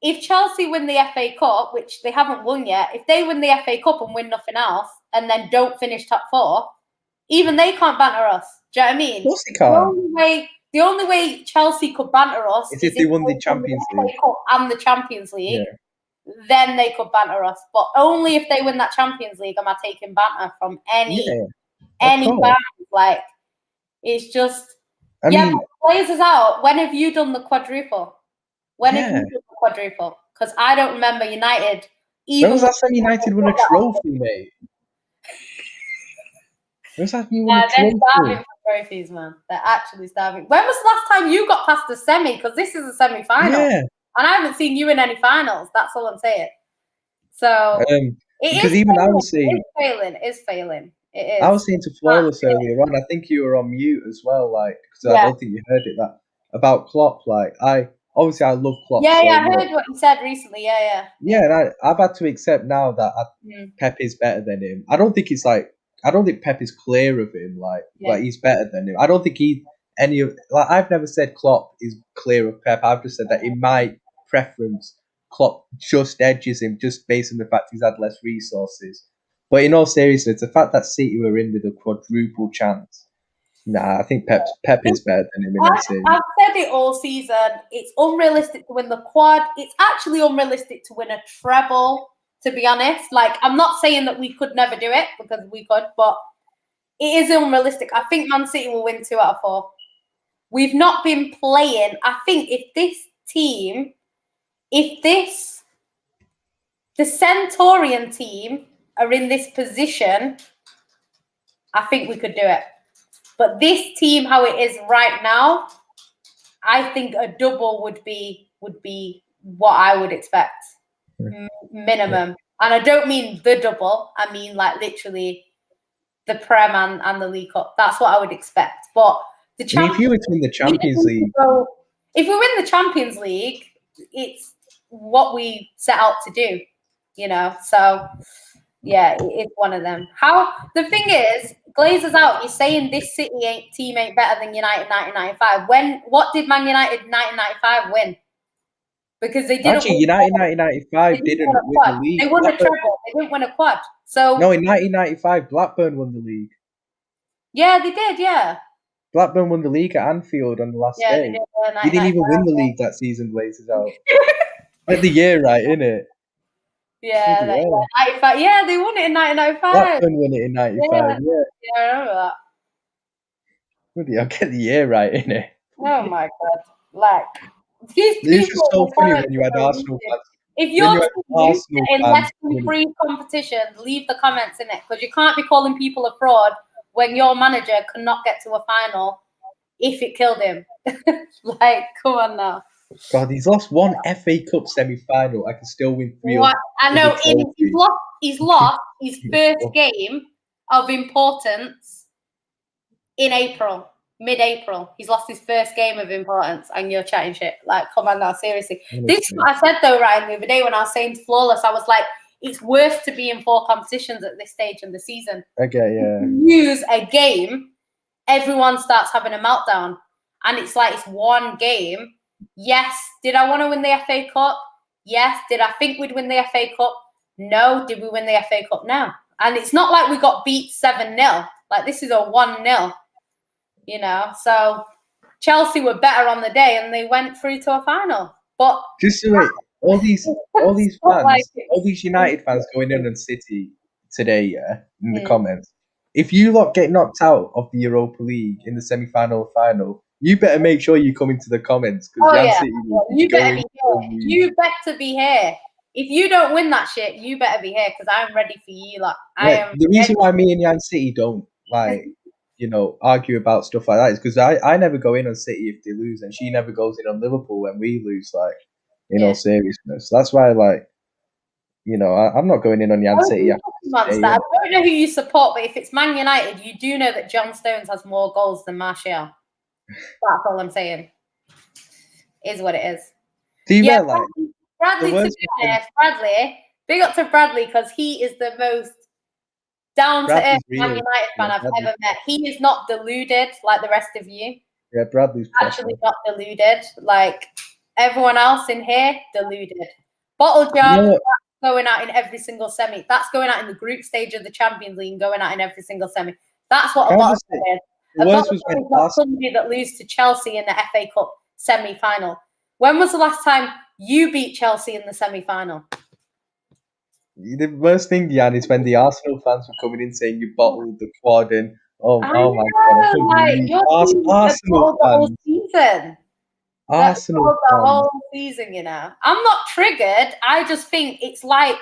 S1: if Chelsea win the FA Cup, which they haven't won yet, if they win the FA Cup and win nothing else, and then don't finish top 4, even they can't banter us. Do you know what I mean?
S2: Of course they can't.
S1: The only way Chelsea could banter us
S2: is if they won the Champions League
S1: and the Champions League. Yeah. Then they could banter us, but only if they win that Champions League am I taking banter from any band. Like it's just. I mean, Blazers out. When have you done the quadruple? When have you done the quadruple? Because I don't remember United.
S2: When was last time United won a trophy, mate? When was last time you won a trophy?
S1: They're starving for trophies, man. They're actually starving. When was the last time you got past the semi? Because this is a semi-final. Yeah. And I haven't seen you in any finals. That's all I'm saying. So
S2: because even I was saying
S1: it's failing. It is.
S2: I was saying to Flawless earlier on. I think you were on mute as well, like because I don't think you heard it. That about Klopp. Like I love Klopp.
S1: Yeah, I heard what you said recently. Yeah.
S2: And I've had to accept now that Pep is better than him. I don't think Pep is clear of him. Like he's better than him. I don't think I've never said Klopp is clear of Pep. I've just said that in my preference, Klopp just edges him just based on the fact he's had less resources. But in all seriousness, the fact that City were in with a quadruple chance, I think Pep is better than him.
S1: I've said it all season. It's unrealistic to win the quad. It's actually unrealistic to win a treble, to be honest. Like, I'm not saying that we could never do it, because we could, but it is unrealistic. I think Man City will win 2 out of 4. We've not been playing. I think the Centurion team are in this position, I think we could do it. But this team, how it is right now, I think a double would be what I would expect, minimum. And I don't mean the double. I mean like literally the Prem and the League Cup. That's what I would expect. But
S2: if you were to win the Champions League,
S1: if we win the Champions League, it's what we set out to do. You know, so. Yeah, it's one of them. The thing is, Glazers out. You're saying this City team ain't better than United 1995. What did Man United 1995 win? Because they didn't.
S2: Actually, United 1995 didn't win the league.
S1: They won a treble. They didn't win a quad. So
S2: no, in 1995, Blackburn won the league.
S1: Yeah, they did. Yeah.
S2: Blackburn won the league at Anfield on the last day. They didn't even win the league that season. Glazers out. Get the year right, innit?
S1: Yeah, 95. Yeah, they won it in 1995.
S2: Blackburn won it in 95. Yeah,
S1: I remember that.
S2: Bloody hell, get the year right, innit?
S1: Oh my god! Like
S2: this is so funny when you had Arsenal fans.
S1: If you're in less than 3 competitions, leave the comments in it, because you can't be calling people a fraud when your manager cannot get to a final if it killed him. Like, come on now.
S2: God, he's lost one FA Cup semi-final. I can still win 3.
S1: What? I know he's lost his first game of importance in April, mid-April. He's lost his first game of importance, and you're chatting shit. Like, come on now, seriously. This is what I said though, Ryan, the other day when I was saying to Flawless, I was like, it's worse to be in 4 competitions at this stage in the season.
S2: Okay, yeah.
S1: If you lose a game, everyone starts having a meltdown, and it's like it's one game. Yes, did I want to win the FA Cup? Yes. Did I think we'd win the FA Cup? No. Did we win the FA Cup? No. And it's not like we got beat 7-0. Like, this is a 1-0, you know. So Chelsea were better on the day, and they went through to a final. But
S2: just to wait, all these fans, all these United fans going in on City today, yeah, in the comments. If you lot get knocked out of the Europa League in the semi-final or final, you better make sure you come into the comments, because City
S1: you better be here. You better be here. If you don't win that shit, you better be here, because I'm ready for you. Like,
S2: the reason why me and Jan City don't argue about stuff like that is because I never go in on City if they lose, and she never goes in on Liverpool when we lose. Like, in all seriousness, that's why I'm not going in on Jan City.
S1: I don't know who you support, but if it's Man United, you do know that John Stones has more goals than Martial. That's all I'm saying. Is what it is. Bradley, to be honest, big up to Bradley, because he is the most down-to-earth Man United fan I've ever met. He is not deluded like the rest of you.
S2: Yeah, Bradley's
S1: actually not deluded. Like everyone else in here, deluded. Bottle jar, going out in every single semi. That's going out in the group stage of the Champions League and going out in every single semi. That's what a bottle jar is. A bottle jar is not somebody that loses to Chelsea in the FA Cup semi-final. When was the last time you beat Chelsea in the semi-final?
S2: The worst thing, Jan, is when the Arsenal fans were coming in saying you bottled the quad in. Oh my God! Arsenal fans.
S1: Season.
S2: Arsenal
S1: the whole season, you know. I'm not triggered. I just think it's like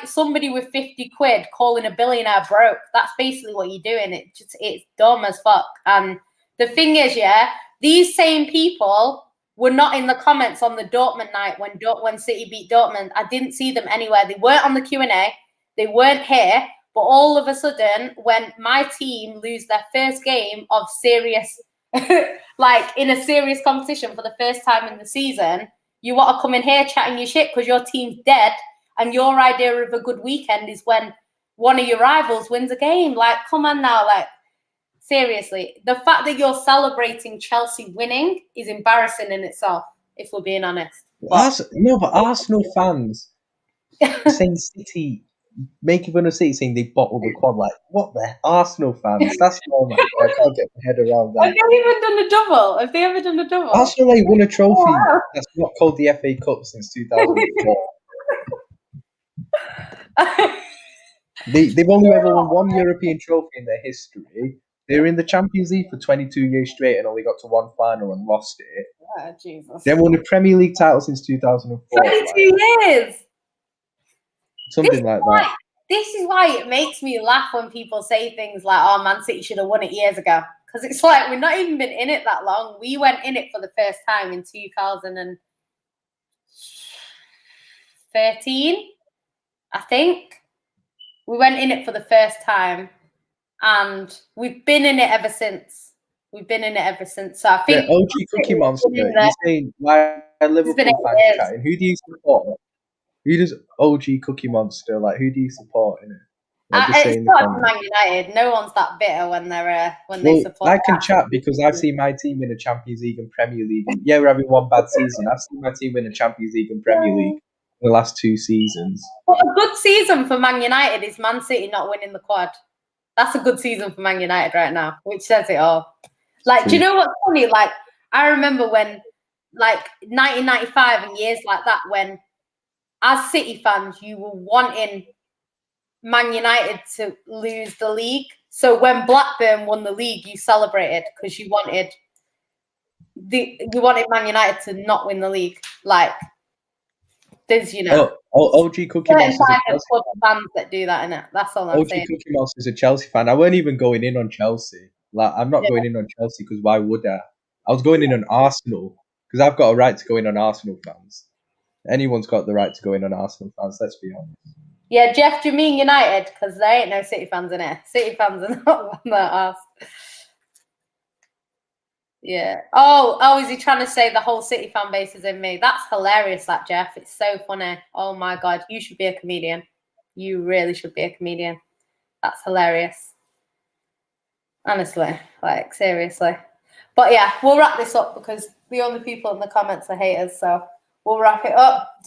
S1: somebody with 50 quid calling a billionaire broke. That's basically what you're doing. It's dumb as fuck. And the thing is, yeah, these same people were not in the comments on the Dortmund night when City beat Dortmund. I didn't see them anywhere. They weren't on the Q&A. They weren't here. But all of a sudden, when my team lose their first game of serious, like in a serious competition for the first time in the season, you want to come in here chatting your shit because your team's dead, and your idea of a good weekend is when one of your rivals wins a game. Like, come on now, like, seriously. The fact that you're celebrating Chelsea winning is embarrassing in itself, if we're being honest.
S2: But Arsenal fans saying City, making fun of City, saying they bottled the quad. Like, what the Arsenal fans? That's oh my God, I can't get my head around that.
S1: Have they even done a double? Have they ever done a double?
S2: Arsenal won a trophy that's not called the FA Cup since 2004. They've only ever won one European trophy in their history. They were in the Champions League for 22 years straight and only got to one final and lost it.
S1: Oh, Jesus.
S2: They won the Premier League title since 2004.
S1: 22 years!
S2: Something like that.
S1: This is why it makes me laugh when people say things like, oh, Man City should have won it years ago. Because it's like, we've not even been in it that long. We went in it for the first time in 2013, I think. We went in it for the first time. And we've been in it ever since. So I think
S2: OG Cookie Monster. You're saying why Liverpool fans chatting? Who do you support? Who does OG Cookie Monster like? Who do you support in it?
S1: It's not Man United. No one's that bitter when they support.
S2: I can chat because I've seen my team win a Champions League and Premier League. Yeah, we're having one bad season. I've seen my team win a Champions League and Premier League in the last 2 seasons.
S1: But a good season for Man United is Man City not winning the quad. That's a good season for Man United right now, which says it all. Like, do you know what's funny? Like, I remember when, like, 1995 and years like that, when, as City fans, you were wanting Man United to lose the league. So when Blackburn won the league, you celebrated because you wanted Man United to not win the league. Like, there's, you know.
S2: OG Cookie Monster is
S1: club fans that do that, innit? That's all I'm saying.
S2: OG Cookie Monster is a Chelsea fan. I weren't even going in on Chelsea. Like, I'm not going in on Chelsea because why would I? I was going in on Arsenal because I've got a right to go in on Arsenal fans. Anyone's got the right to go in on Arsenal fans. Let's be honest.
S1: Yeah, Jeff, do you mean United? Because there ain't no City fans in here. City fans are not on that ass. Yeah. Oh, is he trying to say the whole City fan base is in me? That's hilarious, that, Jeff. It's so funny. Oh my God, you should be a comedian. You really should be a comedian. That's hilarious. Honestly, like, seriously. But yeah, we'll wrap this up because the only people in the comments are haters, so we'll wrap it up.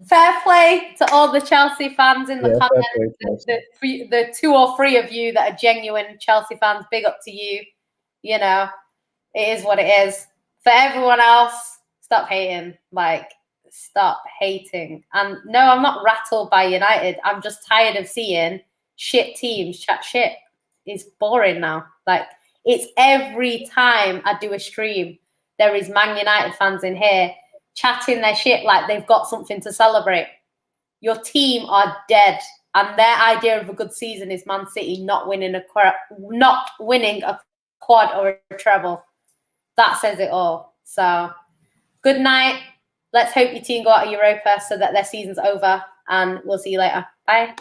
S1: Fair play to all the Chelsea fans in the comments. The 2 or 3 of you that are genuine Chelsea fans, big up to you. You know, it is what it is. For everyone else, stop hating. Like, stop hating. And no, I'm not rattled by United. I'm just tired of seeing shit teams chat shit. It's boring now. Like, it's every time I do a stream, there is Man United fans in here chatting their shit like they've got something to celebrate. Your team are dead, and their idea of a good season is Man City not winning a quad or a treble. That says it all. So, good night. Let's hope your team go out of Europa so that their season's over, and we'll see you later. Bye.